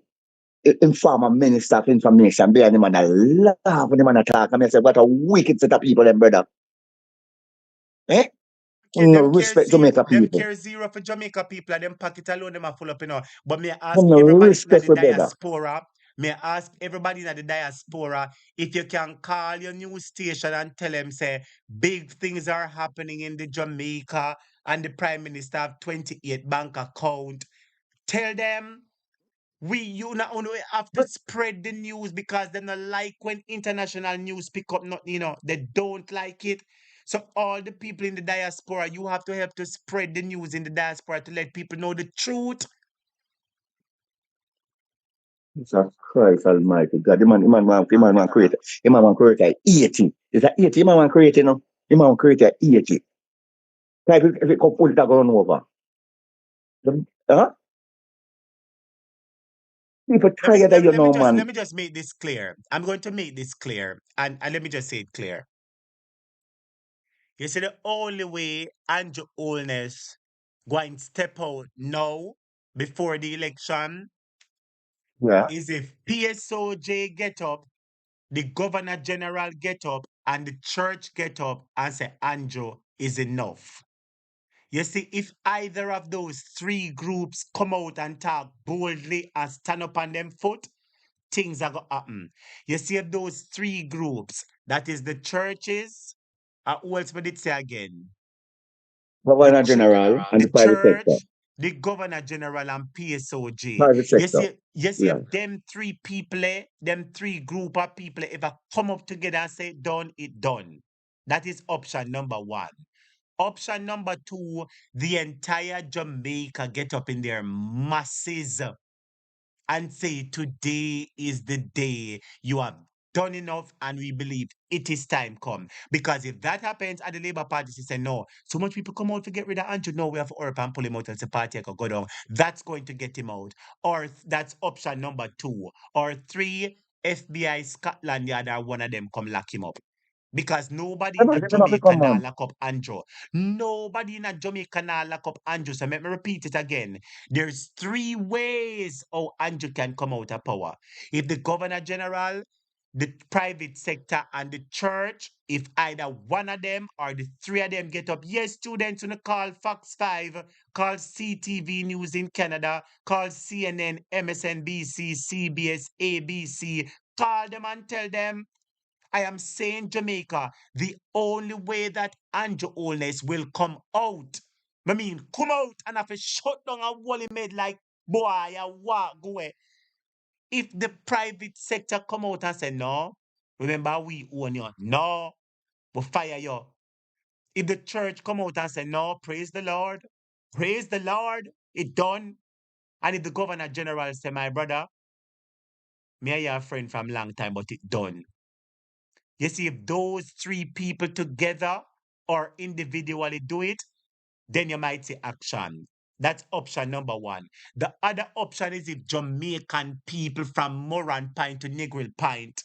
L: informer minister of information behind the man. I laugh when the man attack. I say, what a wicked set of people, them brother. Eh? No respect Jamaica
A: Them
L: people.
A: care zero for Jamaica people and them pocket alone them are full up, you know. But may I ask
L: No
A: everybody in
L: respect
A: the
L: for brother.
A: diaspora, may I ask everybody in the diaspora if you can call your news station and tell them, say, big things are happening in the Jamaica and the Prime Minister have 28 bank account. Tell them you not only have to spread the news because they don't like when international news pick up nothing, you know, they don't like it. So all the people in the diaspora, you have to help to spread the news in the diaspora to let people know the truth.
L: Jesus Christ Almighty God. The man want create. The man want create a 80. Is that 80? The man want create, you know. The man want create a 80. Like if it come pull it going over. Huh? People tired of you now, man.
A: Let me just make this clear. I'm going to make this clear, and let me just say it clear. You see, the only way Andrew Holness going to step out now before the election
L: Yeah.
A: is if PSOJ get up, the Governor General get up, and the church get up and say Andrew is enough. You see, if either of those three groups come out and talk boldly and stand up on them foot, things are going to happen. You see, if those three groups, that is the churches, who else would it say again?
L: Governor General and
A: The
L: the private sector.
A: church, the Governor General, and PSOJ.
L: Private sector.
A: You see,
L: Yeah.
A: if them three people, them three group of people, ever come up together and say, done, it done. That is option number one. Option number two, the entire Jamaica get up in their masses and say, today is the day you have done enough and we believe it is time come. Because if that happens and the Labour Party say no, so much people come out to get rid of Andrew. No, we have to hurry up and pull him out and the party can go down. That's going to get him out. Or that's option number 2. Or 3, FBI Scotland Yard or one of them come lock him up. Because nobody in Jamaica now lock up Andrew. Nobody in Jamaica now lock up Andrew. So let me repeat it again. There's 3 ways how Andrew can come out of power. If the Governor General, the private sector, and the church, if either one of them or the 3 of them get up, yes, students gonna call Fox 5, call CTV News in Canada, call CNN, MSNBC, CBS, ABC, call them and tell them, I am saying Jamaica, the only way that Andrew Holness will come out, I mean, come out and have a shut down a wally made like, boy, I walk away. If the private sector come out and say, no, remember we own you. No, we fire you. If the church come out and say, no, praise the Lord, it done. And if the Governor General say, my brother, me and your friend from long time, but it done. You see, if those 3 people together or individually do it, then you might see action. That's option number 1. The other option is if Jamaican people from Moran Point to Negril Point,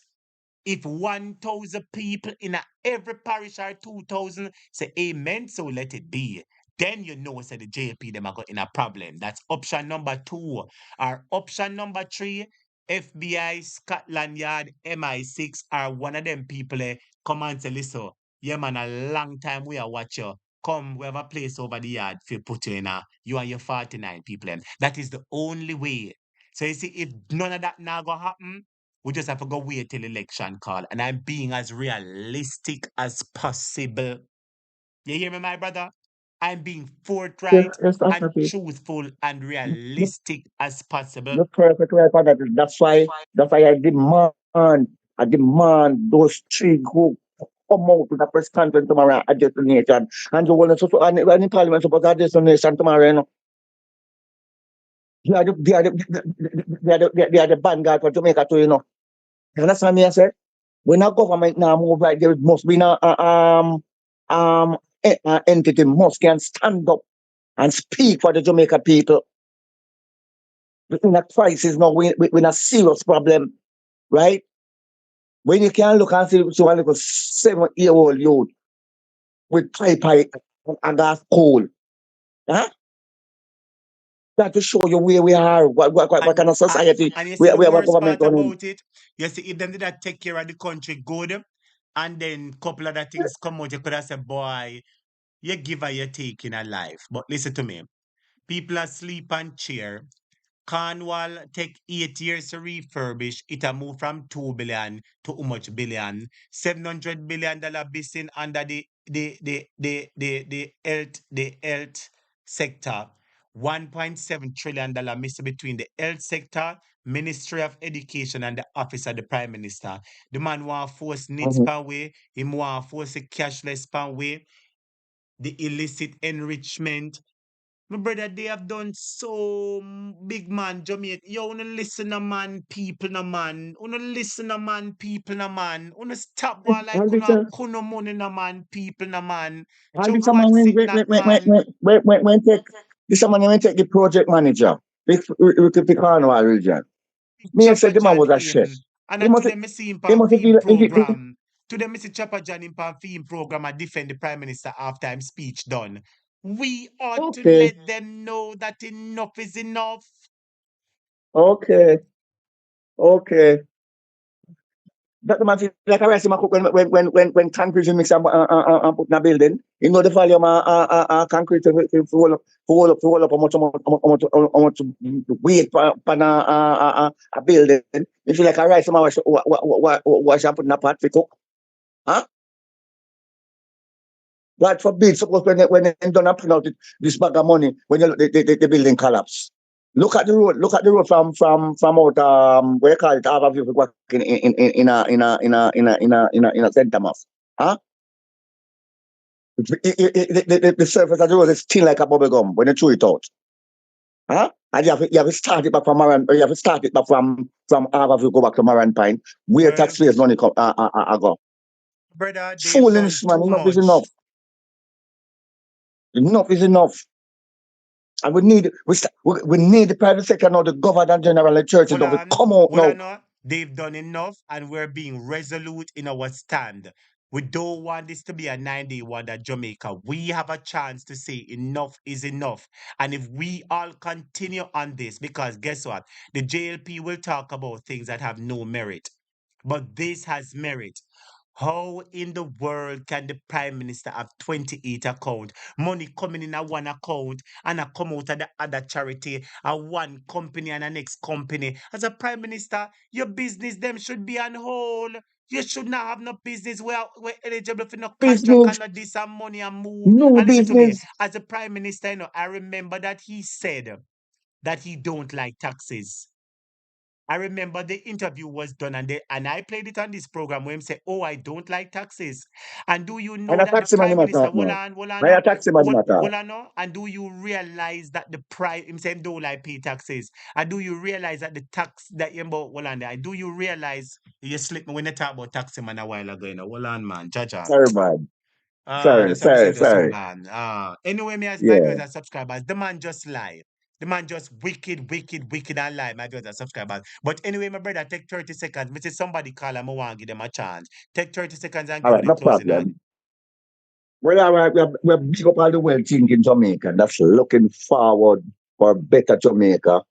A: if 1,000 people in every parish are 2,000 say amen, so let it be. Then you know, say the JP them are got in a problem. That's option number 2. Or option number 3, FBI, Scotland Yard, MI6 are one of them people come and say, listen, yeah man, a long time we are watch you. Come, we have a place over the yard for put you in you and your 49 people. Them. That is the only way. So you see, if none of that now gonna happen, we just have to go wait till election call. And I'm being as realistic as possible. You hear me, my brother? I'm being forthright and truthful and realistic as possible.
L: You're perfect right on that. That's why I demand those 3 who come out with a press conference tomorrow at the nation. And you want to and in Parliament support at the nation tomorrow, you know. They are the vanguard for Jamaica too, you know. You understand me, I say? When our government now move right, there must be entity must can stand up and speak for the Jamaica people. We're in a crisis now, we're in a serious problem, right? When you can look and see one little 7-year-old youth with pipe and gas coal, huh? That to show you where we are, what kind of society
A: And you see
L: we
A: the
L: have a
A: worst
L: government
A: part
L: running.
A: about it, you see, if them did that take care of the country good, and then couple other things come out, you could have said, boy, you give her your take in a life. But listen to me. People asleep on chair. Cornwall take 8 years to refurbish. It a move from 2 billion to how much billion? $700 billion business under the health sector. $1.7 trillion missing between the health sector, Ministry of Education, and the Office of the Prime Minister. The man want force needs pan way, him want force a cashless pan way, the illicit enrichment. My brother, they have done so big man, Jamaica. Yo, wanna listen to man, people na man. Wanna listen to man, people na man. Wanna stop one like
L: And this
A: kuna kuno money na man, people na man.
L: and this man
A: Chowat sit not man.
L: when take this man when take the project manager with the Cornwall region. Me I said
A: Chopper
L: the man
A: John
L: was a chef.
A: in. And
L: He
A: to
L: must
A: them, I see him
L: he
A: pan
L: must
A: film
L: feel
A: program. To them, I see Chopper John in pan film program and defend the Prime Minister after him speech done. We ought to
L: okay.
A: let them know that enough is enough.
L: Okay. Okay. That the man feel like a rice in my cook when concrete is mixed and put in a building. You know the volume of concrete to hold up how much weight on a building. You feel like a rice in my wash and put in a pot to cook. Huh? God forbid, suppose when they done and print out this bag of money when the building collapse. Look at the road from out where you call it Harbour View working in a center mass. Huh? The surface of the road is thin like a bubble gum when you chew it out. Huh? And you have to start it back from Maran, you have to start it back from Harbour go back to Maran Pine, where
A: Well,
L: taxpayers' money come go.
A: brother, they've done
L: Foolishness, man.
A: too
L: Enough is
A: much.
L: enough. Enough is enough. And we need the private sector now, the government general, the churches,
A: Hold
L: don't
A: on,
L: come out
A: hold
L: now.
A: on. No. They've done enough, and we're being resolute in our stand. We don't want this to be a 9-day wonder, Jamaica. We have a chance to say enough is enough. And if we all continue on this, because guess what? The JLP will talk about things that have no merit, but this has merit. How in the world can the prime minister have 28 account, money coming in at one account and a come out of the other charity, a one company and a next company? As a prime minister, your business them should be on hold. You should not have no business where we're eligible for no contract
L: Business,
A: and not this and money and move.
L: no
A: And listen to me,
L: business.
A: as a prime minister, I remember that he said that he don't like taxes. I remember the interview was done and I played it on this program where him say, "Oh, I don't like taxes." And do you
L: And
A: know
L: a
A: that the
L: taxi man
A: prime
L: him
A: minister,
L: attack
A: hold
L: now.
A: on, hold on,
L: And a
A: no,
L: taxi man him attack.
A: hold on, no, and do you realize that the prime him say him don't like pay taxes? And do you realize that the tax that you about hold on there? Do you realize you slipped me when you talk about taxi man a while ago, Hold on, man, Jaja.
L: Sorry, man.
A: That's what we say to so
L: Sorry.
A: man. Anyway, me as my
L: Yeah.
A: viewers and subscribers, the man just lie. The man just wicked, wicked, wicked and lie, my viewers and subscribers. But anyway, my brother, take 30 seconds. Me see somebody call and I want to give them a chance. Take 30 seconds and
L: All
A: give me
L: right,
A: the
L: no
A: closing ad.
L: problem. Well, all right, we're big up all the well thinking Jamaica that's looking forward for a better Jamaica,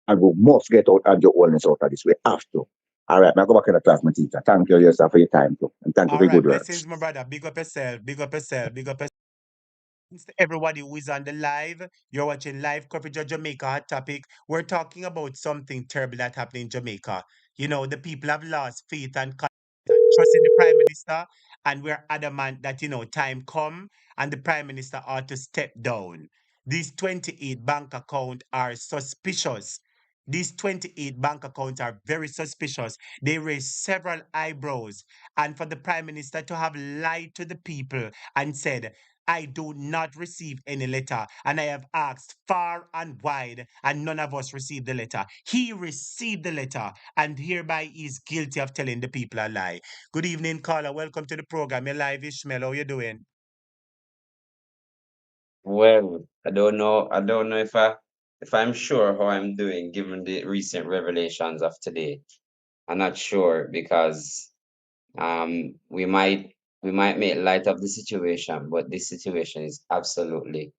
L: and we must get out and your Holness out of this. We have to. All right, now go back in the class, my teacher. Thank you yourself for your time too. And thank you
A: All
L: for your
A: right,
L: good words.
A: blessings, my brother. Big up yourself, big up yourself, big up yourself. Thanks to everybody who is on the live. You're watching live coverage of Jamaica Hot Topic. We're talking about something terrible that happened in Jamaica. The people have lost faith and trust in the prime minister, and we're adamant that time come and the prime minister ought to step down. These 28 bank accounts are suspicious. These 28 bank accounts are very suspicious. They raise several eyebrows. And for the prime minister to have lied to the people and said, "I do not receive any letter, and I have asked far and wide, and none of us received the letter." He received the letter, and hereby is guilty of telling the people a lie. Good evening, caller. Welcome to the program. You're live, Ishmael. How you doing?
M: Well, I don't know. I don't know if I'm sure how I'm doing given the recent revelations of today. I'm not sure because we might make light of the situation, but this situation is absolutely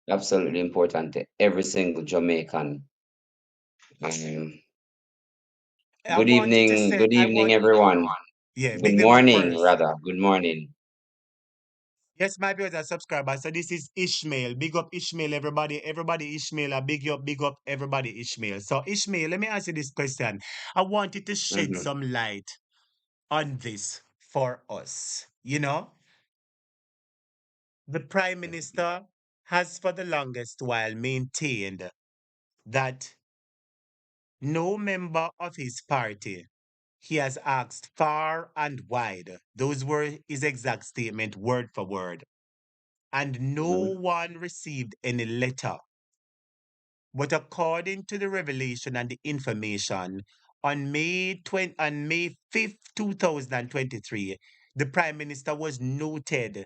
M: important to every single Jamaican. Um,
A: I want you to say,
M: good
A: I
M: evening,
A: want,
M: everyone.
A: yeah,
M: Good
A: big them up
M: morning,
A: first.
M: rather. Good morning.
A: Yes, my viewers and subscribers. So this is Ishmael. Big up Ishmael, everybody. Everybody Ishmael. Big up everybody Ishmael. So Ishmael, let me ask you this question. I want you to shed
M: Mhm,
A: some light on this for us. The Prime Minister has for the longest while maintained that no member of his party he has asked far and wide. Those were his exact statement, word for word. And no
M: mhm,
A: one received any letter. But according to the revelation and the information, on May 5th, 2023, the Prime Minister was notified,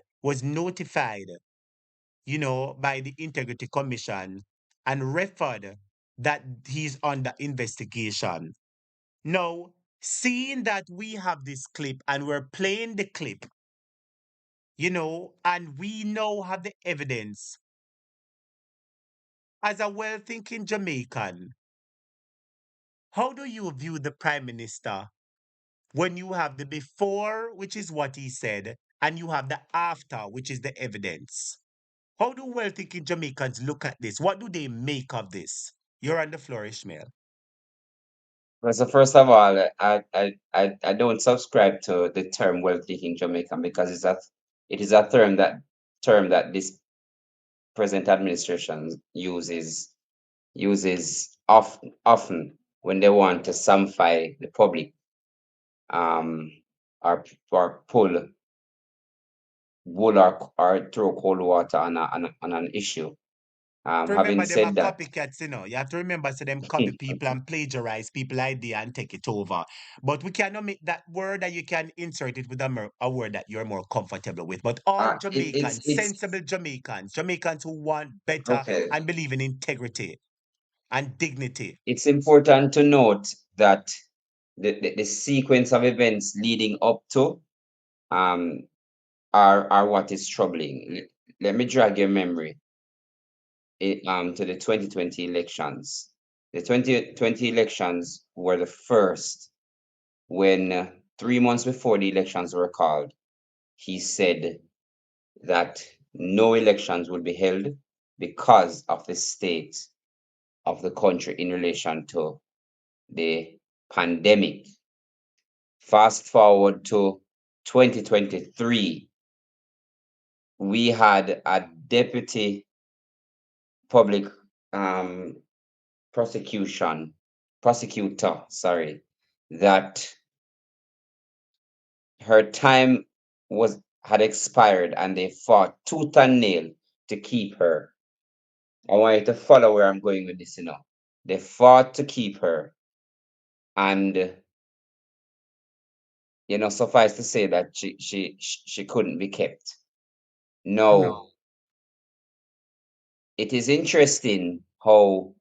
A: by the Integrity Commission and referred that he's under investigation. Now, seeing that we have this clip and we're playing the clip, and we now have the evidence, as a well thinking Jamaican, how do you view the Prime Minister when you have the before, which is what he said, and you have the after, which is the evidence? How do well thinking Jamaicans look at this? What do they make of this? You're on the floor, Ishmael.
M: Well, so first of all, I don't subscribe to the term wealthy in Jamaican because it is a term that this present administration uses often when they want to samplify the public, um or pull wool or throw cold water on an issue.
A: Remember,
M: Having
A: them are
M: said that,
A: copycats, you know. You have to remember, so them copy people and plagiarize people idea and take it over. But we cannot make that word that you can insert it with a word that you're more comfortable with. But all Jamaicans,
M: it's
A: sensible Jamaicans who want better
M: okay.
A: and believe in integrity and dignity.
M: It's important to note that the sequence of events leading up to um are what is troubling. Let me drag your memory to the 2020 elections. The 2020 elections were the first when 3 months before the elections were called, he said that no elections would be held because of the state of the country in relation to the pandemic. Fast forward to 2023, we had a deputy public prosecutor, sorry, that her time had expired and they fought tooth and nail to keep her. I want you to follow where I'm going with this, you know. They fought to keep her, and suffice to say that she couldn't be kept. No, it is interesting how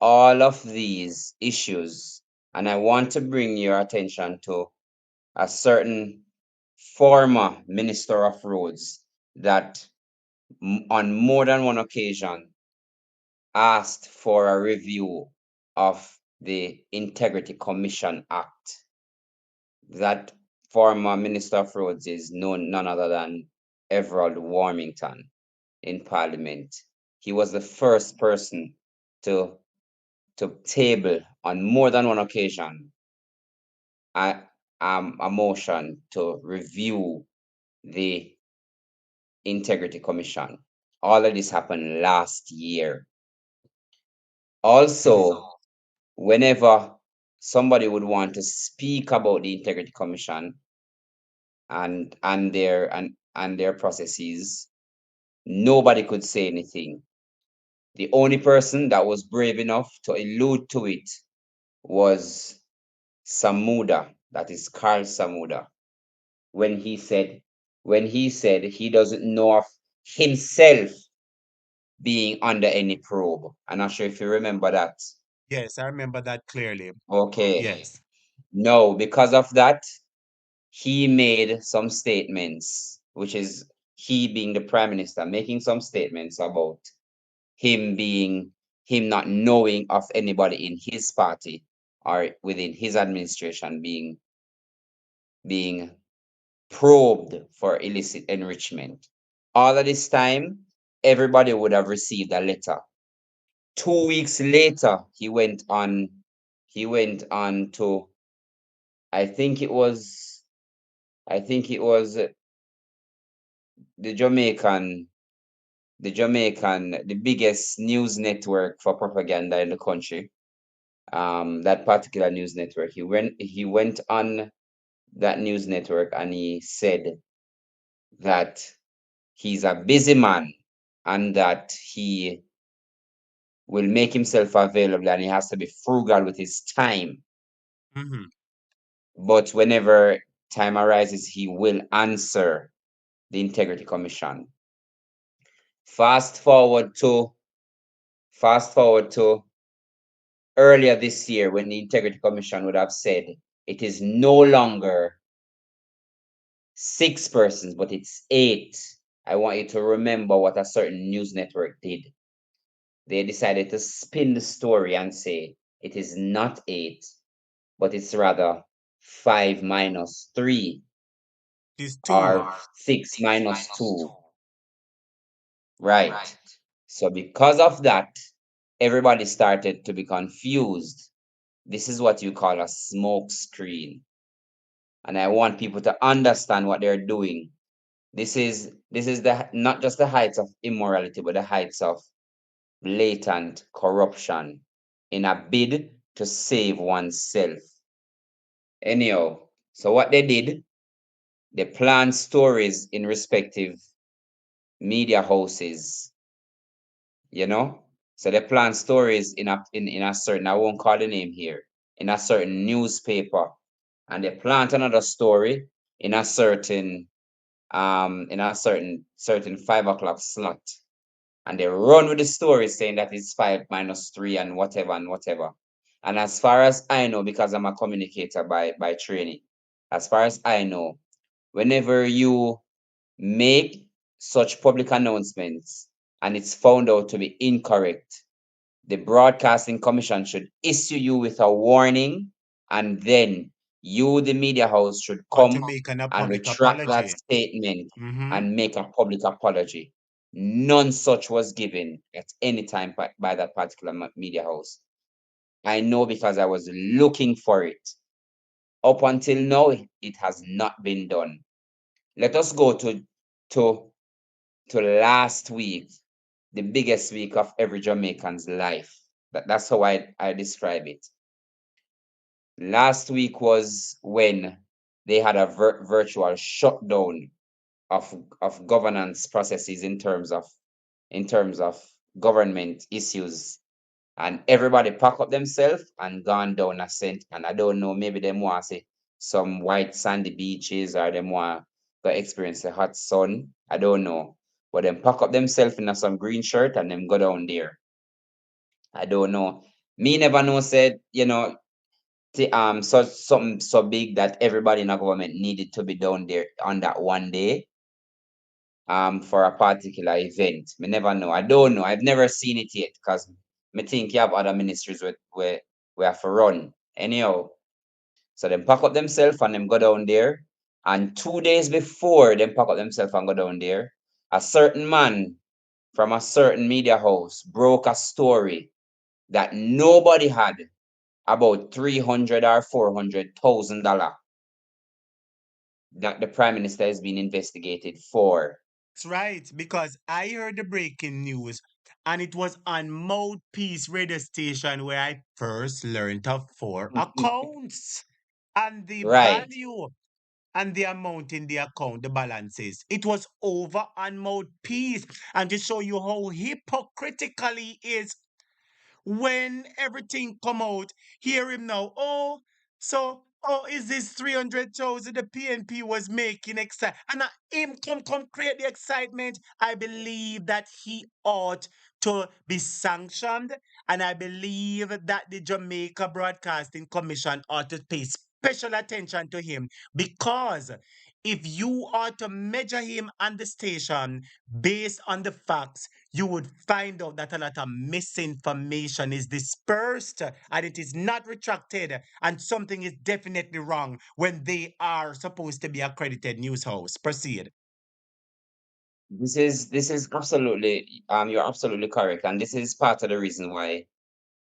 M: all of these issues, and I want to bring your attention to a certain former minister of roads that on more than one occasion asked for a review of the Integrity Commission Act. That former minister of roads is none other than Everald Warmington in Parliament. He was the first person to table on more than one occasion a motion to review the Integrity Commission. All of this happened last year. Also, whenever somebody would want to speak about the Integrity Commission and their processes, nobody could say anything. The only person that was brave enough to allude to it was Samuda, that is Carl Samuda, when he said he doesn't know of himself being under any probe. I'm not sure if you remember that.
A: Yes, I remember that clearly.
M: Okay.
A: Yes.
M: No, because of that, he made some statements, which is he being the prime minister, making some statements about him not knowing of anybody in his party or within his administration being probed for illicit enrichment. All of this time, everybody would have received a letter. 2 weeks later, he went on to, I think it was the the biggest news network for propaganda in the country. That particular news network. He went on that news network and he said that he's a busy man and that he will make himself available and he has to be frugal with his time.
A: Mm-hmm.
M: But whenever time arises, he will answer the Integrity Commission. Fast forward to earlier this year when the Integrity Commission would have said it is no longer 6 persons, but it's 8. I want you to remember what a certain news network did. They decided to spin the story and say it is not 8, but it's rather 5 minus 3
A: It's 2.
M: or 6 minus 2. Right. So because of that, everybody started to be confused. This is what you call a smoke screen. And I want people to understand what they're doing. This is the not just the heights of immorality, but the heights of blatant corruption in a bid to save oneself. Anyhow, so what they did, they planned stories in respective media houses you know. So they plant stories in a certain, I won't call the name here, in a certain newspaper, and they plant another story in a certain certain 5 o'clock slot, and they run with the story saying that it's 5 minus 3 and whatever and whatever. And as far as I know, because I'm a communicator by training, as far as I know, whenever you make such public announcements and it's found out to be incorrect, the Broadcasting Commission should issue you with a warning, and then you, the media house, should
A: Or to
M: come
A: make a
M: and
A: public
M: retract that
A: apology.
M: statement
A: Mm-hmm.
M: and make a public apology. None such was given at any time by that particular media house. I know because I was looking for it. Up until now, it has not been done. Let us go to last week, the biggest week of every Jamaican's life. That's how I describe it. Last week was when they had a virtual shutdown of governance processes in terms of government issues, and everybody pack up themselves and gone down a scent. And I don't know, maybe them want to say some white sandy beaches, or them want to experience the hot sun. I don't know. But them pack up themselves in a some green shirt and them go down there. I don't know. Me never know said, such something so big that everybody in the government needed to be down there on that one day for a particular event. Me never know. I don't know. I've never seen it yet because me think you have other ministries where we have to run. Anyhow, so them pack up themselves and them go down there. And 2 days before them pack up themselves and go down there, a certain man from a certain media house broke a story that nobody had about 300 or $400,000 that the prime minister is being investigated for.
A: That's right, because I heard the breaking news and it was on Mouthpiece radio station where I first learned of four accounts and the
M: Right.
A: value and the amount in the account, the balances. It was over on Mouthpiece. And to show you how hypocritically is when everything come out, hear him now. Is this 300,000 the PNP was making and him come create the excitement? I believe that he ought to be sanctioned, and I believe that the Jamaica Broadcasting Commission ought to pay special attention to him, because if you are to measure him and the station based on the facts, you would find out that a lot of misinformation is dispersed and it is not retracted, and something is definitely wrong when they are supposed to be accredited news house. Proceed.
M: This is absolutely you're absolutely correct, and this is part of the reason why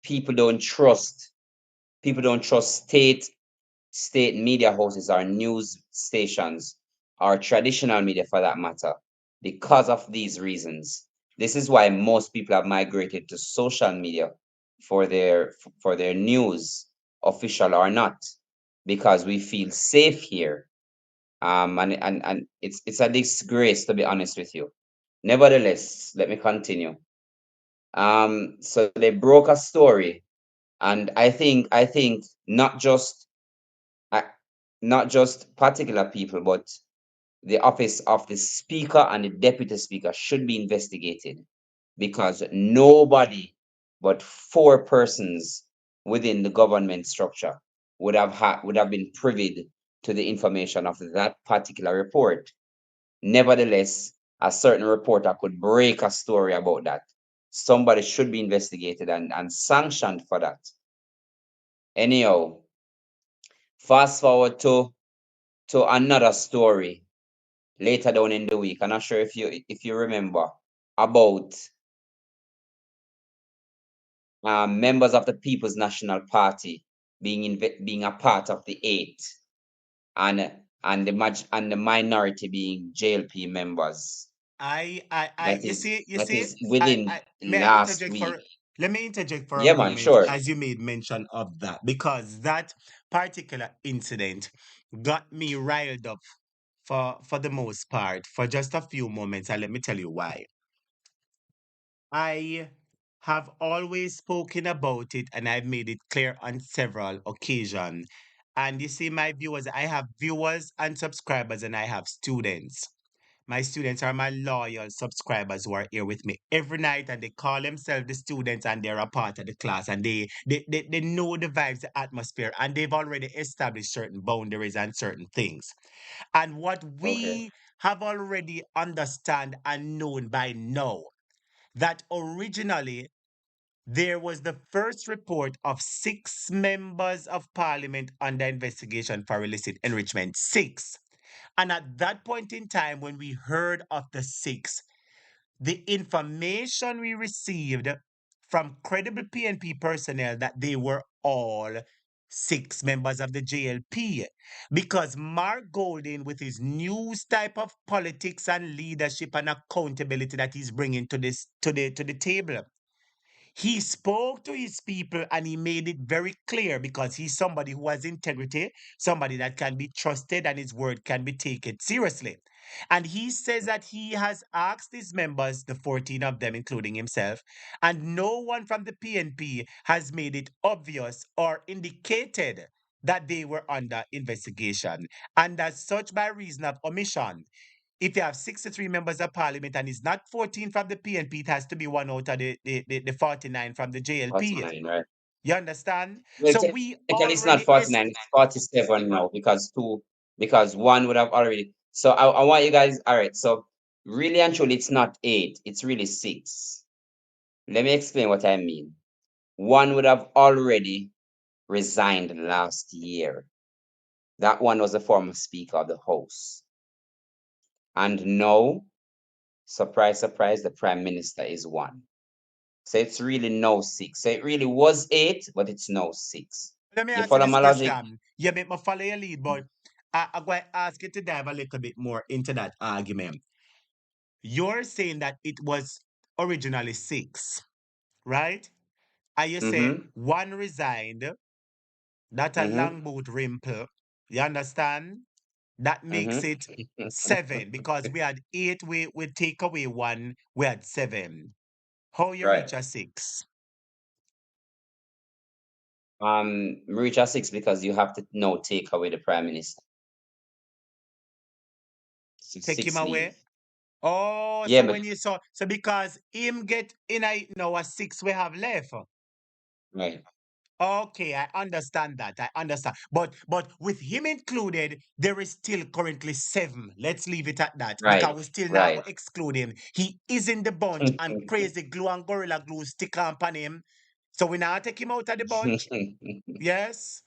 M: people don't trust state media houses or news stations or traditional media for that matter, because of these reasons. This is why most people have migrated to social media for their news, official or not, because we feel safe here. And it's a disgrace, to be honest with you. Nevertheless, let me continue. So they broke a story, and I think uh, not just particular people, but the office of the speaker and the deputy speaker should be investigated, because nobody but 4 persons within the government structure would have been privy to the information of that particular report. Nevertheless, a certain reporter could break a story about that. Somebody should be investigated and sanctioned for that. Anyhow, fast forward to another story later down in the week. I'm not sure if you remember about members of the People's National Party being a part of the eight, and and the minority being JLP members.
A: I you
M: That
A: see,
M: is within
A: may I
M: last
A: interject
M: week.
A: for, let me interject for a
M: Yeah, man,
A: moment
M: sure.
A: as you made mention of that, because that particular incident got me riled up for the most part for just a few moments, and let me tell you why. I have always spoken about it and I've made it clear on several occasions. And you see, my viewers, I have viewers and subscribers, and I have students. My students are my loyal subscribers who are here with me every night, and they call themselves the students, and they're a part of the class, and they know the vibes, the atmosphere, and they've already established certain boundaries and certain things. And what
M: Okay.
A: we have already understand and known by now, that originally there was the first report of 6 members of parliament under investigation for illicit enrichment. 6. And at that point in time, when we heard of the 6, the information we received from credible PNP personnel that they were all 6 members of the JLP, because Mark Golding, with his new type of politics and leadership and accountability that he's bringing to this to the table, he spoke to his people and he made it very clear, because he's somebody who has integrity, somebody that can be trusted, and his word can be taken seriously. And he says that he has asked his members, the 14 of them, including himself, and no one from the PNP has made it obvious or indicated that they were under investigation. And as such, by reason of omission, if you have 63 members of parliament and it's not 14 from the PNP, it has to be one out of the 49 from the JLP.
M: 49, right?
A: You understand?
M: Well,
A: So we
M: technically, it's not
A: already
M: 49, it's 47 now because one would have already. So I want you guys, all right. So really and truly, it's not 8, it's really 6. Let me explain what I mean. One would have already resigned last year. That one was the former Speaker of the House. And now, surprise, surprise, the Prime Minister is one. So it's really now 6. So it really was 8, but it's now 6.
A: let me
M: You
A: ask you
M: follow
A: this
M: my logic?
A: question. You make me follow your lead, but I'm going to ask you to dive a little bit more into that argument. You're saying that it was originally 6, right? And you say
M: Mm-hmm.
A: one resigned, that a
M: Mm-hmm.
A: longboat rimple. You understand? That makes it
M: Mm-hmm.
A: 7, because we had 8, we take away 1, we had 7. How you
M: Right.
A: reach a 6?
M: Reach a 6 because you have to now take away the Prime Minister.
A: Take him
M: 6 leave.
A: away? Oh,
M: Yeah,
A: so
M: but
A: when you saw, so because him get in a now a 6 we have left.
M: right,
A: Okay, I understand that. I understand. But with him included, there is still currently 7. Let's leave it at that.
M: right,
A: Because we still not
M: right.
A: go exclude him. He is in the bunch, and crazy glue and gorilla glue stick on him. So we now take him out of the bunch. Yes.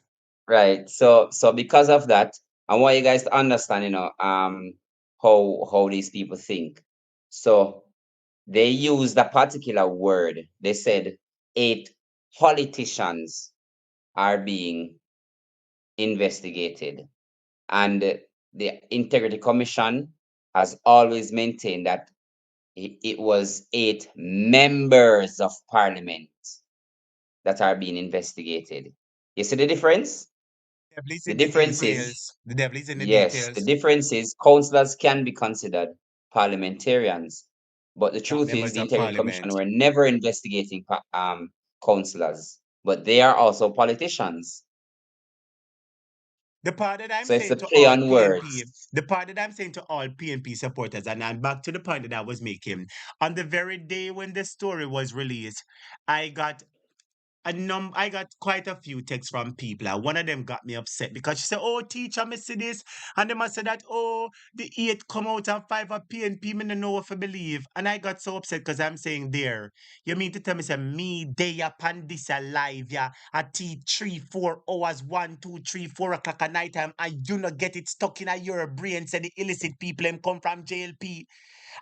M: Right. So because of that, I want you guys to understand, how these people think. So they used a particular word. They said 8 politicians are being investigated. And the Integrity Commission has always maintained that it was 8 members of parliament that are being investigated. You see the difference?
A: Devil is
M: The
A: in the
M: difference is,
A: details. The devil is in the
M: yes, the
A: details.
M: difference is councillors can be considered parliamentarians. But the
A: Not
M: truth is,
A: members
M: the
A: of
M: Integrity Commission
A: parliament.
M: were never investigating councillors, but they are also politicians.
A: The part that I'm
M: So it's a
A: saying to
M: play
A: all
M: on
A: PNP,
M: words.
A: the part that I'm saying to all PNP supporters, and I'm back to the point that I was making. On the very day when the story was released, I got I got quite a few texts from people, and one of them got me upset because she said, "Oh, teacher, me see this," and they must say that, "Oh, the 8 come out and 5 are PNP, me no know what to believe," and I got so upset because I'm saying there, you mean to tell me say me day upon this alive, yeah, I teach 3-4 hours, 1, 2, 3, 4 o'clock at night time, and you not get it stuck in your brain, say the illicit people them come from JLP.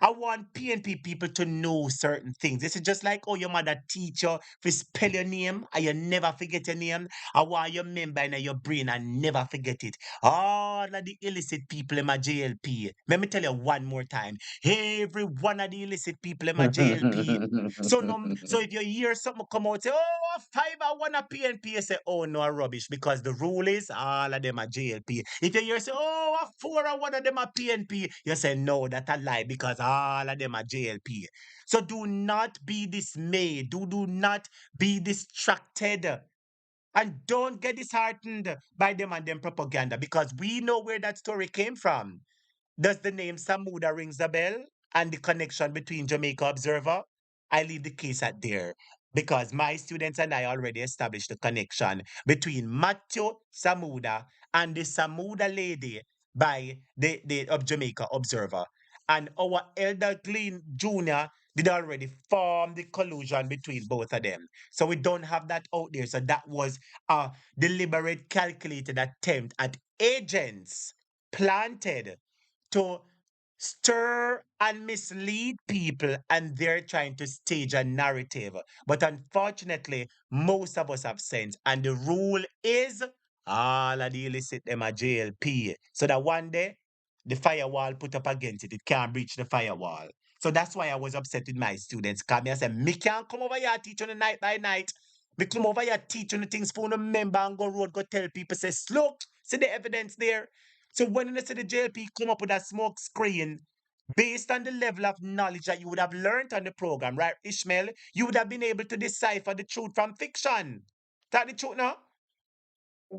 A: I want PNP people to know certain things. This is just like, oh, your mother teach you to spell your name and you never forget your name. I want you remember in your brain and never forget it. All of the illicit people in my JLP. Let me tell you one more time. Every one of the illicit people in my JLP. So no, so if you hear something come out, say, oh, five I want a PNP, you say, oh no, rubbish, because the rule is all of them are JLP. If you hear say, oh, a four and one of them are PNP, you say, no, that's a lie, because all of them are JLP. So do not be dismayed. Do not be distracted. And don't get disheartened by them and them propaganda, because we know where that story came from. Does the name Samuda rings a bell and the connection between Jamaica Observer? I leave the case at there, because my students and I already established the connection between Matthew Samuda and the Samuda lady by the of Jamaica Observer. And our elder Glenn Jr. did already form the collusion between both of them. So we don't have that out there. So that was a deliberate, calculated attempt at agents planted to stir and mislead people, and they're trying to stage a narrative. But unfortunately, most of us have sense, and the rule is all of the illicit them a JLP. So that one day the firewall put up against it, it can't breach the firewall. So that's why I was upset with my students. Cause me I said, me can't come over here teach on the night by night. Me come over here teach on the things for the member and go road, go tell people, say, look, see the evidence there. So when you see the JLP come up with a smoke screen, based on the level of knowledge that you would have learned on the program, right, Ishmael, you would have been able to decipher the truth from fiction. That the truth now?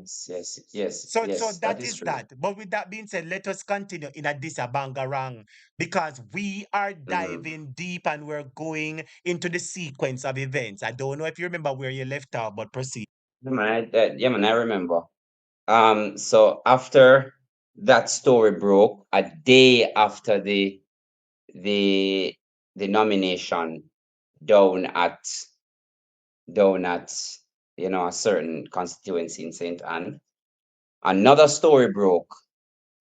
A: So
M: That
A: that
M: is
A: is
M: true.
A: that. But with that being said, let us continue in a disabangarang, because we are
M: Mhm.
A: diving deep and we're going into the sequence of events. I don't know if you remember where you left off, but proceed.
M: Yeah, man, I remember. So after that story broke, a day after the the nomination down at down at a certain constituency in St. Anne, another story broke,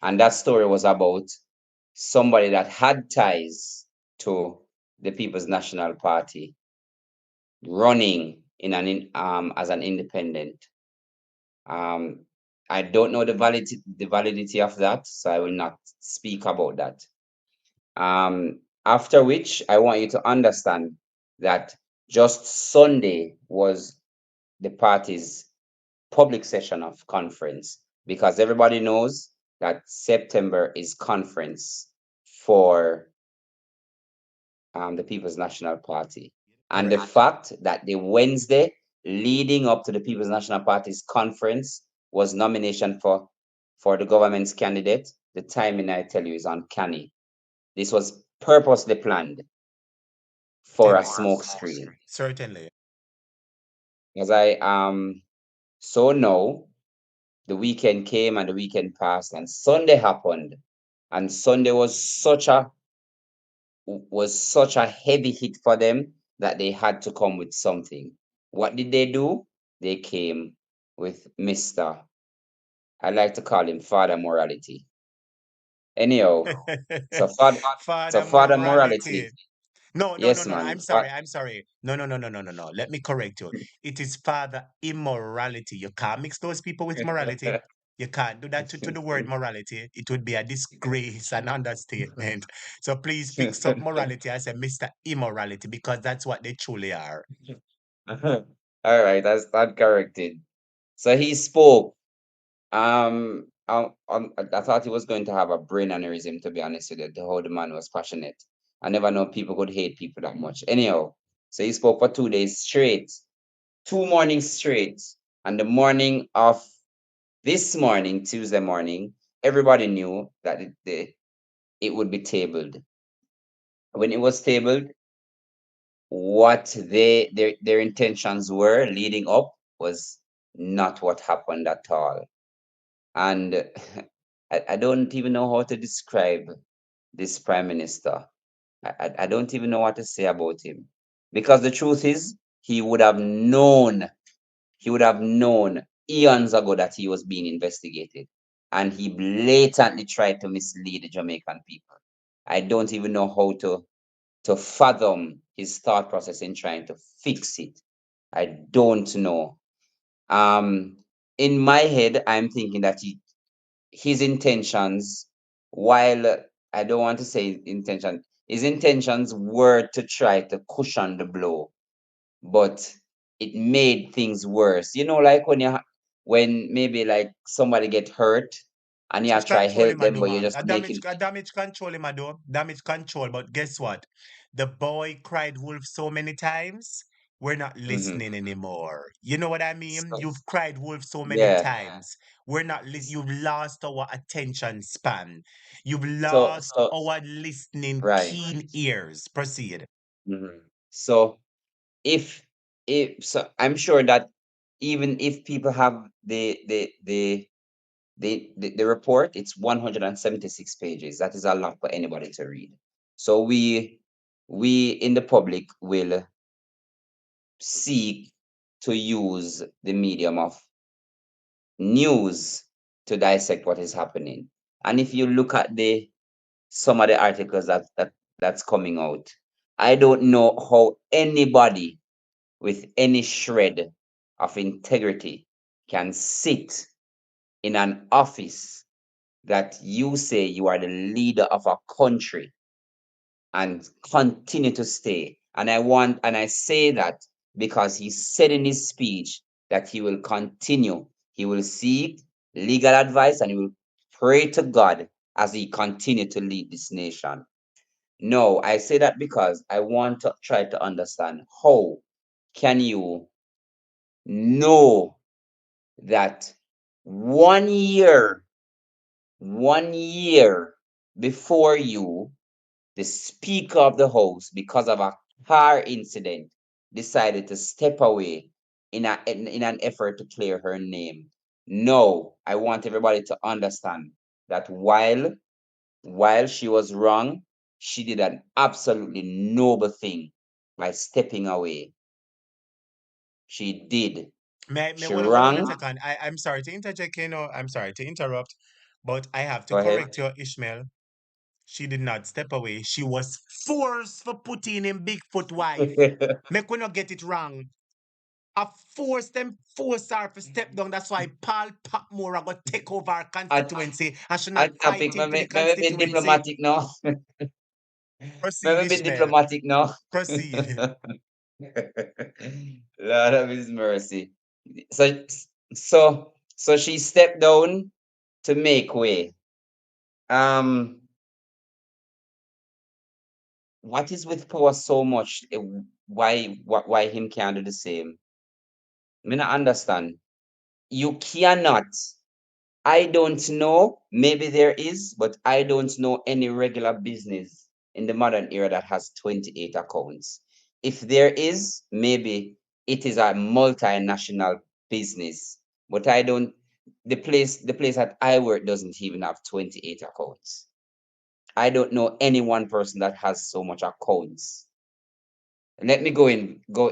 M: and that story was about somebody that had ties to the People's National Party running as an independent. Um, I don't know the validity of that, so I will not speak about that. After which, I want you to understand that just Sunday was the party's public session of conference, because everybody knows that September is conference for the People's National Party. And the
A: Correct.
M: fact that the Wednesday leading up to the People's National Party's conference was nomination for the government's candidate, the timing, I tell you, is uncanny. This was purposely planned for a
A: Certainly.
M: smoke screen.
A: Certainly.
M: As I so know, the weekend came and the weekend passed and Sunday happened. And Sunday was such a heavy hit for them that they had to come with something. What did they do? They came with Mr. I like to call him Father Morality. Anyhow, so Father, so
A: Father
M: Father Morality,
A: morality. No, no, no,
M: yes,
A: no, no.
M: man.
A: I'm sorry. I'm sorry. No, no, no, no, no, no, no. Let me correct you. It is father immorality. You can't mix those people with morality. You can't do that to the word morality. It would be a disgrace and understatement. So please fix up morality. I say Mr. Immorality, because that's what they truly are.
M: All right, that's that corrected. So he spoke. I thought he was going to have a brain aneurysm, to be honest with you. The whole man was passionate. I never know people could hate people that much. Anyhow, so he spoke for 2 days straight, 2 mornings straight. And the morning of this morning, Tuesday morning, everybody knew that it would be tabled. When it was tabled, what their intentions were leading up was not what happened at all. And I don't even know how to describe this prime minister. I don't even know what to say about him. Because the truth is, he would have known eons ago that he was being investigated. And he blatantly tried to mislead the Jamaican people. I don't even know how to fathom his thought process in trying to fix it. I don't know. Um, in my head, I'm thinking that his intentions, while I don't want to say his intentions were to try to cushion the blow, but it made things worse. You know, like when maybe like somebody get hurt and you
A: Damage
M: try
A: control
M: help
A: him a
M: them,
A: do,
M: but you're
A: man.
M: just making.
A: A damage control him a do. Damage control. But guess what? The boy cried wolf so many times. We're not
M: Mhm.
A: listening anymore. You know what I mean?
M: So,
A: You've cried wolf so many
M: yeah.
A: times. We're not. You've lost our attention span. You've
M: So
A: lost
M: so
A: our listening
M: right.
A: keen ears. Proceed.
M: Mhm. So if so, I'm sure that even if people have the report, it's 176 pages. That is a lot for anybody to read. So we in the public will seek to use the medium of news to dissect what is happening. And if you look at the some of the articles that's coming out, I don't know how anybody with any shred of integrity can sit in an office that you say you are the leader of a country and continue to stay. And I say that because he said in his speech that he will continue, he will seek legal advice and he will pray to God as he continue to lead this nation. No, I say that because I want to try to understand how can you know that 1 year, 1 year before you, the Speaker of the House, because of a car incident, decided to step away in an effort to clear her name. No, I want everybody to understand that while she was wrong, she did an absolutely noble thing by stepping away. She did.
A: May
M: She
A: hold on a
M: wrong.
A: second. I'm sorry to interject, I'm sorry to interrupt, but I have to
M: Go ahead.
A: correct you, Ishmael. She did not step away. She was forced for putting in Bigfoot wife. Make we not get it wrong. I force her to step down. That's why Paul Patmore got take over our
M: I
A: constituency and should
M: I
A: not
M: topic,
A: fight him for the
M: maybe be
A: constituency.
M: diplomatic now.
A: Proceed,
M: Maybe be
A: Ishmael.
M: diplomatic now.
A: Proceed.
M: Lord of His mercy. So so she stepped down to make way. Um, what is with power so much? Why him can't do the same? Me not understand. You cannot. I don't know. Maybe there is, but I don't know any regular business in the modern era that has 28 accounts. If there is, maybe it is a multinational business. But I don't. The place that I work doesn't even have 28 accounts. I don't know any one person that has so much accounts. Let me go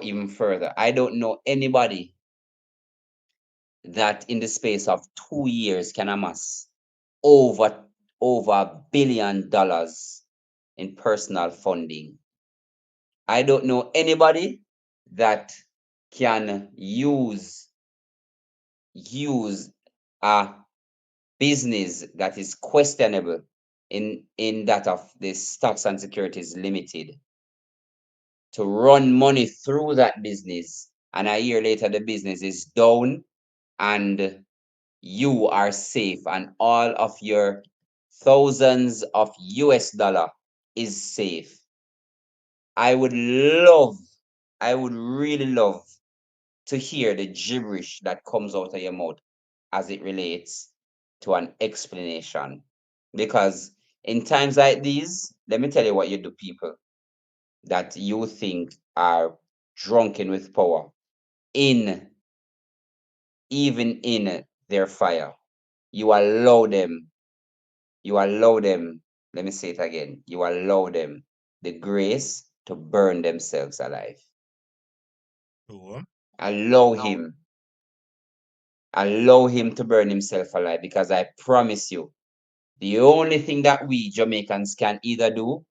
M: even further. I don't know anybody that in the space of 2 years can amass over $1 billion in personal funding. I don't know anybody that can use a business that is questionable in that of the Stocks and Securities Limited to run money through that business, and a year later the business is down and you are safe and all of your thousands of US dollar is safe. I would love, I would really love to hear the gibberish that comes out of your mouth as it relates to an explanation. Because in times like these, let me tell you what you do, people that you think are drunken with power, in even in their fire, you allow them you allow them, let me say it again, you allow them the grace to burn themselves alive.
A: Sure.
M: Allow him, allow him to burn himself alive because I promise you, the only thing that we Jamaicans can either do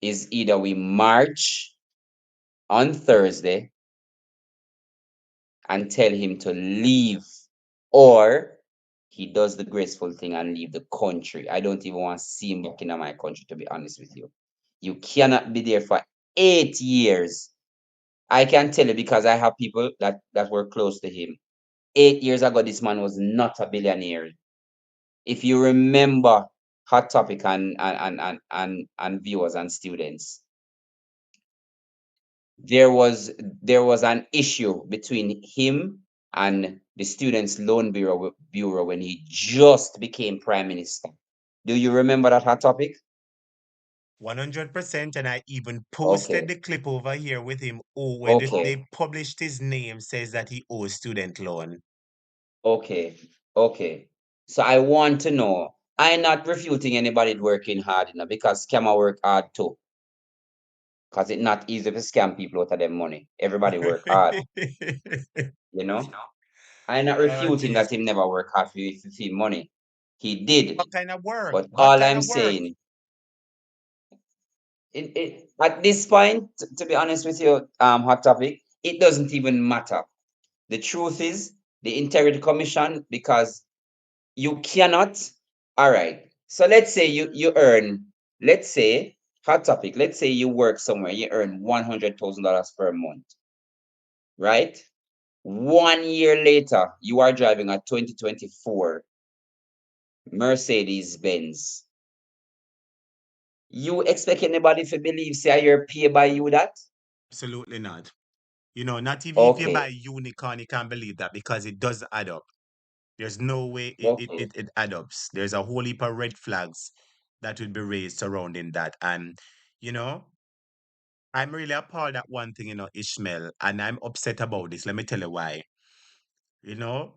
M: is either we march on Thursday and tell him to leave, or he does the graceful thing and leave the country. I don't even want to see him back in my country, to be honest with you. You cannot be there for 8 years I can tell you because I have people that were close to him. 8 years ago, this man was not a billionaire. If you remember Hot Topic and viewers and students, there was an issue between him and the Students' Loan Bureau when he just became Prime Minister. Do you remember that Hot Topic?
A: 100%, and I even posted
M: Okay,
A: the clip over here with him. Oh, where
M: okay,
A: they published his name, says that he owes student loan.
M: okay, okay. So I want to know. I'm not refuting anybody working hard, because scammer work hard too. Because it's not easy to scam people out of their money. Everybody work hard, you know. I'm not
A: Oh,
M: refuting
A: jeez.
M: that him never work hard for see money. He did.
A: What kind of work?
M: But
A: What
M: all
A: kind
M: I'm
A: of work?
M: saying, at this point, to be honest with you, Hot Topic, it doesn't even matter. The truth is, the Integrity Commission, because you cannot. All right. So let's say you earn, let's say, Hot Topic, let's say you work somewhere, you earn $100,000 per month, right? 1 year later, you are driving a 2024 Mercedes Benz. You expect anybody to believe say you're paid by you that?
A: Absolutely not. You know, not even if you
M: Okay,
A: buy unicorn, you can't believe that because it does add up. There's no way
M: okay.
A: it adds up. There's a whole heap of red flags that would be raised surrounding that. And, you know, I'm really appalled at one thing, Ishmael, and I'm upset about this. Let me tell you why. You know,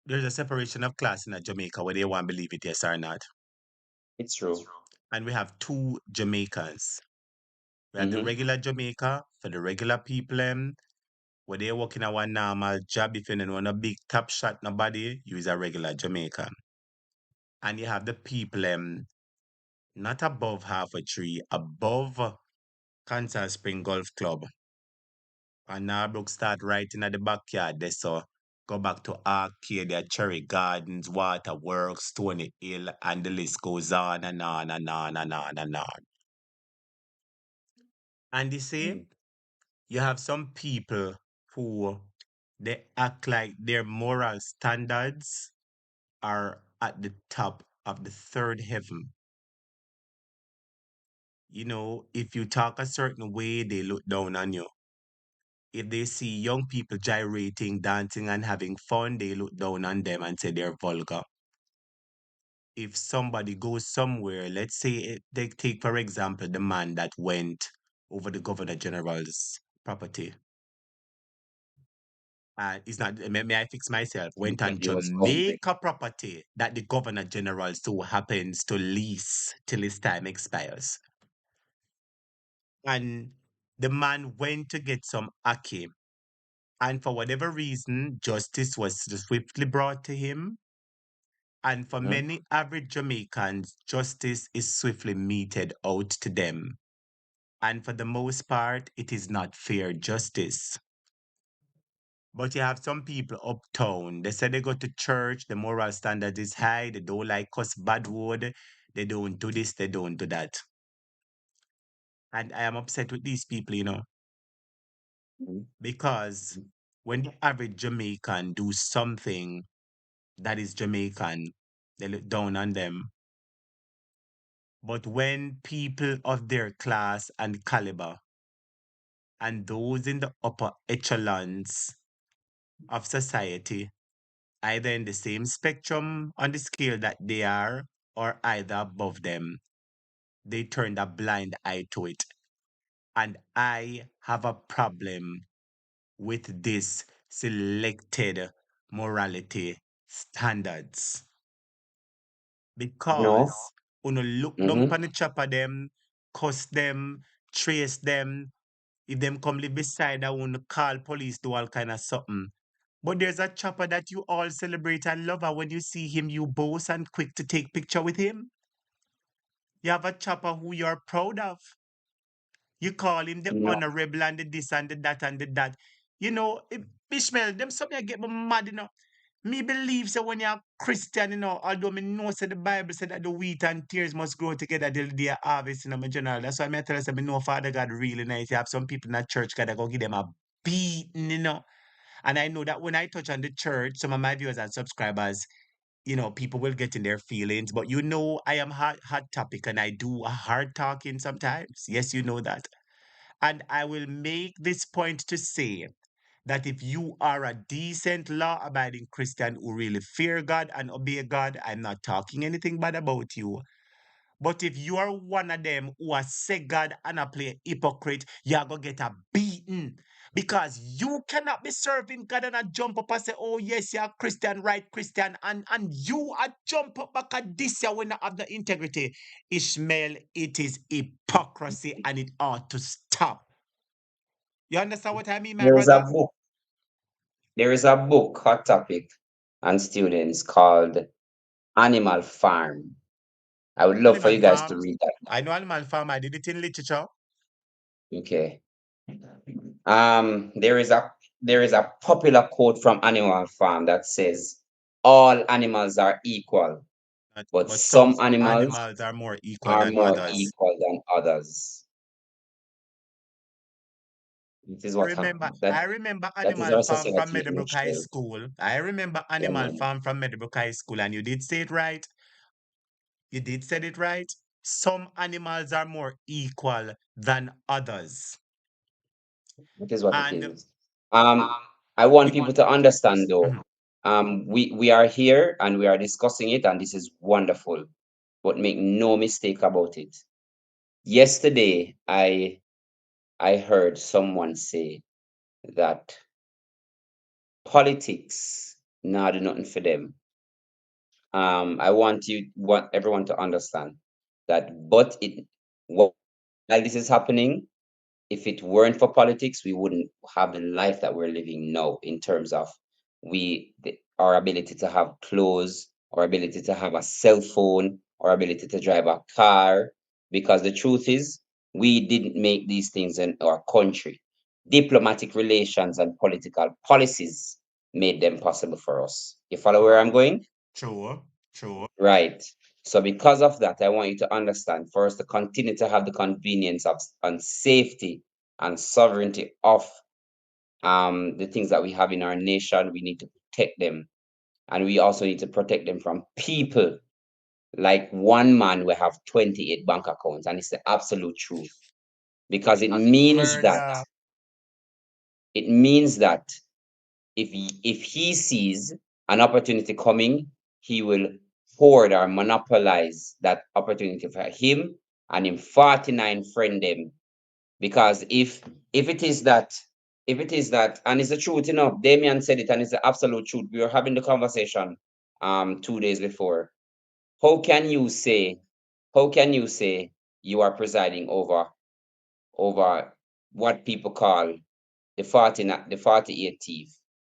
A: there's a separation of class in Jamaica, whether you want to believe it, yes or not.
M: It's true.
A: And we have two Jamaicans. We have the
M: Mm-hmm.
A: regular Jamaica for the regular people, where they working a one normal job. If you don't want a big top shot, nobody, you is a regular Jamaican. And you have the people, not above half a tree, above Kansas Spring Golf Club. And Narbrook start right in at the backyard there, so go back to Arcadia, Cherry Gardens, Waterworks, Stony Hill, and the list goes on and on and on and on and on. And you see, you have some people who they act like their moral standards are at the top of the third heaven. You know, if you talk a certain way, they look down on you. If they see young people gyrating, dancing, and having fun, they look down on them and say they're vulgar. If somebody goes somewhere, let's say they take, for example, the man that went over the Governor General's property. It's not, may I fix myself? Went on
M: He was hungry.
A: Jamaica property that the Governor General so happens to lease till his time expires. And the man went to get some ackee. And for whatever reason, justice was swiftly brought to him. And for
M: Mhm.
A: many average Jamaicans, justice is swiftly meted out to them. And for the most part, it is not fair justice. But you have some people uptown. They say they go to church, the moral standard is high, they don't like cuss bad word, they don't do this, they don't do that. And I am upset with these people, because when the average Jamaican do something that is Jamaican, they look down on them. But when people of their class and caliber and those in the upper echelons of society, either in the same spectrum on the scale that they are or either above them, they turn a blind eye to it. And I have a problem with this selected morality standards
M: No.
A: because uno look down
M: Mm-hmm.
A: upon the chopper them, cuss them, trace them. If them come live beside, I want to call police, do all kind of something. But there's a chopper that you all celebrate and love, and when you see him, you boast and quick to take picture with him. You have a chopper who you're proud of. You call him the
M: No.
A: honorable and the this and the that and the that. You know, Ishmael, them something I get me mad, Me believe so when you're Christian, although me know say the Bible said that the wheat and tears must grow together till the day of harvest in my general. That's why I tell us that me know Father God really nice. You have some people in that church God that go give them a beating. And I know that when I touch on the church, some of my viewers and subscribers, people will get in their feelings. But I am hot topic and I do a hard talking sometimes. Yes, you know that. And I will make this point to say that if you are a decent, law abiding Christian who really fear God and obey God, I'm not talking anything bad about you. But if you are one of them who are say God and a play hypocrite, you're going to get a beating. Because you cannot be serving God and a jump up and say, oh, yes, you're a Christian, right, Christian. And you are jump up back at this year when you have the integrity. Ishmael, it is hypocrisy and it ought to stop. You understand what I mean, my
M: There is a
A: brother?
M: book. There is a book, hot topic, and students called Animal Farm. I would love for
A: Animal
M: you guys to
A: Farm.
M: read that.
A: I know Animal Farm. I did it in literature.
M: Okay. There is a popular quote from Animal Farm that says, "All animals are equal, but
A: But some
M: some animals
A: animals are more equal
M: are
A: than
M: more
A: others.
M: equal than others." This is what happened.
A: I
M: That
A: remember
M: that is
A: Animal
M: our
A: Farm from
M: society in a
A: Meadowbrook High
M: nutshell.
A: School. I remember
M: Yeah,
A: Animal
M: man.
A: Farm from Meadowbrook High School, and you did say it right. You did said it right. Some animals are more equal than others.
M: That is what it
A: And
M: is. Um, I want people to understand though.
A: Mhm.
M: We are here and we are discussing it, and this is wonderful. But make no mistake about it. Yesterday, I heard someone say that politics now do nothing for them. I want everyone to understand that, but while this is happening, if it weren't for politics, we wouldn't have the life that we're living now in terms of our ability to have clothes, our ability to have a cell phone, our ability to drive a car. Because the truth is, we didn't make these things in our country. Diplomatic relations and political policies made them possible for us. You follow where I'm going?
A: True, true.
M: Right. So because of that, I want you to understand for us to continue to have the convenience of and safety and sovereignty of the things that we have in our nation, we need to protect them. And we also need to protect them from people. Like one man will have 28 bank accounts, and it's the absolute truth. Because
A: Murder.
M: it means that if he sees an opportunity coming, he will hoard or monopolize that opportunity for him and him 49 friend them. Because if it is that, and it's the truth, Damien said it and it's the absolute truth. We were having the conversation 2 days before. How can you say you are presiding over what people call the 48 thief?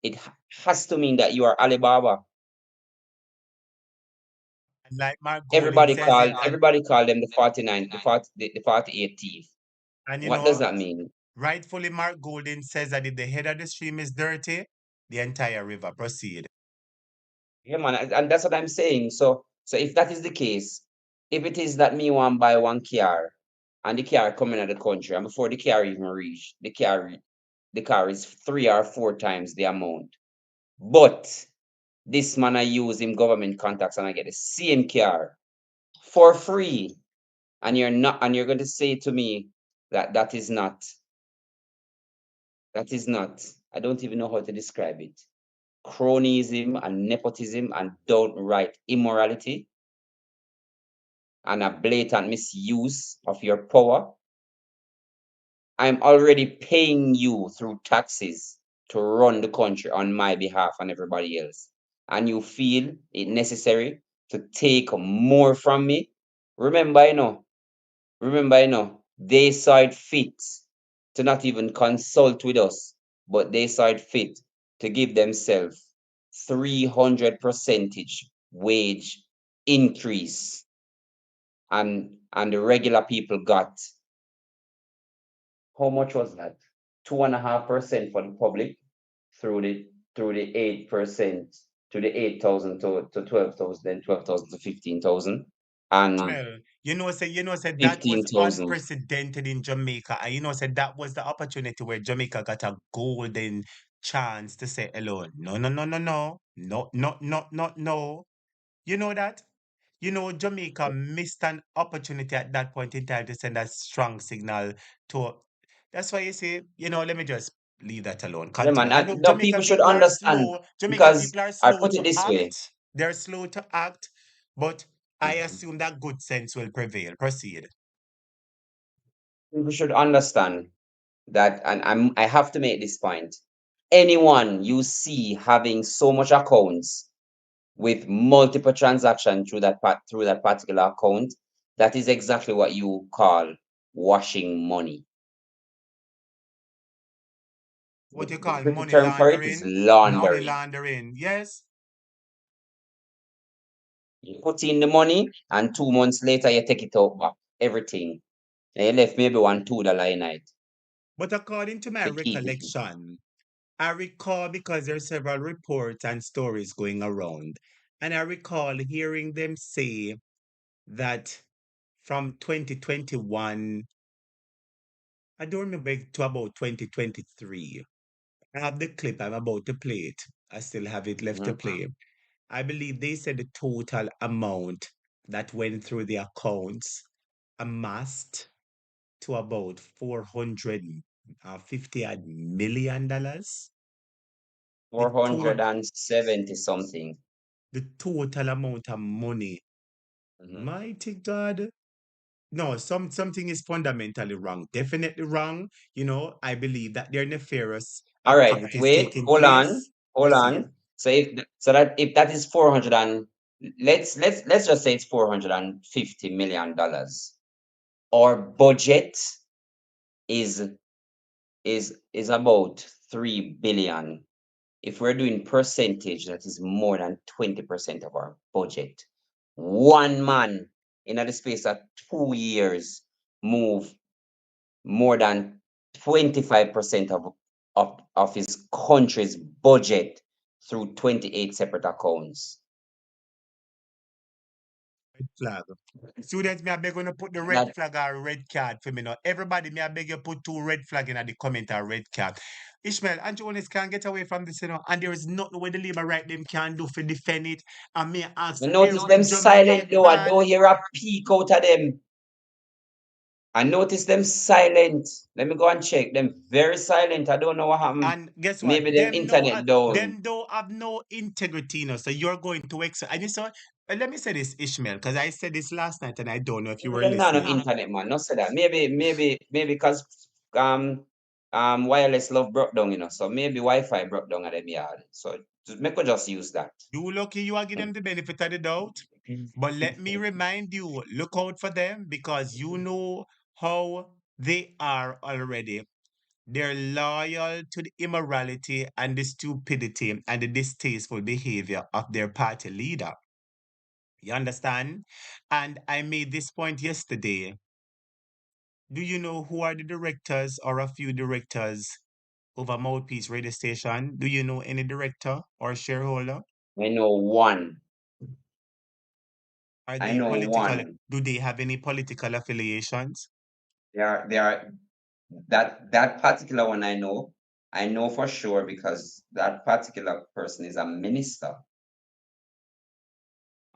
M: It has to mean that you are Alibaba.
A: Like Mark Golding
M: Everybody
A: says
M: call
A: it,
M: everybody call them the 49, the 48 thief.
A: and
M: What does that mean?
A: rightfully Mark Golding says that if the head of the stream is dirty, the entire river proceed.
M: Yeah, man, and that's what I'm saying. So if that is the case, if it is that me want buy one car and the car coming out of the country, and before the car even reach, the car is 3 or 4 times the amount. But this man I use him government contacts and I get the same car for free. And you're going to say to me that that is not, I don't even know how to describe it. Cronyism and nepotism and downright immorality and a blatant misuse of your power. I'm already paying you through taxes to run the country on my behalf and everybody else. And you feel it necessary to take more from me? Remember, they saw it fit to not even consult with us, but they saw it fit to give themselves 300% wage increase, and the regular people got, how much was that? 2.5% for the public through the 8%. to the 8,000 to 12,000, then 12,000 to 15,000, and
A: Well, say that was
M: 15,000.
A: unprecedented in Jamaica. And say that was the opportunity where Jamaica got a golden chance to say hello. No, no, no, no, no. No, no, no, no, no. You know that? Jamaica missed an opportunity at that point in time to send a strong signal to. That's why you say, let me just leave that alone.
M: Yeah, man.
A: Continue. I know
M: And no, people
A: Jamaican
M: should
A: people are
M: understand
A: slow. Jamaican
M: because
A: people are
M: I
A: slow
M: put it
A: to
M: this way.
A: act. They're slow to act, but I assume that good sense will prevail. Proceed.
M: People should understand that, and I have to make this point. Anyone you see having so much accounts with multiple transactions through that particular account, that is exactly what you call washing money.
A: What you
M: The
A: call
M: pretty
A: money
M: term for it is
A: laundering? Money
M: laundering.
A: laundering. Yes.
M: You put in the money, and 2 months later you take it out back, everything. And you left maybe $1 in it
A: But according to my
M: to keep it.
A: recollection, I recall because there are several reports and stories going around, and I recall hearing them say that from 2021, I don't remember to about 2023. I have the clip, I'm about to play it. I still have it left to play. I believe they said the total amount that went through the accounts amassed to about $450 million. The total
M: 470 something.
A: the total amount of money. Mighty God. No, something is fundamentally wrong. Definitely wrong. I believe that there are nefarious
M: All right,
A: activities
M: wait,
A: taking
M: hold on,
A: place.
M: hold
A: Proceed.
M: on. So if that is 400 and let's just say it's $450 million. Our budget is is about 3 billion. If we're doing percentage, that is more than 20% of our budget. One man in the space of 2 years move more than 25% of his country's budget through 28 separate accounts.
A: Red flag. Students, me I beg you to put the red
M: That
A: flag or red card for me now. Everybody, me I beg you put 2 red flag in the comment or red card. Ishmael and Jonas can't get away from this, and there is nothing where the Labour right them can do for defend it. And me ask
M: I notice
A: every
M: them silent though. I don't
A: Jamaican.
M: hear a peak out of them. I notice them silent. Let me go and check. Them very silent. I don't know what happened.
A: And guess what?
M: Maybe them internet down.
A: Them don't have no integrity, so you're going to and you saw. Let me say this, Ishmael, because I said this last night and I don't know if you
M: Maybe
A: were
M: them not have
A: listening.
M: internet, man. Not say that. Maybe because wireless love broke down. So maybe Wi-Fi broke down at them yard. So make we just use that.
A: You lucky you are giving them the benefit of the doubt. But let me remind you, look out for them because you know how they are already. They're loyal to the immorality and the stupidity and the distasteful behavior of their party leader. You understand? And I made this point yesterday. Do you know who are the directors or a few directors of a Mouthpiece radio station? Do you know any director or shareholder?
M: I know one.
A: Are
M: I
A: they
M: know
A: political?
M: one.
A: Do they have any political affiliations?
M: They are that particular one I know. I know for sure because that particular person is a minister.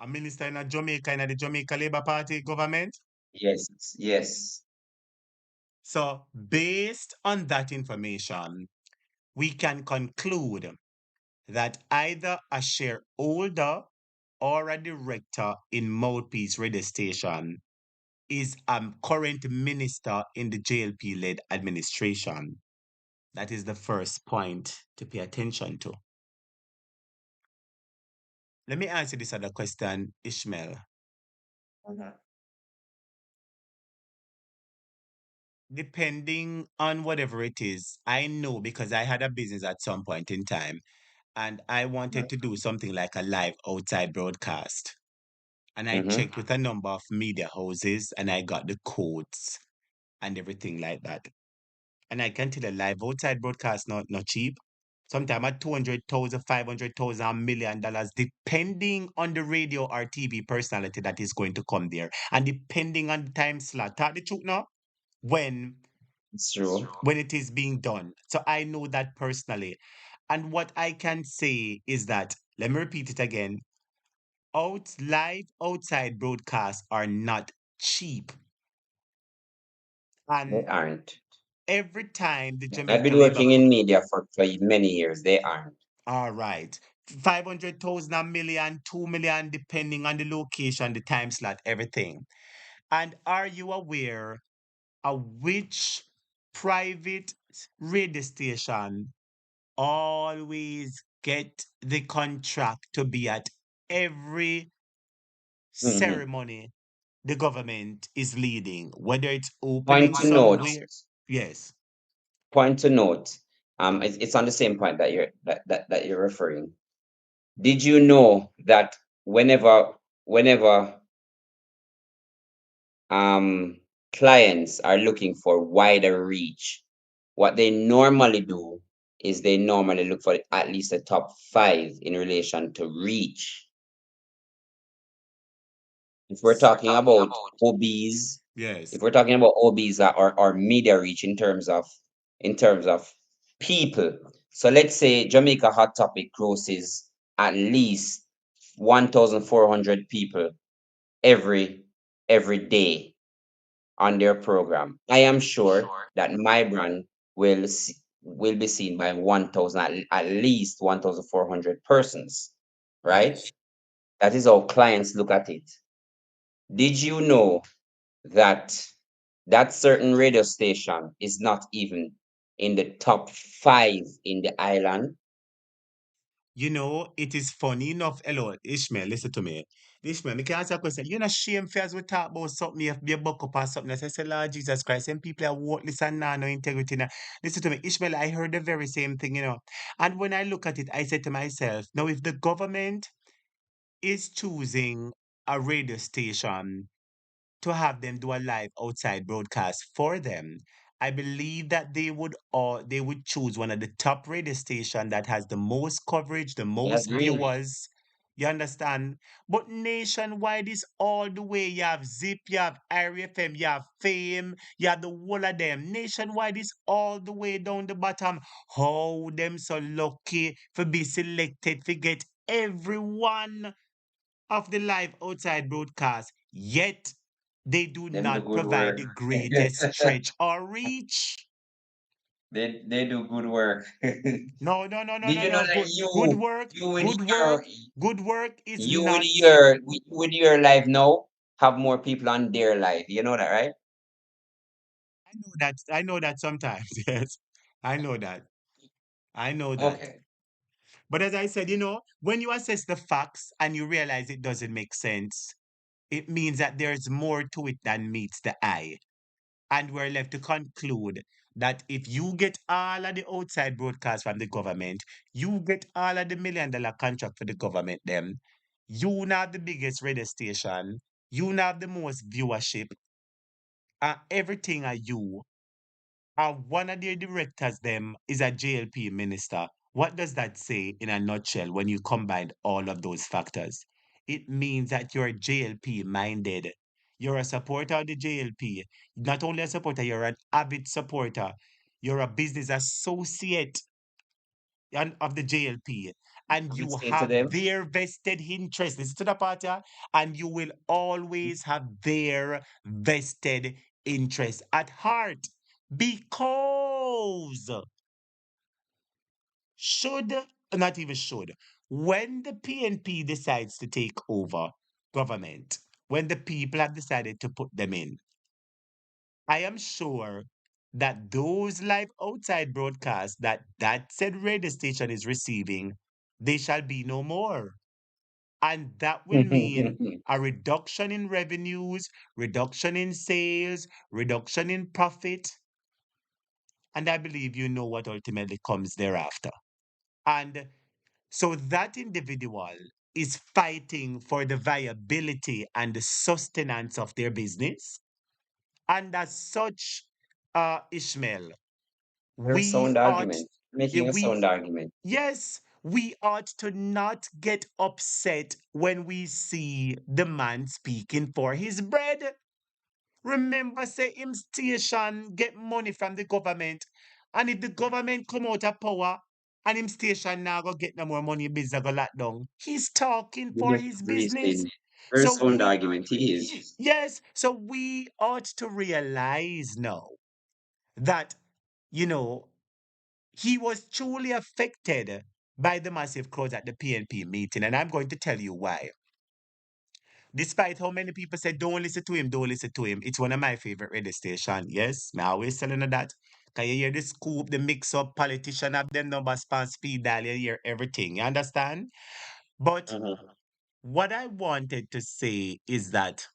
A: A minister in a Jamaica, in the Jamaica Labour Party government?
M: Yes, yes.
A: So, based on that information, we can conclude that either a shareholder or a director in Mouthpiece radio station is a current minister in the JLP-led administration. That is the first point to pay attention to. Let me answer this other question, Ishmael. Depending on whatever it is, I know because I had a business at some point in time and I wanted to do something like a live outside broadcast. And I checked with a number of media houses and I got the codes and everything like that. And I can tell a live outside broadcast not cheap. sometimes at 200,000, 500,000, $1 million, depending on the radio or TV personality that is going to come there, and depending on the time slot. Tell the truth now, when
M: It's true.
A: when it is being done. So I know that personally. And what I can say is that, let me repeat it again, live outside broadcasts are not cheap.
M: They
A: And
M: aren't.
A: every time the
M: I've
A: Jamaica
M: been
A: Labor,
M: working in media for many years. They aren't.
A: all right, 500,000, a million, 2 million, depending on the location, the time slot, everything. And are you aware of which private radio station always get the contract to be at every
M: Mhm.
A: ceremony the government is leading, whether it's
M: Point
A: opening
M: to note.
A: somewhere? Yes.
M: Point to note. It's on the same point that you're referring. Did you know that whenever clients are looking for wider reach, what they normally do is they normally look for at least the top five in relation to reach. If we're talking about OBs,
A: Yes.
M: if we're talking about OBs or media reach in terms of people. So let's say Jamaica Hot Topic grosses at least 1,400 people every every day on their program. I am sure that my brand will be seen by 1,000 at least 1,400 persons, right?
A: Yes.
M: That is how clients look at it. Did you know that that certain radio station is not even in the top five in the island?
A: You know, it is funny enough. Hello, Ishmael, listen to me. Ishmael, me can ask you a question. You're not shame for as we talk about something, if you buck up or something. I say, Lord Jesus Christ, and people are worthless and no integrity. Now. Listen to me, Ishmael, I heard the very same thing, you know. And when I look at it, I said to myself, now if the government is choosing a radio station to have them do a live outside broadcast for them, I believe that they would choose one of the top radio station that has the most coverage, the
M: I
A: most
M: agree.
A: viewers. You understand? But nationwide is all the way. You have Zip, you have IRFM, you have Fame, you have the whole of them. Nationwide is all the way down the bottom. How them so lucky for be selected to get everyone of the live outside broadcast, yet they do
M: Them do
A: not
M: good
A: provide
M: work.
A: the greatest stretch or reach.
M: They do good work.
A: No, no, no, no,
M: Did
A: no,
M: you know
A: no.
M: that
A: Good work,
M: you with
A: good
M: your
A: work, good work is
M: you with
A: not.
M: your with your live now have more people on their live? You know that, right?
A: I know that. I know that sometimes. Yes, I know that. I know that.
M: Okay.
A: But as I said, you know, when you assess the facts and you realize it doesn't make sense, it means that there's more to it than meets the eye. And we're left to conclude that if you get all of the outside broadcast from the government, you get all of the $1 million contract for the government, them, you now have the biggest radio station, you now have the most viewership, and everything are you. And one of their directors, them, is a JLP minister. What does that say in a nutshell when you combine all of those factors? It means that you're JLP minded. You're a supporter of the JLP. Not only a supporter, you're an avid supporter. You're a business associate of the JLP. And
M: I will
A: you
M: say to
A: have
M: them,
A: their vested interest. Listen to the part, yeah? And you will always have their vested interest at heart. Because should, not even should, when the PNP decides to take over government, when the people have decided to put them in, I am sure that those live outside broadcasts that said radio station is receiving, they shall be no more. And that will mean a reduction in revenues, reduction in sales, reduction in profit. And I believe you know what ultimately comes thereafter. And so that individual is fighting for the viability and the sustenance of their business. And as such, Ishmael,
M: very
A: we
M: sound
A: ought
M: argument. Making a sound argument.
A: Yes, we ought to not get upset when we see the man speaking for his bread. Remember, say him station get money from the government. And if the government come out of power and him station now go get no more money, business go lock down. He's talking for his business.
M: Very
A: So
M: sound argument. He is.
A: yes, so we ought to realize now that, you know, he was truly affected by the massive crowds at the PNP meeting. And I'm going to tell you why. Despite how many people say, don't listen to him, don't listen to him, it's one of my favorite radio stations. Yes, I always telling you that. Can you hear the scoop, the mix up, politician have them number span speed dial, you hear everything. You understand? But what I wanted to say is that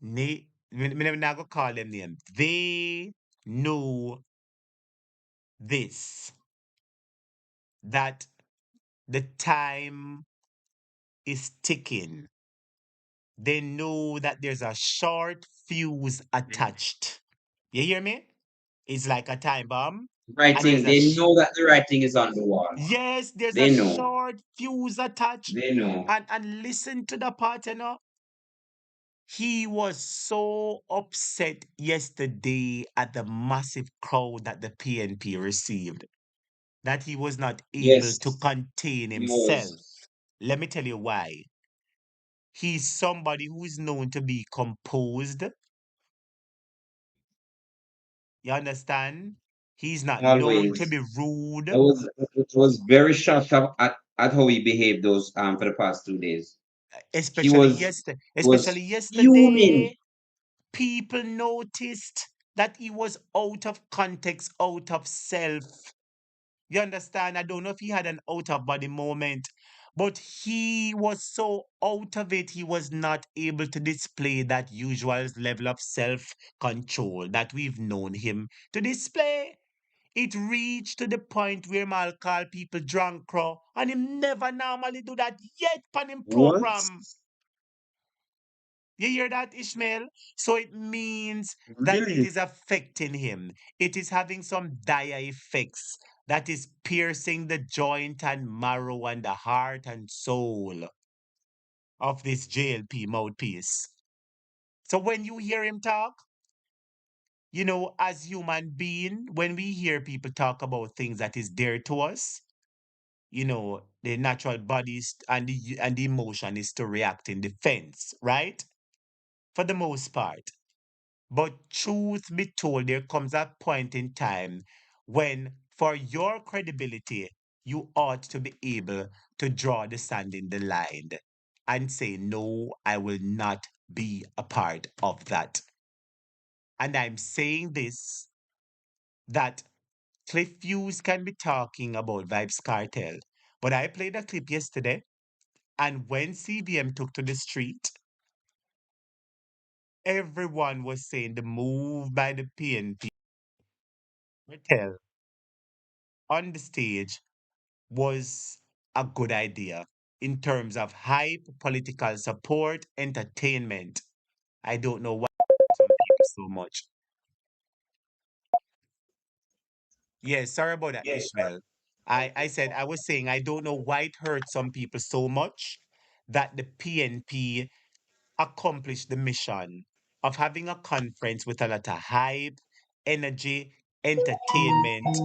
A: me not gonna call them name. They know this, that the time is ticking. They know that there's a short fuse attached. You hear me? It's like a time bomb. And there's
M: Writing.
A: a
M: They know that the writing is on the wall.
A: yes, there's a
M: They know.
A: short fuse attached.
M: They know.
A: And listen to the part, you know. He was so upset yesterday at the massive crowd that the PNP received that he was not able
M: Yes,
A: to contain
M: he
A: himself.
M: was.
A: Let me tell you why. He's somebody who is known to be composed. You understand? He's not known to
M: Always.
A: be rude,
M: It was very shocked at how he behaved those for the past 2 days. He
A: especially
M: was
A: yesterday.
M: he was
A: Especially
M: fuming.
A: yesterday, people noticed that he was out of context, out of self. You understand? I don't know if he had an out of body moment, but he was so out of it, he was not able to display that usual level of self control that we've known him to display. It reached to the point where Mal call people drunk crow, and him never normally do that yet on him
M: What?
A: program. You hear that, Ishmael? So it means that it
M: Really?
A: is affecting him. It is having some dire effects that is piercing the joint and marrow and the heart and soul of this JLP mouthpiece. So when you hear him talk, you know, as human being, when we hear people talk about things that is dear to us, you know, the natural bodies and the emotion is to react in defense, right? For the most part. But truth be told, there comes a point in time when, for your credibility, you ought to be able to draw the sand in the line and say, no, I will not be a part of that. And I'm saying this that Cliff Hughes can be talking about Vibes Cartel, but I played a clip yesterday, and when CBM took to the street, everyone was saying the move by the PNP cartel on the stage was a good idea in terms of hype, political support, entertainment. I don't know why some people so much. Yeah, sorry about that, Ishmael. I said I was saying I don't know why it hurt some people so much that the PNP accomplished the mission of having a conference with a lot of hype, energy, entertainment,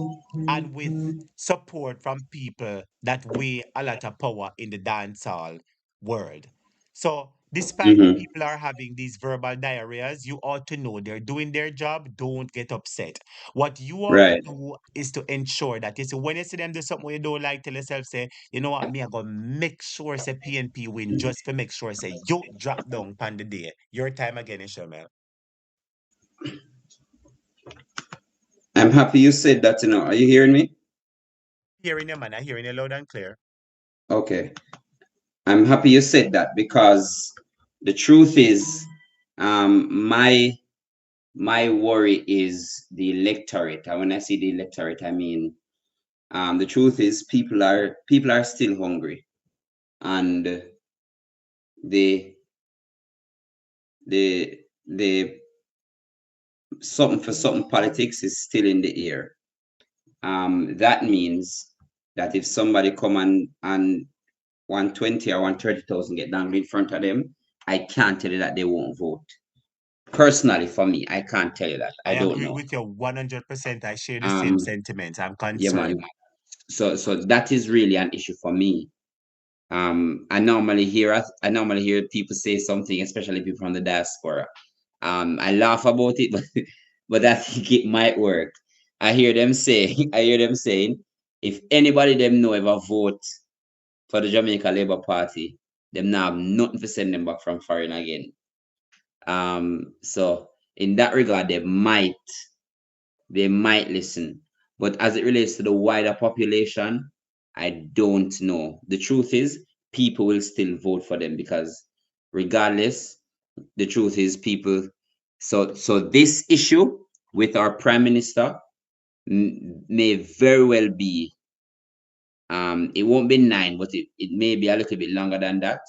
A: and with support from people that weigh a lot of power in the dancehall world. So, despite
M: Mm-hmm.
A: people are having these verbal diarrheas, you ought to know they're doing their job. Don't get upset. What you ought to
M: Right.
A: do is to ensure that you see when you see them do something you don't like, tell yourself, say, you know what, me, I gotta make sure say PNP win just to make sure say you drop down pan the day. Your time again, Ishmael.
M: I'm happy you said that. Are you hearing me?
A: Hearing you, man, I hearing you loud and clear.
M: Okay. I'm happy you said that because the truth is, my worry is the electorate. And when I say the electorate, I mean the truth is people are still hungry, and the the something for something politics is still in the air. that means that if somebody come and 120 or 130,000 get down in front of them, I can't tell you that they won't vote. Personally, for me, I can't tell you that. I don't
A: agree
M: know.
A: with you 100%. I share the same sentiments. I'm
M: Yeah, man.
A: concerned.
M: So that is really an issue for me. I normally hear people say something, especially people from the diaspora. I laugh about it, but I think it might work. I hear them saying, if anybody them know ever vote for the Jamaica Labour Party, them now have nothing to send them back from foreign again. So in that regard, they might listen. But as it relates to the wider population, I don't know. The truth is, people will still vote for them because regardless, the truth is people. So this issue with our prime minister may very well be, it won't be 9, but it may be a little bit longer than that,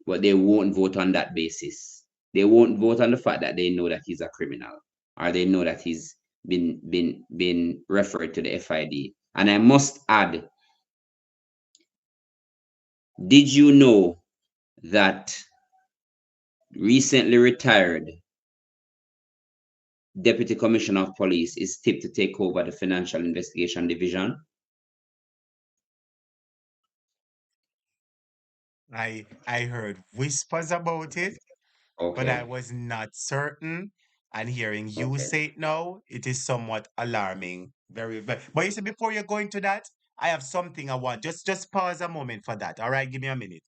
M: but they won't vote on that basis. They won't vote on the fact that they know that he's a criminal or they know that he's been referred to the FID. And I must add, did you know that recently retired Deputy Commissioner of Police is tipped to take over the Financial Investigation Division?
A: I heard whispers about it, but I
M: Okay.
A: was not certain. And hearing you
M: Okay.
A: say it now, it is somewhat alarming. But you see, before you go into that, I have something I want. Just pause a moment for that. All right, give me a minute.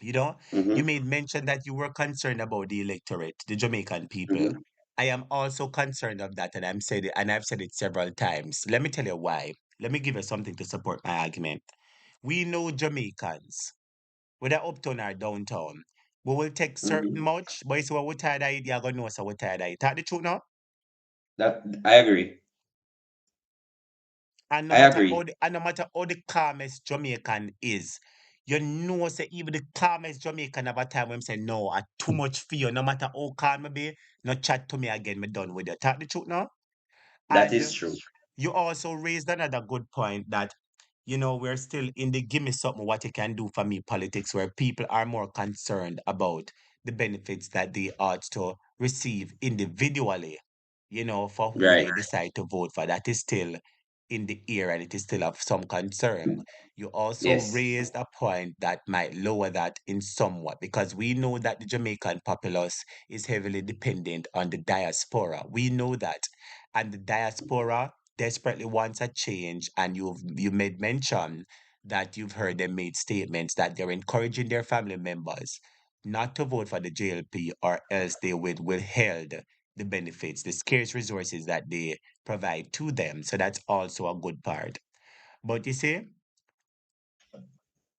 A: You know, you
M: Mm-hmm.
A: made mention that you were concerned about the electorate, the Jamaican people.
M: Mm-hmm.
A: I am also concerned of that, and I've said it several times. Let me tell you why. Let me give you something to support my argument. We know Jamaicans, whether uptown or downtown, we will take certain
M: Mm-hmm.
A: much, but it's what we're tired of it, you're gonna know so we're tired of it. Tell the truth now.
M: That I agree.
A: And
M: I agree.
A: no matter how the calmest Jamaican is, you know, say even the calmest Jamaican have a time when say, no, I too much for you. No matter how calm I be, no chat to me again, me done with you. Talk the truth now.
M: That
A: And
M: is true.
A: you also raised another good point that, you know, we're still in the give me something what you can do for me politics where people are more concerned about the benefits that they ought to receive individually, you know, for who
M: Right.
A: they decide to vote for. That is still in the air and it is still of some concern. You also
M: Yes.
A: raised a point that might lower that in somewhat because we know that the Jamaican populace is heavily dependent on the diaspora. We know that. And the diaspora desperately wants a change. And you made mention that you've heard them made statements that they're encouraging their family members not to vote for the JLP or else they would withheld the benefits, the scarce resources that they provide to them. So that's also a good part. But you see,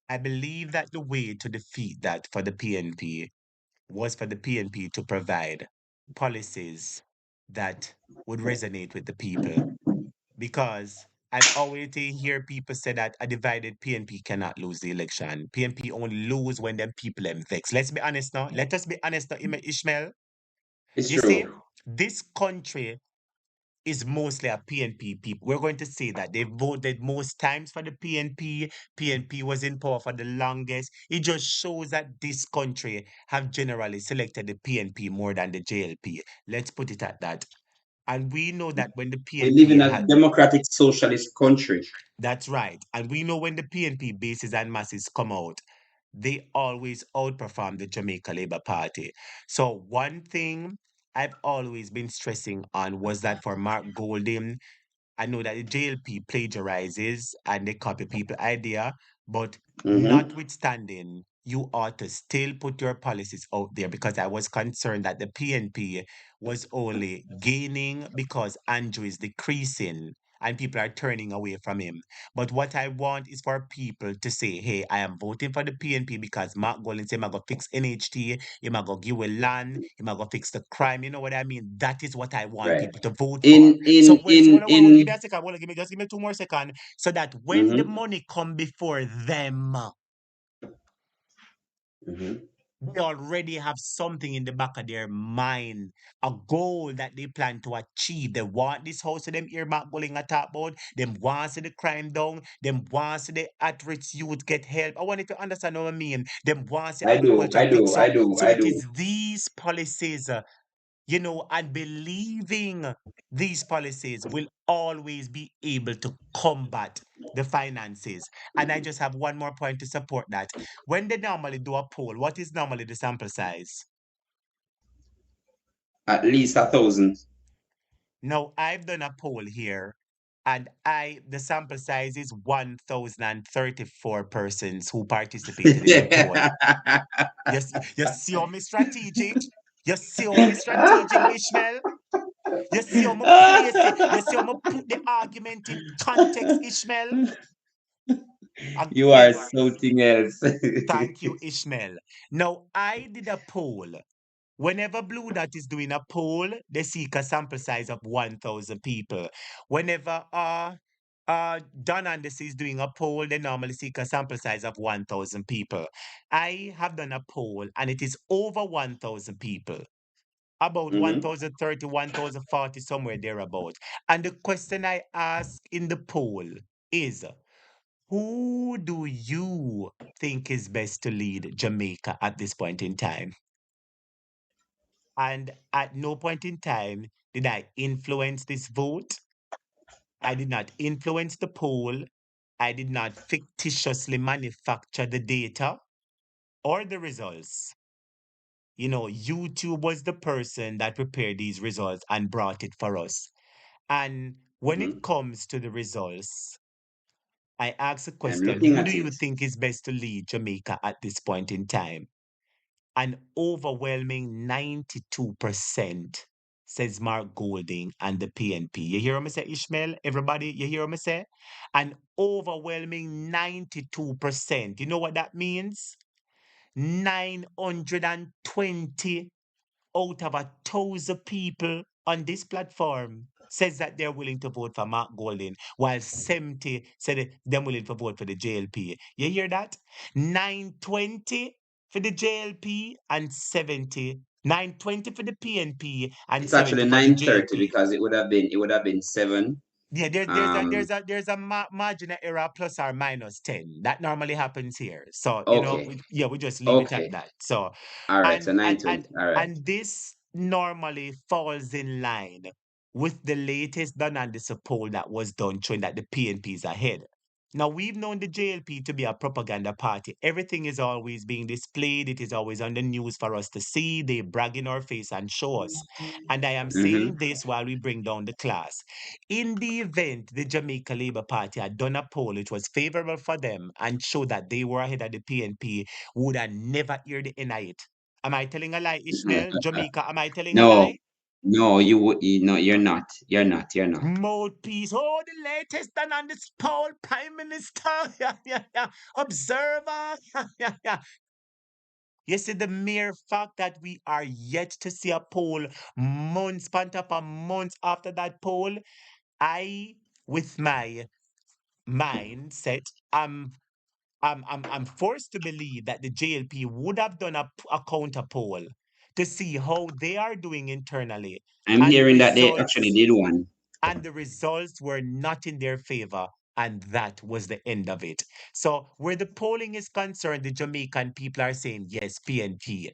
A: I believe that the way to defeat that for the PNP was for the PNP to provide policies that would resonate with the people. Because I've always hear people say that a divided PNP cannot lose the election. PNP only lose when them people them vex. Let's be honest now. Let us be honest now, Ishmael.
M: It's
A: You see,
M: true.
A: this country is mostly a PNP people. We're going to say that they voted most times for the PNP. PNP was in power for the longest. It just shows that this country have generally selected the PNP more than the JLP. Let's put it at that. And we know that when the
M: We live
A: PNP
M: in a
A: had
M: democratic socialist country.
A: that's right. And we know when the PNP bases and masses come out, they always outperform the Jamaica Labour Party. So one thing I've always been stressing on was that for Mark Golding, I know that the JLP plagiarizes and they copy people idea, but
M: Mm-hmm.
A: notwithstanding, you ought to still put your policies out there because I was concerned that the PNP was only gaining because Andrew is decreasing and people are turning away from him. But what I want is for people to say, hey, I am voting for the PNP because Mark Golding said, I'm going to fix NHT, I'm going to give a land, I'm going to fix the crime. You know what I mean? That is what I want
M: Right.
A: people to vote for.
M: In
A: So
M: in
A: when so
M: in
A: hold, give me
M: in
A: a second, hold on, just give me 2 more seconds. So that when the
M: mm-hmm.
A: money come before them,
M: Mm-hmm.
A: They already have something in the back of their mind, a goal that they plan to achieve. They want this house of them earmark bullying a top about. Them want to see the crime down. Them want to see the at-risk youth get help. I want you to understand what I mean. Them want to see
M: I do,
A: agriculture
M: I
A: fix
M: do, I
A: up.
M: do,
A: So
M: I
A: it
M: do.
A: is these policies, and believing these policies will always be able to combat the finances. And I just have one more point to support that. When they normally do a poll, what is normally the sample size?
M: At least 1,000.
A: Now, I've done a poll here, and the sample size is 1,034 persons who participated in the poll. Yes, you see how me strategic? You see how me strategic, Ishmael? You see how me place it? You see how me put the argument in context, Ishmael?
M: You are
A: Yes,
M: something else.
A: thank you, Ishmael. Now, I did a poll. Whenever Blue Dot is doing a poll, they seek a sample size of 1,000 people. Whenever Don Anderson is doing a poll, they normally seek a sample size of 1,000 people. I have done a poll, and it is over 1,000 people. About
M: Mhm.
A: 1,030, 1,040, somewhere thereabout. And the question I ask in the poll is, who do you think is best to lead Jamaica at this point in time? And at no point in time did I influence this vote. I did not influence the poll. I did not fictitiously manufacture the data or the results. YouTube was the person that prepared these results and brought it for us. And when it
M: Mhm.
A: comes to the results, I ask a
M: I'm
A: question,
M: looking
A: who do
M: at
A: you
M: it.
A: think is best to lead Jamaica at this point in time? An overwhelming 92% says Mark Golding and the PNP. You hear me say, Ishmael? Everybody, you hear me say? An overwhelming 92%. You know what that means? 920 out of 1,000 people on this platform says that they're willing to vote for Mark Golding, while 70 said they're willing to vote for the JLP. You hear that? 920 for the JLP and 70. 920 for the PNP and
M: It's actually
A: 70 for the
M: 9:30
A: JLP.
M: because it would have been 7.
A: Yeah, there's a
M: Um,
A: margin of error plus or minus 10. That normally happens here. So,
M: okay.
A: we just leave it at
M: Okay.
A: that. So,
M: All right.
A: and
M: So
A: and
M: 9:20.
A: and
M: All right.
A: and this normally falls in line with the latest done on this poll that was done showing that the PNP is ahead. Now, we've known the JLP to be a propaganda party. Everything is always being displayed. It is always on the news for us to see. They brag in our face and show us. And I am saying
M: Mhm.
A: this while we bring down the class. In the event the Jamaica Labour Party had done a poll which was favorable for them and showed that they were ahead of the PNP, we would have never hear the end of it. Am I telling a lie, Ishmael? Jamaica, am I telling a
M: No,
A: lie?
M: no, no, you're not. You're not. You're not.
A: Mouthpiece. Oh, the latest done on this poll, Prime Minister. Yeah, yeah, yeah. Observer. Yeah, yeah, yeah. You see, the mere fact that we are yet to see a poll months, span upon months after that poll, I, with my mindset, I'm forced to believe that the JLP would have done a counter poll to see how they are doing internally,
M: I'm
A: and the
M: hearing that they actually
A: results
M: did one.
A: were not in their favor, and that was the end of it. So where the polling is concerned, the Jamaican people are saying yes, PNP.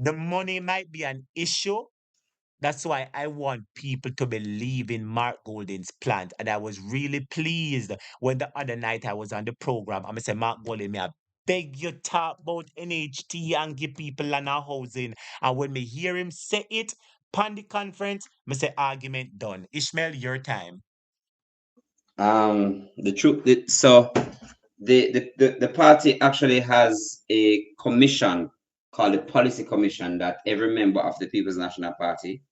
A: The money might be an issue. That's why I want people to believe in Mark Golding's plan. And I was really pleased when the other night I was on the program. I'm say, Mark Golding, me I beg you talk about NHT and give people land a housing. And when me hear him say it, pan the conference, me say argument done. Ishmael, your time.
M: The truth. So the party actually has a commission called the Policy Commission that every member of the People's National Party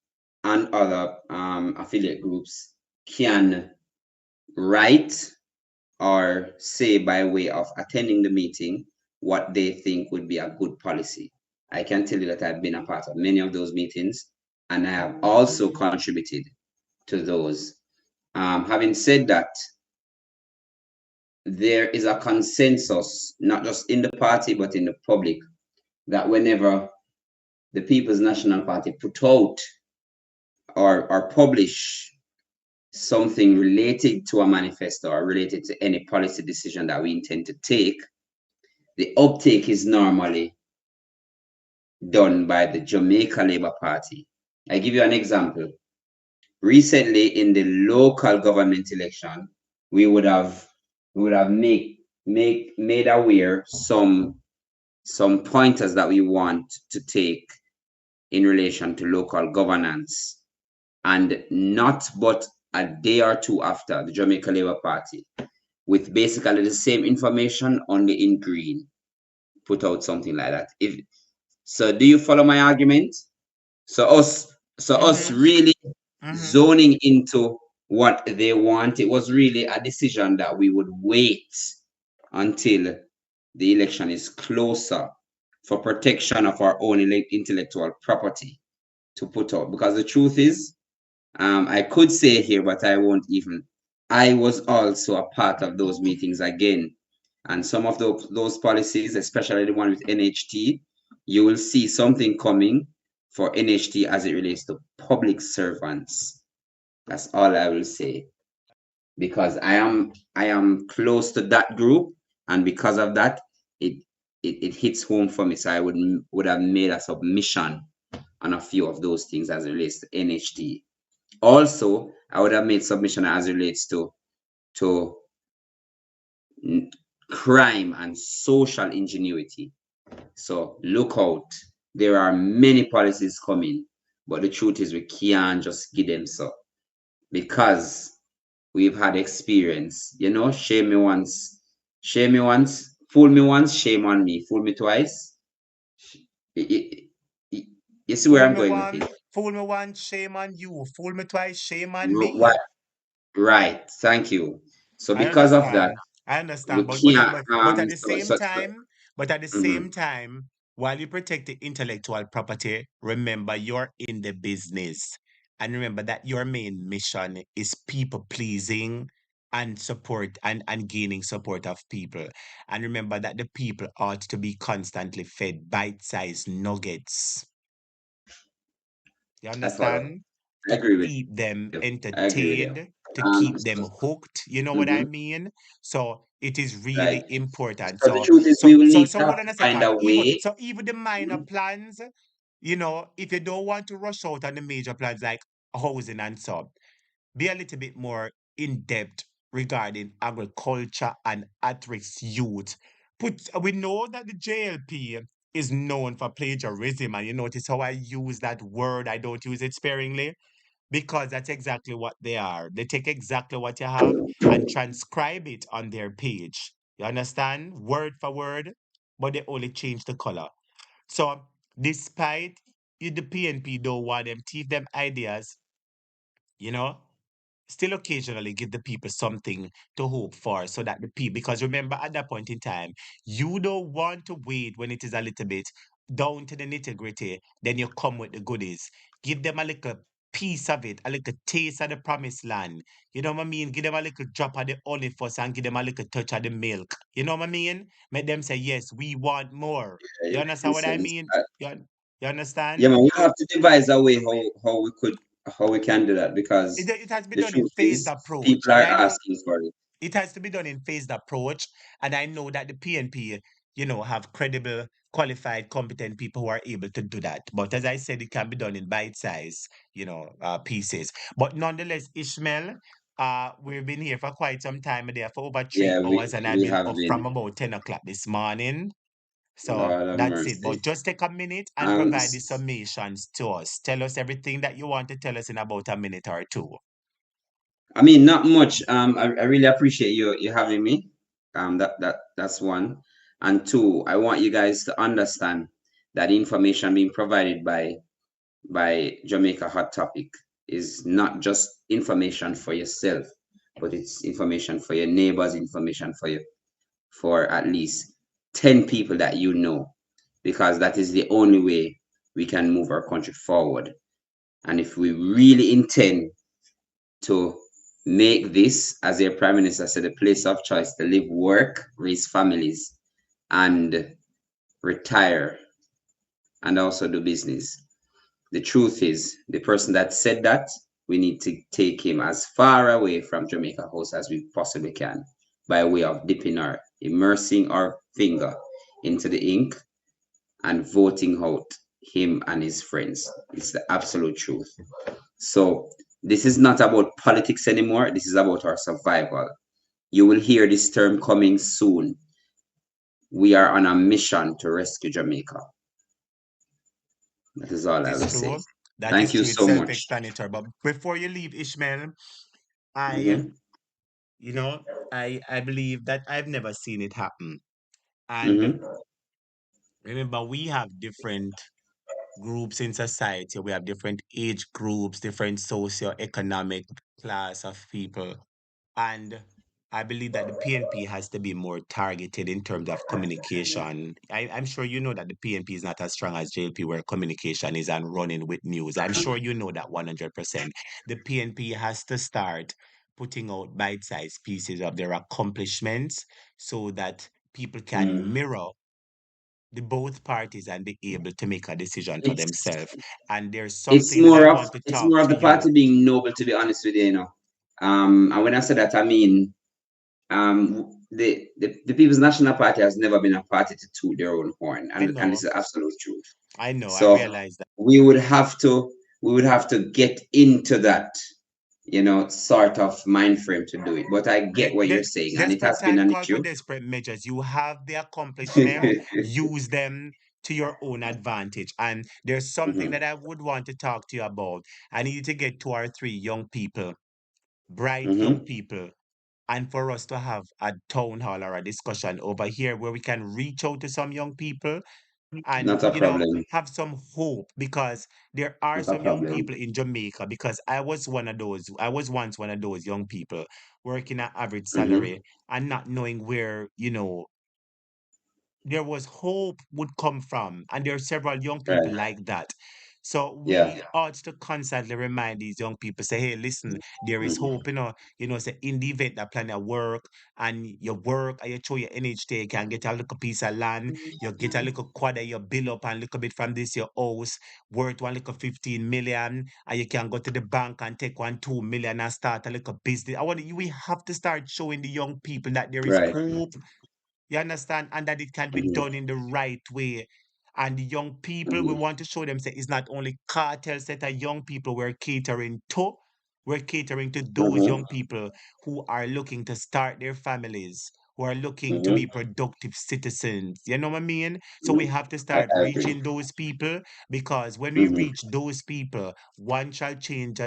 M: and other affiliate groups can write or say by way of attending the meeting what they think would be a good policy. I can tell you that I've been a part of many of those meetings and I have also contributed to those. Having said that, there is a consensus, not just in the party, but in the public, that whenever the People's National Party put out or publish something related to a manifesto or related to any policy decision that we intend to take, the uptake is normally done by the Jamaica Labour Party. I give you an example. Recently, in the local government election, we would have made aware some pointers that we want to take in relation to local governance, and not but a day or two after, the Jamaica Labour Party, with basically the same information only in green, put out something like that. So, do you follow my argument? So us really zoning into what they want. It was really a decision that we would wait until the election is closer for protection of our own intellectual property to put out. Because the truth is, I could say here, but I won't even. I was also a part of those meetings again. And some of those policies, especially the one with NHT, you will see something coming for NHT as it relates to public servants. That's all I will say. Because I am close to that group, and because of that, it hits home for me. So I would have made a submission on a few of those things as it relates to NHT. Also, I would have made submission as it relates to crime and social ingenuity. So look out. There are many policies coming, but the truth is we can't just give them so, because we've had experience. You know, shame me once, fool me once, shame on me, fool me twice. You see where I'm going with it?
A: Fool me once, shame on you. Fool me twice, shame on me.
M: Right. Thank you. So
A: I
M: because of that,
A: understand.
M: we can't.
A: But at the same
M: Mhm.
A: time, while you protect the intellectual property, remember you're in the business, and remember that your main mission is people pleasing and support and gaining support of people. And remember that the people ought to be constantly fed bite-sized nuggets. You
M: I follow.
A: understand?
M: I
A: To
M: agree with
A: keep them
M: you. I agree with you.
A: entertained, to keep them
M: So,
A: hooked. You know what I
M: mhm,
A: mean? So it is
M: right.
A: really important.
M: So the truth is, we will need
A: So
M: to
A: hold on a
M: find
A: second.
M: a way.
A: Even the minor
M: Mhm.
A: plans, if you don't want to rush out on the major plans like housing and so, be a little bit more in depth regarding agriculture and at-risk youth. We know that the JLP is known for plagiarism, and you notice how I use that word. I don't use it sparingly because that's exactly what they are. They take exactly what you have and transcribe it on their page. You understand? Word for word, but they only change the color. So, despite the PNP don't want them, teach them ideas, you know, still occasionally give the people something to hope for so that the people, because remember at that point in time, you don't want to wait when it is a little bit down to the nitty gritty, then you come with the goodies. Give them a little piece of it, a little taste of the promised land. You know what I mean? Give them a little drop of the olive first and give them a little touch of the milk. You know what I mean? Make them say, yes, we want more. You
M: You're
A: understand
M: making
A: what I
M: sense.
A: mean? You
M: Yeah,
A: understand?
M: man, we have to devise a way how we can do that, because
A: It has to be
M: the
A: done in
M: truth
A: phased
M: is
A: approach.
M: people
A: And
M: are
A: I know
M: asking for it.
A: it has to be done in phased approach. And I know that the PNP, have credible, qualified, competent people who are able to do that. But as I said, it can be done in bite-sized, pieces. But nonetheless, Ishmael, we've been here for quite some time there for over
M: Yeah,
A: 3 hours, and I've
M: we
A: been
M: have
A: up
M: been.
A: from about 10 o'clock this morning. So
M: Lord have
A: that's it.
M: mercy.
A: But just take a minute and provide the summations to us. Tell us everything that you want to tell us in about a minute or two.
M: I mean, not much. I really appreciate you having me. That's one. And two, I want you guys to understand that information being provided by Jamaica Hot Topic is not just information for yourself, but it's information for your neighbors, information for at least 10 people that you know, because that is the only way we can move our country forward. And if we really intend to make this, as your Prime Minister said, a place of choice to live, work, raise families, and retire and also do business. The truth is, the person that said that, we need to take him as far away from Jamaica House as we possibly can by way of immersing our finger into the ink and voting out him and his friends. It's the absolute truth. So this is not about politics anymore. This is about our survival. You will hear this term coming soon. We are on a mission to rescue Jamaica. That is all I will say.
A: That is
M: Thank you
A: true. It's
M: so much.
A: self-explanatory. But before you leave, Ishmael, I,
M: Mm-hmm.
A: you know, I believe that I've never seen it happen. And
M: Mm-hmm.
A: remember, we have different groups in society. We have different age groups, different socio-economic class of people. And I believe that the PNP has to be more targeted in terms of communication. I'm sure you know that the PNP is not as strong as JLP, where communication is and running with news. I'm sure you know that 100%. The PNP has to start putting out bite-sized pieces of their accomplishments so that people can
M: Mm.
A: mirror the both parties and be able to make a decision for
M: It's
A: themselves. And there's
M: it's
A: something that I
M: more of
A: want to
M: it's
A: talk
M: more of
A: to
M: the
A: you.
M: party being noble, to be honest with you, you know. And when I say that, I mean the People's National Party has never been a party to toot their own horn,
A: I
M: and this
A: know,
M: is the absolute truth.
A: I know, I
M: So
A: realize that.
M: we would have to get into that, sort of mind frame to do it. But I get what you're saying, and it
A: Desperate
M: has been
A: time
M: an
A: call for
M: issue.
A: desperate measures. You have the accomplishment, use them to your own advantage. And there's something
M: Hmm.
A: that I would want to talk to you about. I need you to get 2 or 3 young people, bright young
M: Hmm.
A: people, and for us to have a town hall or a discussion over here where we can reach out to some young people and
M: Not a problem.
A: have some hope, because there are
M: Not a
A: some young
M: problem.
A: people in Jamaica, because I was once one of those young people working at average
M: Hmm.
A: salary and not knowing where there was hope would come from. And there are several young people
M: Right.
A: like that. So
M: Yeah.
A: we ought to constantly remind these young people, say, hey, listen, there is
M: Hmm.
A: hope, say in the event that plan your work and you work and you show your NHT, you can get a little piece of land, you get a little quad, you build up and little bit from this your house worth 15 million, and you can go to the bank and take 2 million and start a little business. We have to start showing the young people that there is
M: Right.
A: hope, you understand? And that it can be
M: Hmm.
A: done in the right way. And the young people, we
M: Hmm.
A: want to show them that it's not only cartel set of young people we're catering to those
M: Hmm.
A: young people who are looking to start their families, who are looking to be
M: Hmm.
A: productive citizens. You know what I mean? So we
M: Hmm.
A: have to
M: I
A: start
M: agree.
A: reaching those people, because when we
M: Hmm.
A: reach those people, one shall chase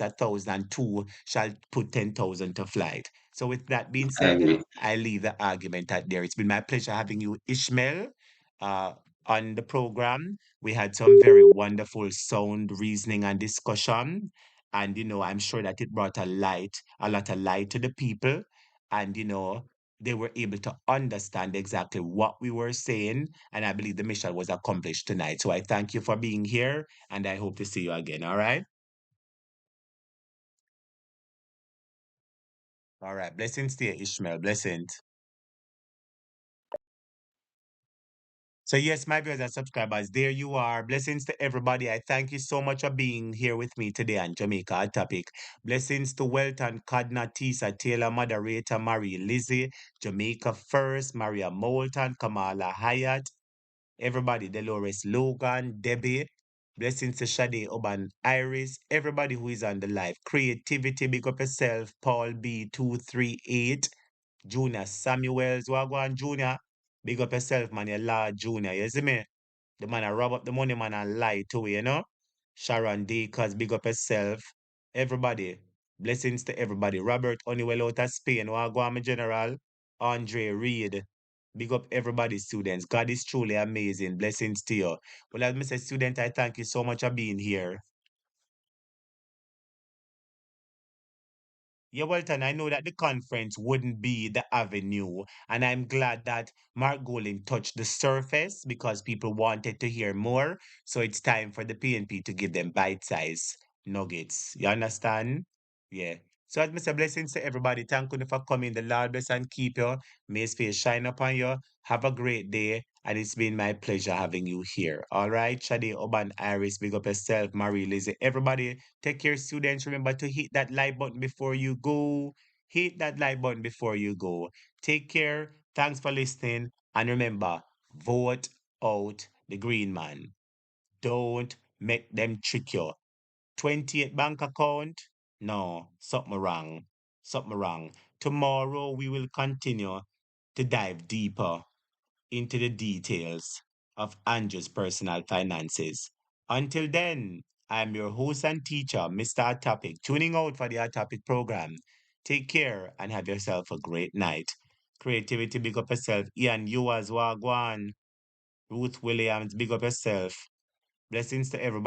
A: 1,000, two shall put 10,000 to flight. So with that being
M: I
A: said,
M: agree.
A: I leave the argument at there. It's been my pleasure having you, Ishmael, uh, on the program. We had some very wonderful sound reasoning and discussion. And, I'm sure that it brought a lot of light to the people. And, they were able to understand exactly what we were saying. And I believe the mission was accomplished tonight. So I thank you for being here, and I hope to see you again. All right? All right. Blessings to you, Ishmael. Blessings. So yes, my viewers and subscribers, there you are. Blessings to everybody. I thank you so much for being here with me today on Jamaica Hot Topic. Blessings to Welton, Kadna, Tisa, Taylor, Moderator, Marie, Lizzie, Jamaica First, Maria Moulton, Kamala Hyatt, everybody, Dolores Logan, Debbie. Blessings to Shade, Oban, Iris, everybody who is on the live. Creativity, big up yourself, Paul B238. Junior Samuels, Wagwan Junior. Big up yourself, man. You Lord Junior. You see me? The man I rob up the money, man, and lie to you. Sharon D. Cuz, big up yourself. Everybody. Blessings to everybody. Robert Honeywell out of Spain. Wagwan, my general. Andre Reed. Big up everybody, students. God is truly amazing. Blessings to you. Well, as I said, student, I thank you so much for being here. Yeah, Walton, I know that the conference wouldn't be the avenue, and I'm glad that Mark Golding touched the surface because people wanted to hear more. So it's time for the PNP to give them bite-sized nuggets. You understand? Yeah. So as I say, blessings to everybody. Thank you for coming. The Lord bless and keep you. May His face shine upon you. Have a great day. And it's been my pleasure having you here. All right. Shade, Oban, Iris, big up yourself, Marie, Lizzie. Everybody, take care, students. Remember to hit that like button before you go. Hit that like button before you go. Take care. Thanks for listening. And remember, vote out the green man. Don't make them trick you. 28 bank account? No, something wrong. Something wrong. Tomorrow we will continue to dive deeper into the details of Andrew's personal finances. Until then, I am your host and teacher, Mr. Atopic, tuning out for the Atopic program. Take care and have yourself a great night. Creativity, big up yourself. Ian, you as well, go on. Ruth Williams, big up yourself. Blessings to everybody.